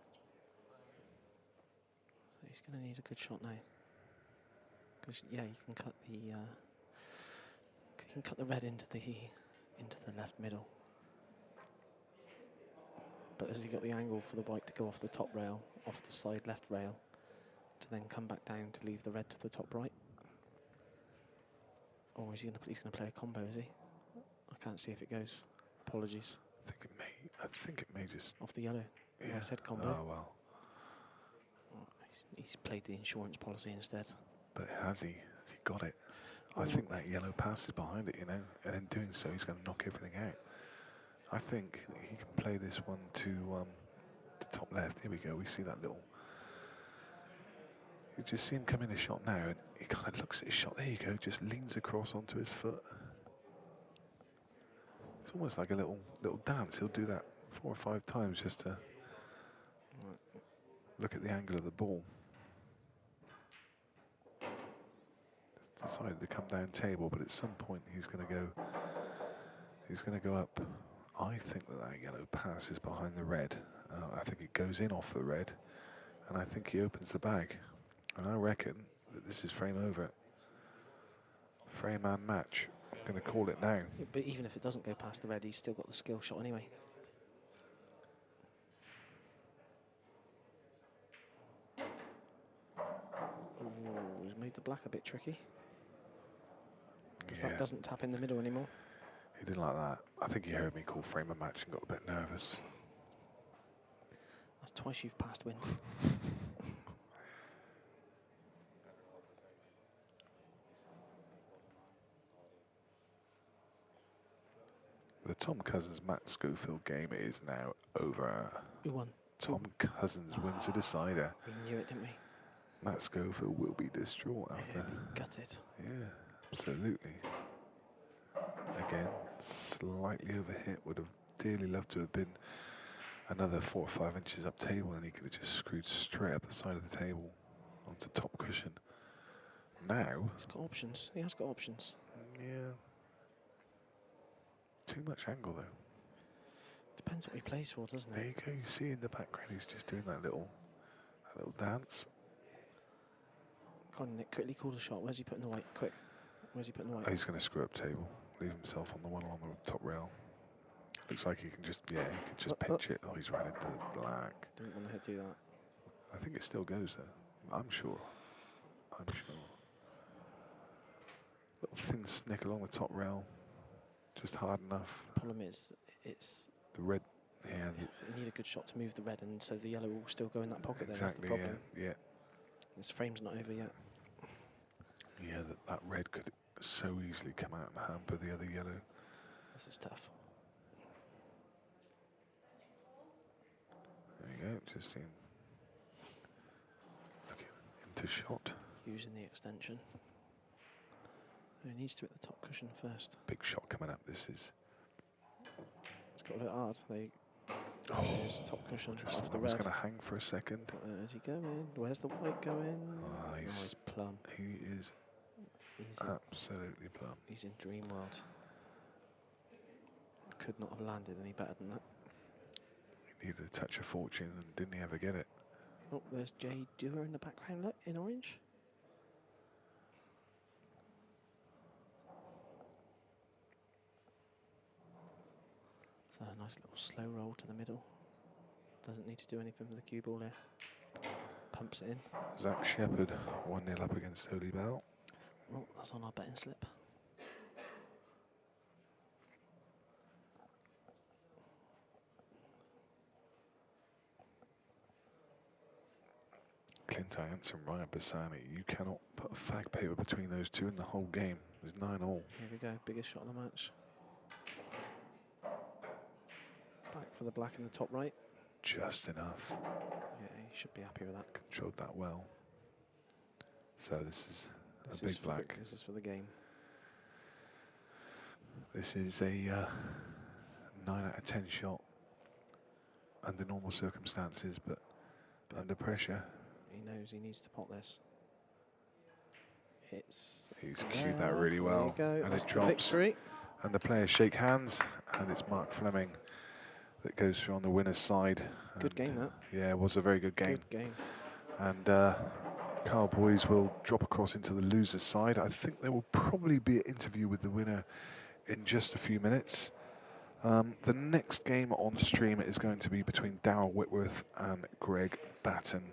So he's going to need a good shot now. Because yeah, you can cut the red into the left middle. But has he got the angle for the white to go off the top rail, off the side left rail, to then come back down to leave the red to the top right? Or is he's going to play a combo, is he? I can't see if it goes. Apologies. I think it may just... Off the yellow. Yeah. I said combo. Oh, well. Oh, he's played the insurance policy instead. But has he got it? I think that yellow passes behind it, you know, and in doing so, he's going to knock everything out. I think he can play this one to the top left. Here we go. We see that little... You just see him come in a shot now, and he kind of looks at his shot. There you go. Just leans across onto his foot. It's almost like a little dance. He'll do that 4 or 5 times just to look at the angle of the ball. decided to come down table, but at some point he's going to go. He's going to go up. I think that yellow passes behind the red. I think it goes in off the red, and I think he opens the bag. And I reckon that this is frame over. Frame and match. I'm going to call it now. Yeah, but even if it doesn't go past the red, he's still got the skill shot anyway. Ooh, he's made the black a bit tricky. Because that doesn't tap in the middle anymore. He didn't like that. I think he heard me call frame and match and got a bit nervous. That's twice you've passed wind. The Tom Cousins Matt Schofield game is now over. Who won? Tom Cousins wins the decider. We knew it, didn't we? Matt Schofield will be distraught after. Gutted. Yeah, absolutely. Again, slightly overhit. Would have dearly loved to have been another 4 or 5 inches up table, and he could have just screwed straight up the side of the table onto top cushion. Now, He's got options. He has got options. yeah, too much angle though. Depends what he plays for, doesn't There it? you go. You see in the background, he's just doing that little dance. Come on, Nick, quickly call the shot. Where's he putting the white? Quick. Where's he putting the Oh, white? he's going to screw up table. Leave himself on the one along the top rail. Looks like he can just, he could just pinch it. Oh, he's right into the black. Didn't want to do that. I think it still goes though. I'm sure. Little thin snick along the top rail. Just hard enough. Problem is, it's The red, yeah. you need a good shot to move the red, and so the yellow will still go in that pocket. Exactly, There. That's the problem. yeah. This frame's not over yet. Yeah, that red could so easily come out and hamper the other yellow. This is tough. There you go, just seen. Looking into shot. Using the extension. He needs to hit the top cushion first. Big shot coming up, this is. It's got a bit hard. There's the top cushion off the I was red. going to hang for a second. Where's he going? Where's the white going? Oh, He's plum. he is He's absolutely plumb. He's in dream world. Could not have landed any better than that. He needed a touch of fortune, and didn't he ever get it? Oh, there's Jay Dewar in the background, look, in orange. So a nice little slow roll to the middle. Doesn't need to do anything with the cue ball there. Pumps it in. Zach Shepherd, 1-0 up against Holy Bell. Oh, that's on our betting slip. Clint Ayance and Ryan Bassani, you cannot put a fag paper between those two in the whole game. There's 9-all. Here we go, biggest shot of the match. Back for the black in the top right. Just enough. Yeah, he should be happy with that. Controlled that well. So this is This a is big for black. this is for the game. This is a 9 out of 10 shot under normal circumstances, but under pressure. He knows he needs to pot this. It's He's cued that really well, There you go. and That's it the drops. victory. And the players shake hands, and it's Marc Flemming that goes through on the winner's side. Good game, that. Yeah, it was a very good game. Good game. And Karl boys will drop across into the loser's side. I think there will probably be an interview with the winner in just a few minutes. The next game on stream is going to be between Darryl Whitworth and Greg Batten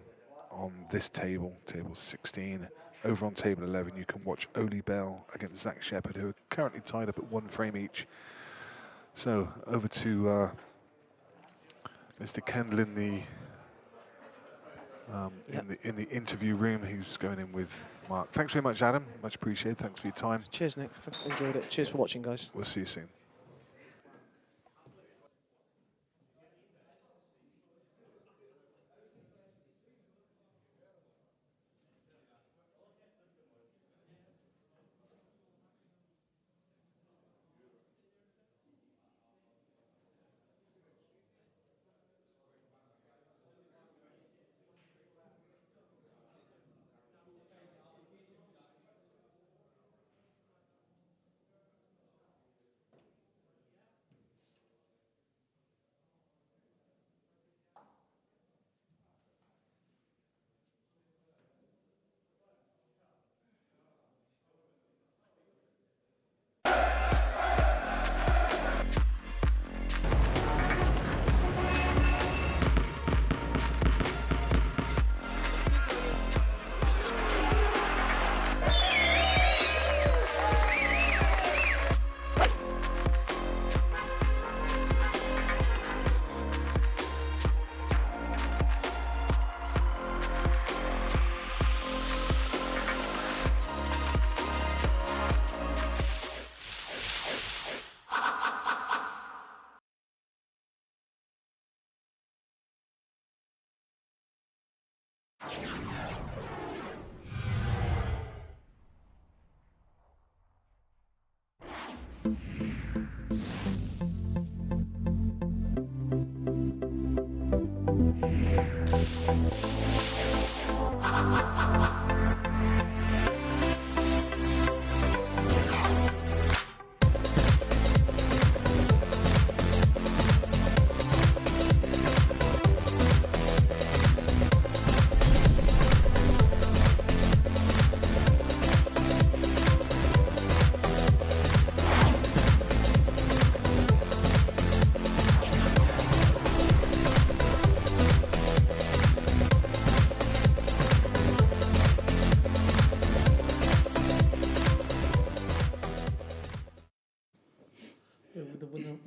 on this table, table 16. Over on table 11, you can watch Oli Bell against Zach Shepherd, who are currently tied up at 1 frame each. So over to Mr. Kendall in the in the interview room. He's going in with Mark. Thanks very much, Adam. Much appreciated. Thanks for your time. Cheers, Nick. Enjoyed it. Cheers for watching, guys. We'll see you soon.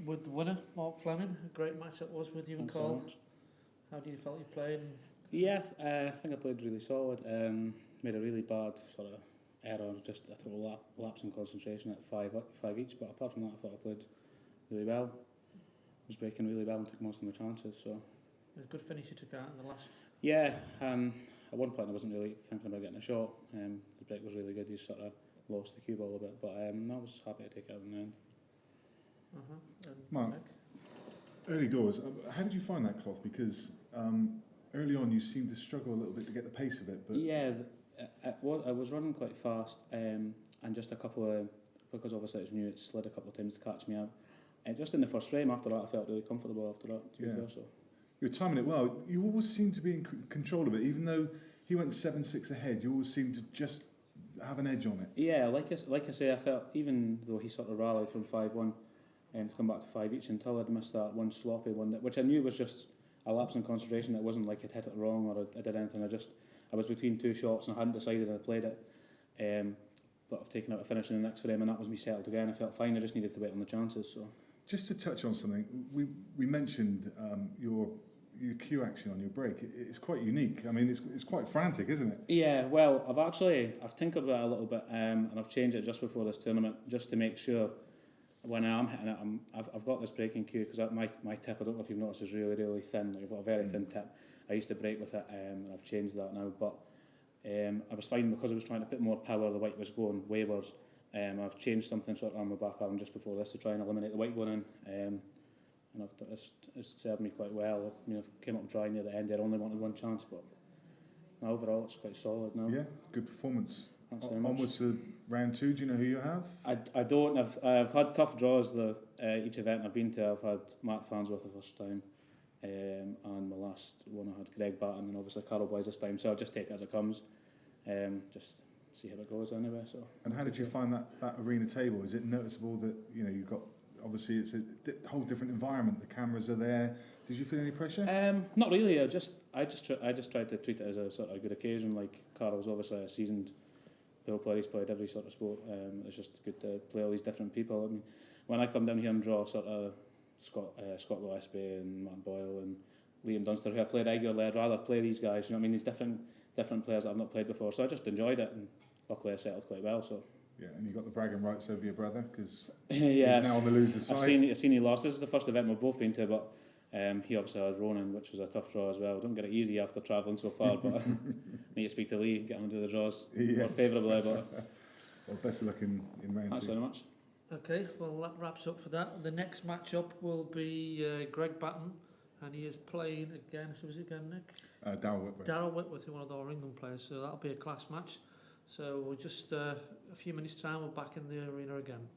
With the winner, Marc Flemming, a great match that was with you and Thanks so Karl. much. How do you felt you played? Yeah, I think I played really solid. Made a really bad sort of error, just I thought lapse in concentration at five each. But apart from that, I thought I played really well. Was breaking really well and took most of my chances. So It was a good finish you took out in the last. yeah, at one point I wasn't really thinking about getting a shot. The break was really good. You sort of lost the cue ball a bit, but no, I was happy to take it out in the end. Mark, early doors, how did you find that cloth? Because early on you seemed to struggle a little bit to get the pace of it. But Yeah, I was running quite fast, and just a couple of, because obviously it's new, it slid a couple of times to catch me out. And just in the first frame, after that, I felt really comfortable after that, to be fair. So. you were timing it well. You always seemed to be in control of it, even though he went 7-6 ahead. You always seemed to just have an edge on it. Yeah, like I say, I felt, even though he sort of rallied from 5-1 to come back to 5 each, until I'd missed that one sloppy one, which I knew was just a lapse in concentration. It wasn't like I'd hit it wrong or I did anything. I was between two shots and I hadn't decided I played it. But I've taken out a finish in the next frame and that was me settled again. I felt fine, I just needed to wait on the chances. So. Just to touch on something, we mentioned your cue action on your break. It's quite unique. I mean, it's quite frantic, isn't it? Yeah, well, I've tinkered with it a little bit, and I've changed it just before this tournament, just to make sure when I am hitting it, I've got this breaking cue, because my tip, I don't know if you've noticed, is really, really thin. Like, I've got a very thin tip. I used to break with it, and I've changed that now. But I was finding, because I was trying to put more power, the white was going wayward. I've changed something sort of on my back arm just before this to try and eliminate the white going in. And it's served me quite well. I mean, I came up dry near the end. I only wanted one chance, but overall it's quite solid now. Yeah, good performance. Thanks very much. Onwards to round 2. Do you know who you have? I don't. I've had tough draws. Each event I've been to, I've had Mark Farnsworth the first time, and my last one I had Greg Batten, and obviously Karl Boys this time. So I'll just take it as it comes. Just see how it goes anyway. So. And how did you find that arena table? Is it noticeable that you've got, obviously it's a whole different environment. The cameras are there. Did you feel any pressure? Not really. I just tried to treat it as a sort of good occasion. Like, Karl was obviously a seasoned pool player. He's played every sort of sport. It's just good to play all these different people. I mean, when I come down here and draw sort of Scott Gillespie and Matt Boyle and Liam Dunster, who I play regularly, I'd rather play these guys. You know what I mean? These different players that I've not played before. So I just enjoyed it, and luckily I settled quite well. So. Yeah, and you got the bragging rights over your brother, because yeah, he's now on the loser's side. I've seen he lost. This is the first event we've both been to, but he obviously has Ronan, which was a tough draw as well. Don't get it easy after travelling so far, but need to speak to Lee, get him to the draws more favourably. But well, best of luck in round 2. Thanks very much. Okay, well that wraps up for that. The next match-up will be Greg Batten, and he is playing against, who is it again, Nick? Darryl Whitworth. Darryl Whitworth, who's one of our England players, so that'll be a class match. So we'll just, a few minutes time, we're back in the arena again.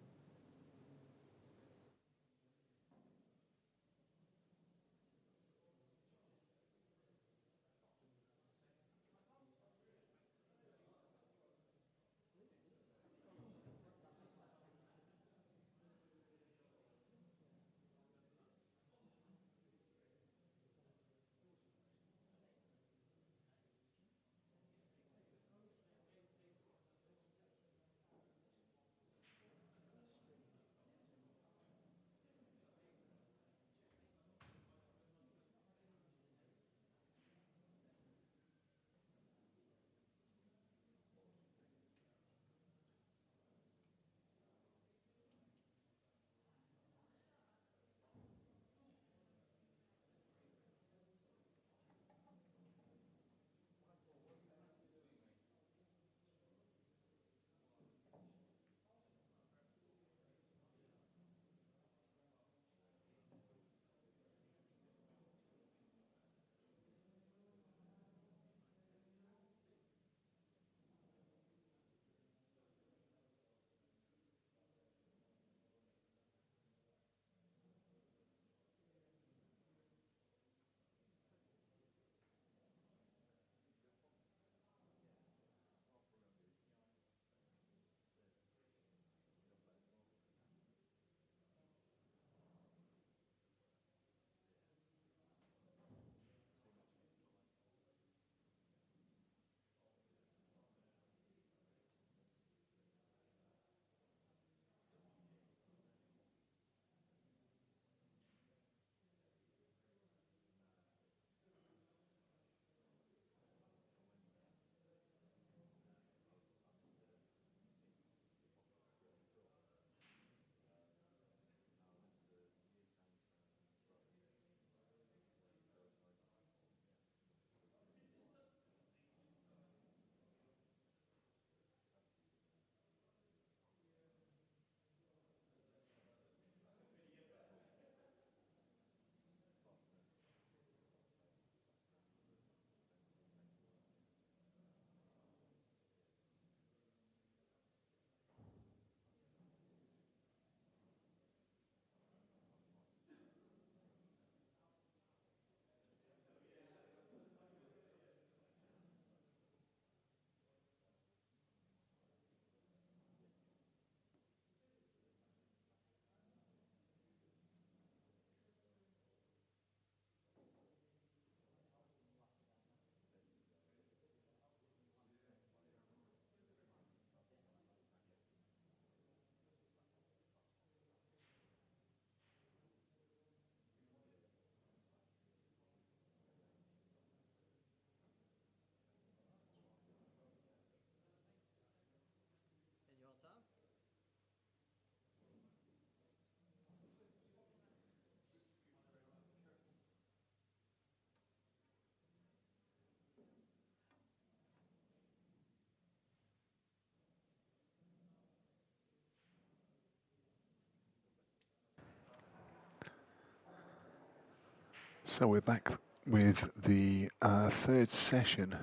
So we're back with the third session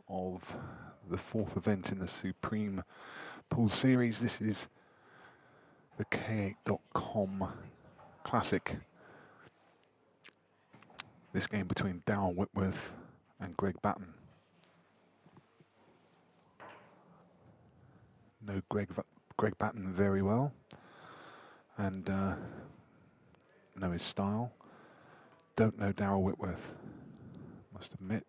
of the fourth event in the Supreme Pool Series. This is the K8.com Classic. This game between Darryl Whitworth and Greg Batten. Know Greg Batten very well, and know his style. Don't know Darryl Whitworth, must admit.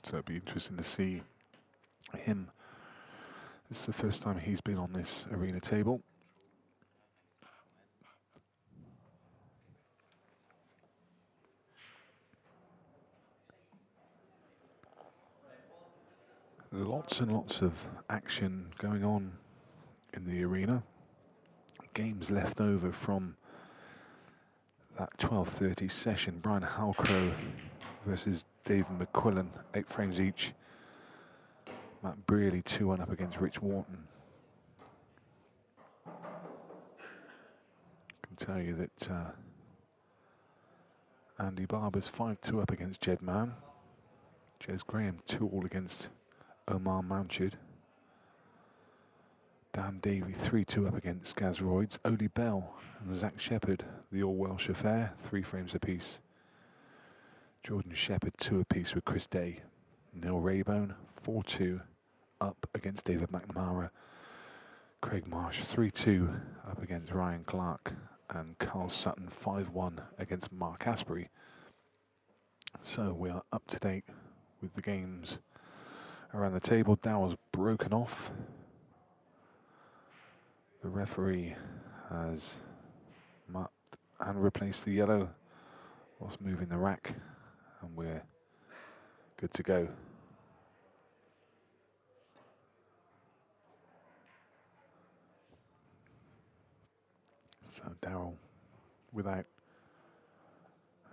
So it'd be interesting to see him. This is the first time he's been on this arena table. Lots and lots of action going on in the arena. Games left over from that 12:30 session. Brian Halcrow versus David McQuillan, 8 frames each. Matt Brearley 2-1 up against Rich Wharton. I can tell you that Andy Barber's 5-2 up against Jed Mann. Jez Graham 2-all against Omar Mountchard. Dan Davey 3-2 up against Gaz Royds. Oli Bell and Zach Shepherd, the all-Welsh affair, 3 frames apiece. Jordan Shepherd 2 apiece with Chris Day. Neil Raybone 4-2 up against David McNamara. Craig Marsh 3-2 up against Ryan Clark. And Karl Sutton 5-1 against Mark Asprey. So we are up to date with the games around the table. Darryl's broken off. The referee has marked and replaced the yellow whilst moving the rack, and we're good to go. So Darryl, without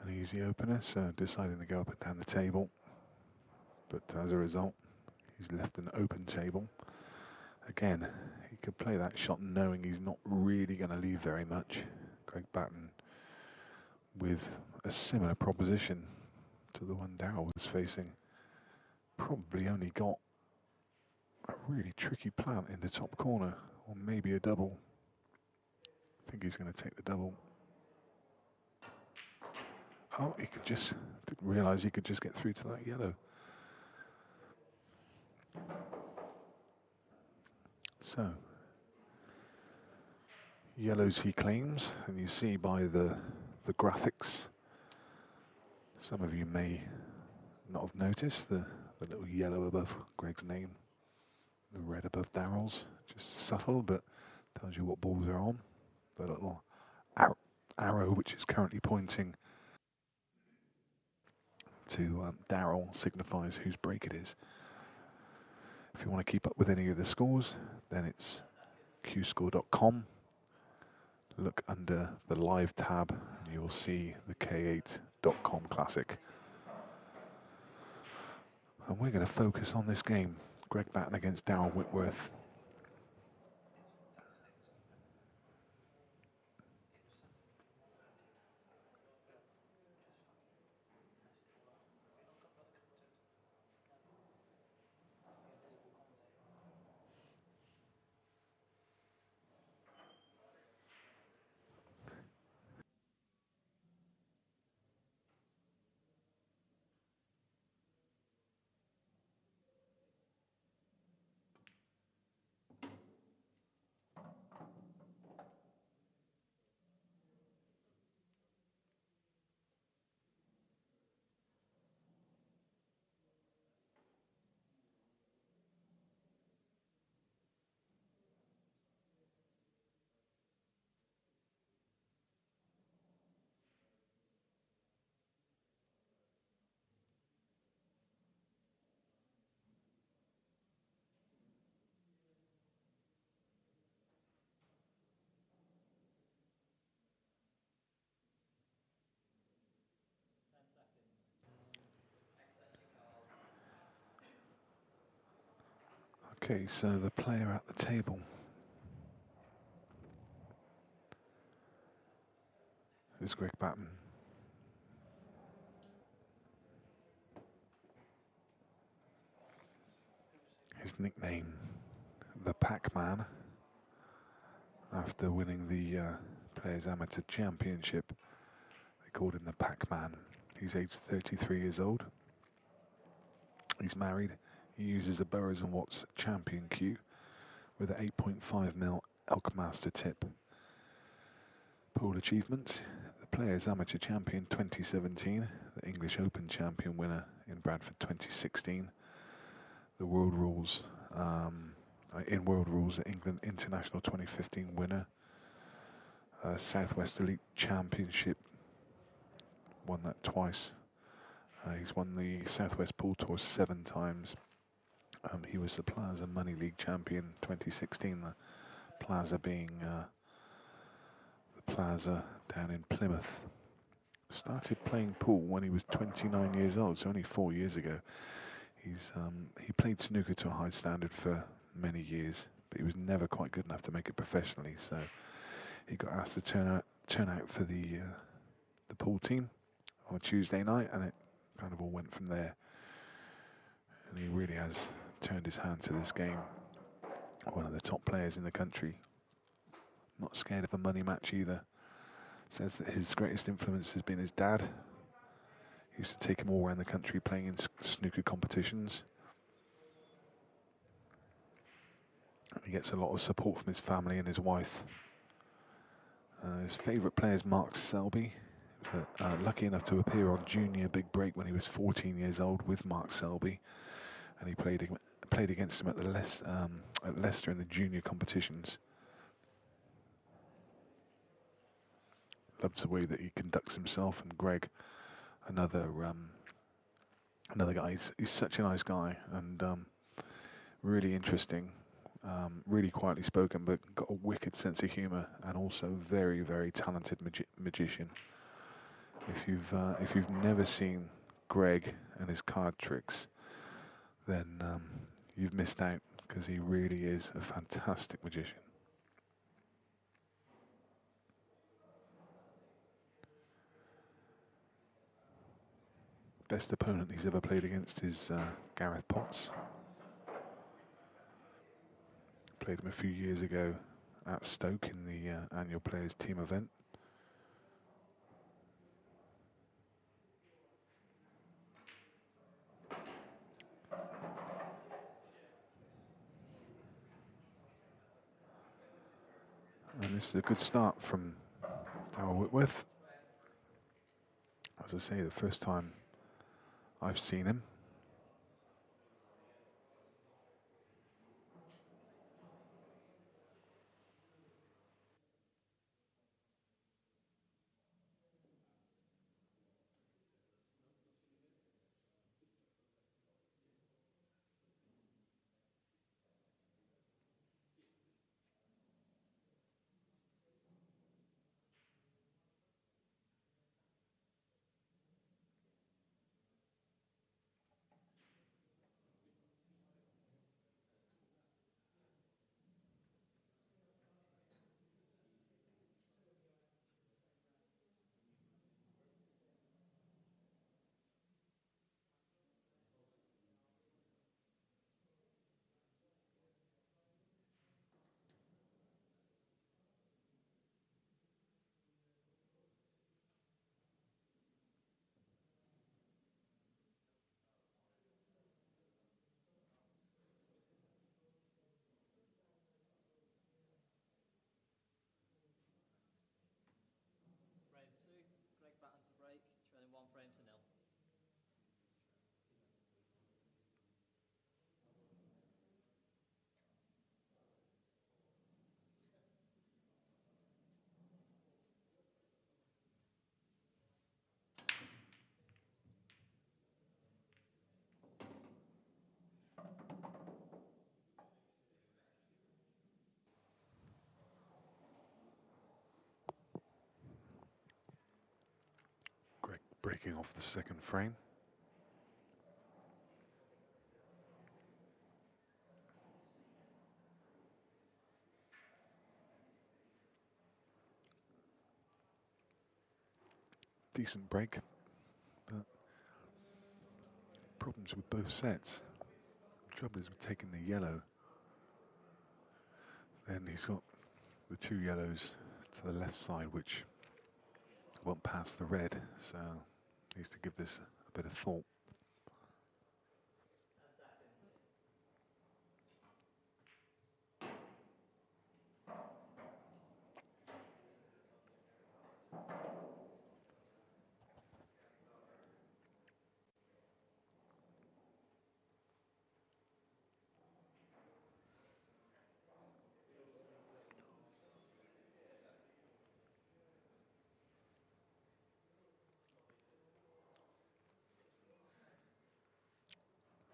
an easy opener, so deciding to go up and down the table, but as a result, he's left an open table. Again, he could play that shot knowing he's not really going to leave very much. Greg Batten with a similar proposition to the one Darryl was facing. Probably only got a really tricky plant in the top corner, or maybe a double. I think he's going to take the double. Oh, he could just, didn't realise he could just get through to that yellow. So, yellows he claims, and you see by the graphics, some of you may not have noticed the little yellow above Greg's name, the red above Darryl's, just subtle, but tells you what balls are on. The little arrow which is currently pointing to Darryl signifies whose break it is. If you want to keep up with any of the scores, then it's qscore.com. Look under the live tab and you will see the K8.com Classic. And we're going to focus on this game. Greg Batten against Darryl Whitworth. Okay, so the player at the table is Greg Batten. his nickname the Pac-Man after winning the Players Amateur Championship. They called him the Pac-Man. He's aged 33 years old. He's married. He uses a Burroughs and Watts Champion cue with an 8.5mm Elkmaster tip. Pool achievements: the Players Amateur Champion 2017, the English Open Champion winner in Bradford 2016, the World Rules in World Rules, the England International 2015 winner, Southwest Elite Championship, won that twice. He's won the Southwest Pool Tour 7 times. He was the Plaza Money League champion 2016, the Plaza being the Plaza down in Plymouth. Started playing pool when he was 29 years old, so only 4 years ago. He played snooker to a high standard for many years, but he was never quite good enough to make it professionally, so he got asked to turn out for the pool team on a Tuesday night, and it kind of all went from there. And he really has turned his hand to this game. One of the top players in the country. Not scared of a money match either. Says that his greatest influence has been his dad. He used to take him all around the country playing in snooker competitions. He gets a lot of support from his family and his wife. His favourite player is Mark Selby. He was lucky enough to appear on Junior Big Break when he was 14 years old with Mark Selby, and he played against him at Leicester in the junior competitions. Loves the way that he conducts himself, and Greg, another guy. He's such a nice guy and really interesting. Really quietly spoken, but got a wicked sense of humour, and also very, very talented magician. If you've never seen Greg and his card tricks, then you've missed out, because he really is a fantastic magician. Best opponent he's ever played against is Gareth Potts. Played him a few years ago at Stoke in the annual Players Team event. And this is a good start from Darryl Whitworth. As I say, the first time I've seen him. Frame 2, Greg Batten to break, trailing 1 frame to 0. Greg breaking off the second frame. Decent break, but problems with both sets. trouble is with taking the yellow. Then he's got the 2 yellows to the left side, which won't pass the red, so he needs to give this a bit of thought.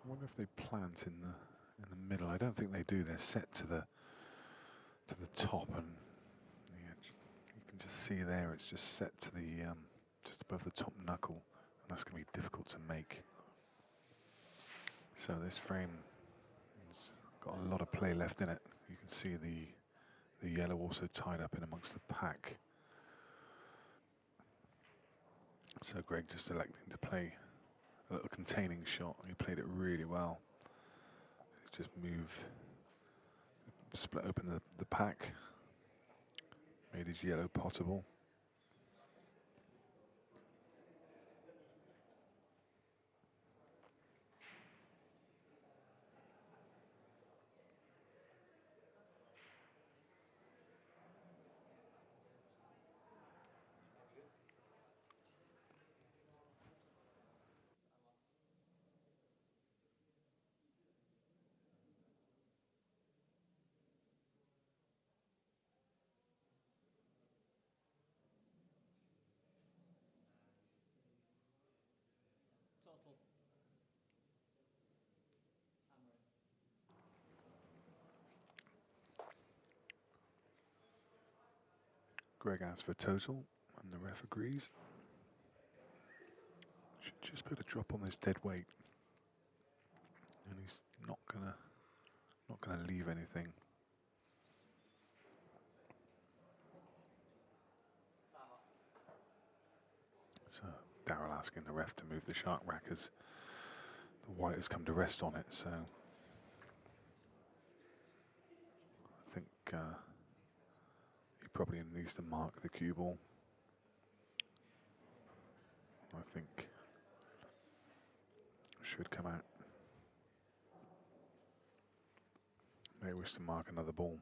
I wonder if they plant in the middle. I don't think they do. They're set to the top, and yeah, you can just see there. It's just set to the just above the top knuckle, and that's going to be difficult to make. So this frame has got a lot of play left in it. You can see the yellow also tied up in amongst the pack. So Greg just electing to play a little containing shot. He played it really well. He just moved, split open the pack, made his yellow potable. Total. Hammering. Greg asks for total, and the ref agrees. Should just put a drop on this dead weight, and he's not gonna leave anything. So Darryl asking the ref to move the shark rack as the white has come to rest on it. So I think he probably needs to mark the cue ball. I think should come out. May wish to mark another ball.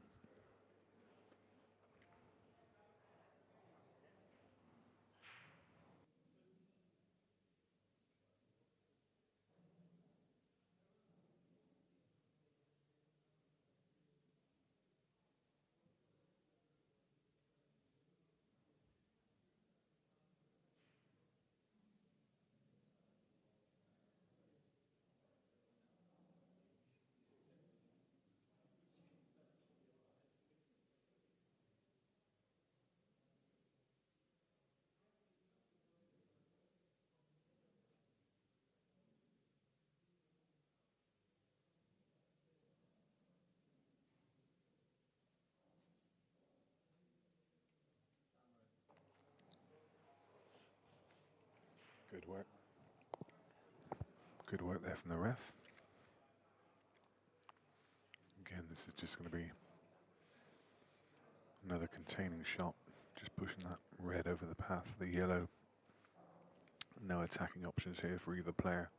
Good work. Good work there from the ref. Again, this is just going to be another containing shot, just pushing that red over the path of the yellow. No attacking options here for either player.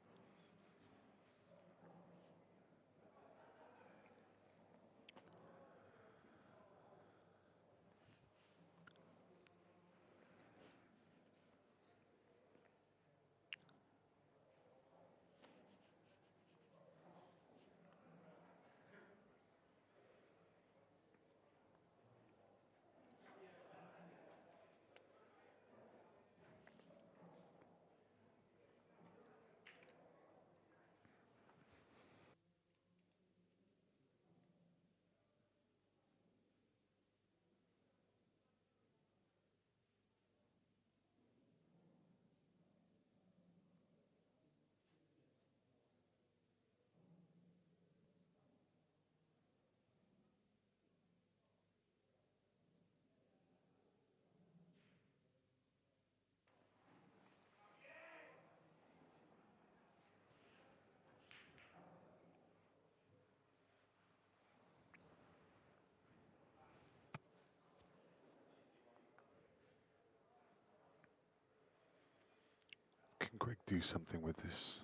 Can Greg do something with this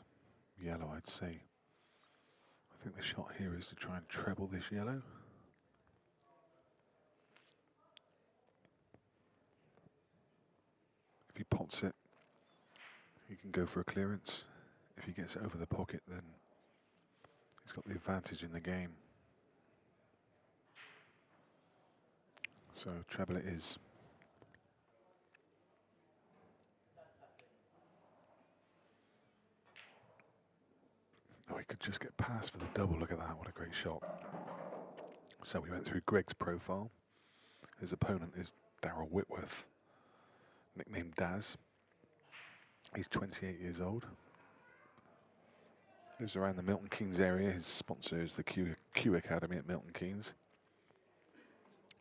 yellow, I'd say? I think the shot here is to try and treble this yellow. If he pots it, he can go for a clearance. If he gets it over the pocket, then he's got the advantage in the game. So treble it is. Oh, he could just get past for the double. Look at that, what a great shot. So we went through Greg's profile. His opponent is Darryl Whitworth, nicknamed Daz. He's 28 years old. Lives around the Milton Keynes area. His sponsor is the Q Academy at Milton Keynes.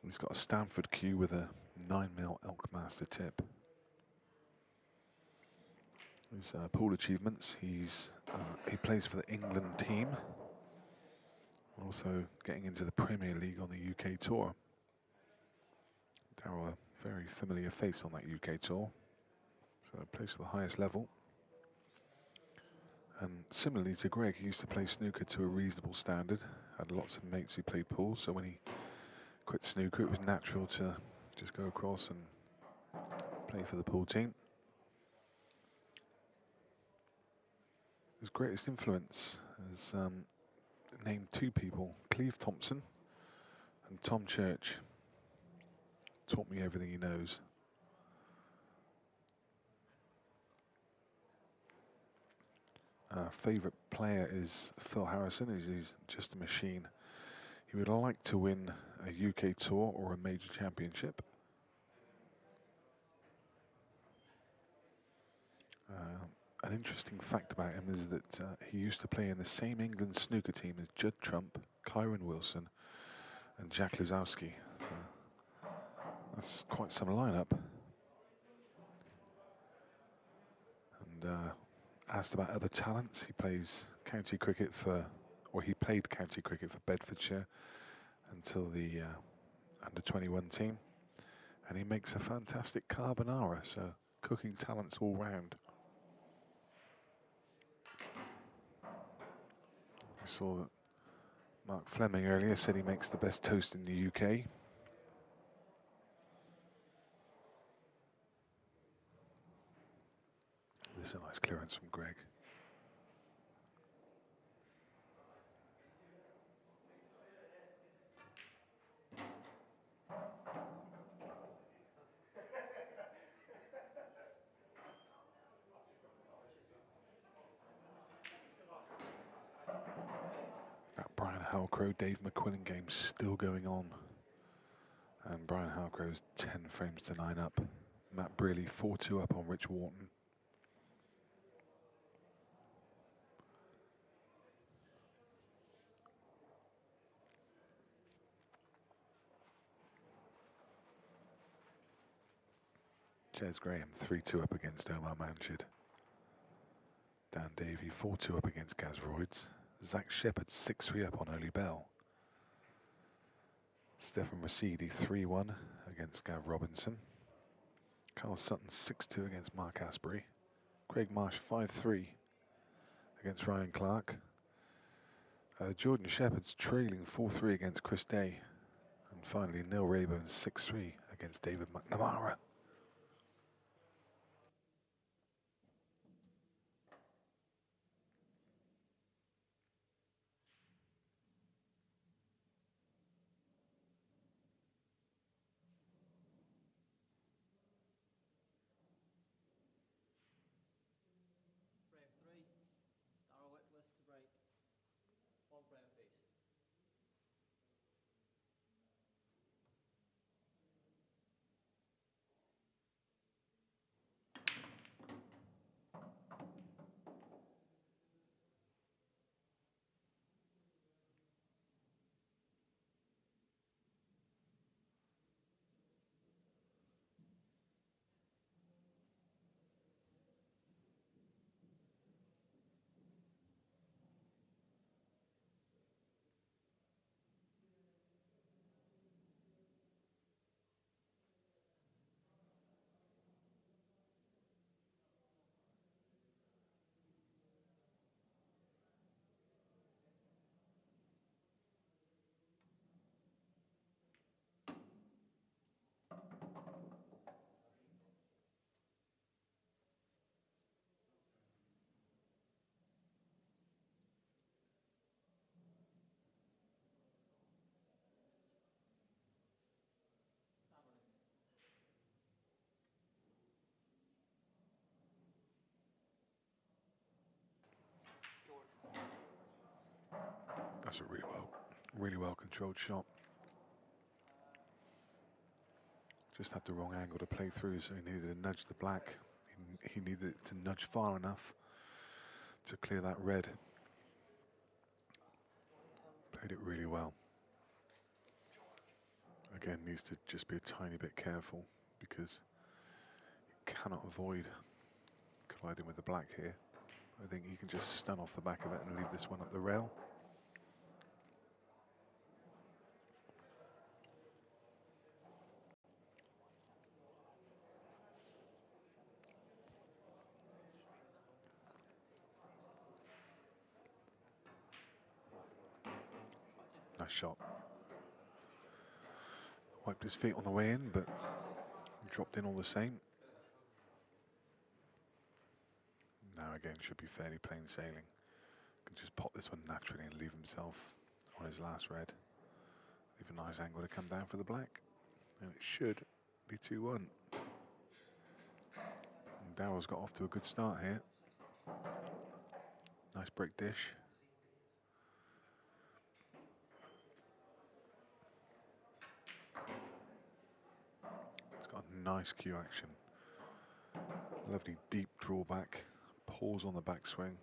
He's got a Stanford Q with a 9mm Elkmaster tip. His pool achievements, he plays for the England team. Also getting into the Premier League on the UK tour. Darryl, a very familiar face on that UK tour. So plays to the highest level. And similarly to Greg, he used to play snooker to a reasonable standard. Had lots of mates who played pool, so when he quit snooker, it was natural to just go across and play for the pool team. His greatest influence has named two people, Cleve Thompson and Tom Church. Taught me everything he knows. Favourite player is Phil Harrison. He's just a machine. He would like to win a UK tour or a major championship. An interesting fact about him is that he used to play in the same England snooker team as Judd Trump, Kyron Wilson and Jack Luzowski. So that's quite some lineup. And asked about other talents, he plays county cricket for, or he played county cricket for Bedfordshire until the under-21 team. And he makes a fantastic carbonara, so cooking talents all round. I saw that Marc Flemming earlier said he makes the best toast in the UK. This is a nice clearance from Greg. That Brian Halcrow, Dave McQuillan game still going on. And Brian Halcrow's 10 frames to 9 up. Matt Brearley 4-2 up on Rich Wharton. Jez Graham 3-2 up against Omar Manchid. Dan Davey 4-2 up against Gaz Royds. Zach Shepherd 6-3 up on Oli Bell. Stefan Rosidi 3-1 against Gav Robinson. Karl Sutton 6-2 against Mark Asbury. Craig Marsh 5-3 against Ryan Clark. Jordan Shepherd's trailing 4-3 against Chris Day. And finally Neil Rayburn 6-3 against David McNamara. Frame 3, Darryl Whitworth to break. 1 frame apiece. That's a really well controlled shot. Just had the wrong angle to play through, so he needed to nudge the black. He needed it to nudge far enough to clear that red. Played it really well. Again, needs to just be a tiny bit careful because he cannot avoid colliding with the black here. I think he can just stun off the back of it and leave this one up the rail. Nice shot. Wiped his feet on the way in, but dropped in all the same. Now again, should be fairly plain sailing. Can just pop this one naturally and leave himself on his last red. Leave a nice angle to come down for the black. And it should be 2-1. And Darrell's got off to a good start here. Nice break dish. It's got a nice cue action. Lovely deep drawback. Pause on the backswing.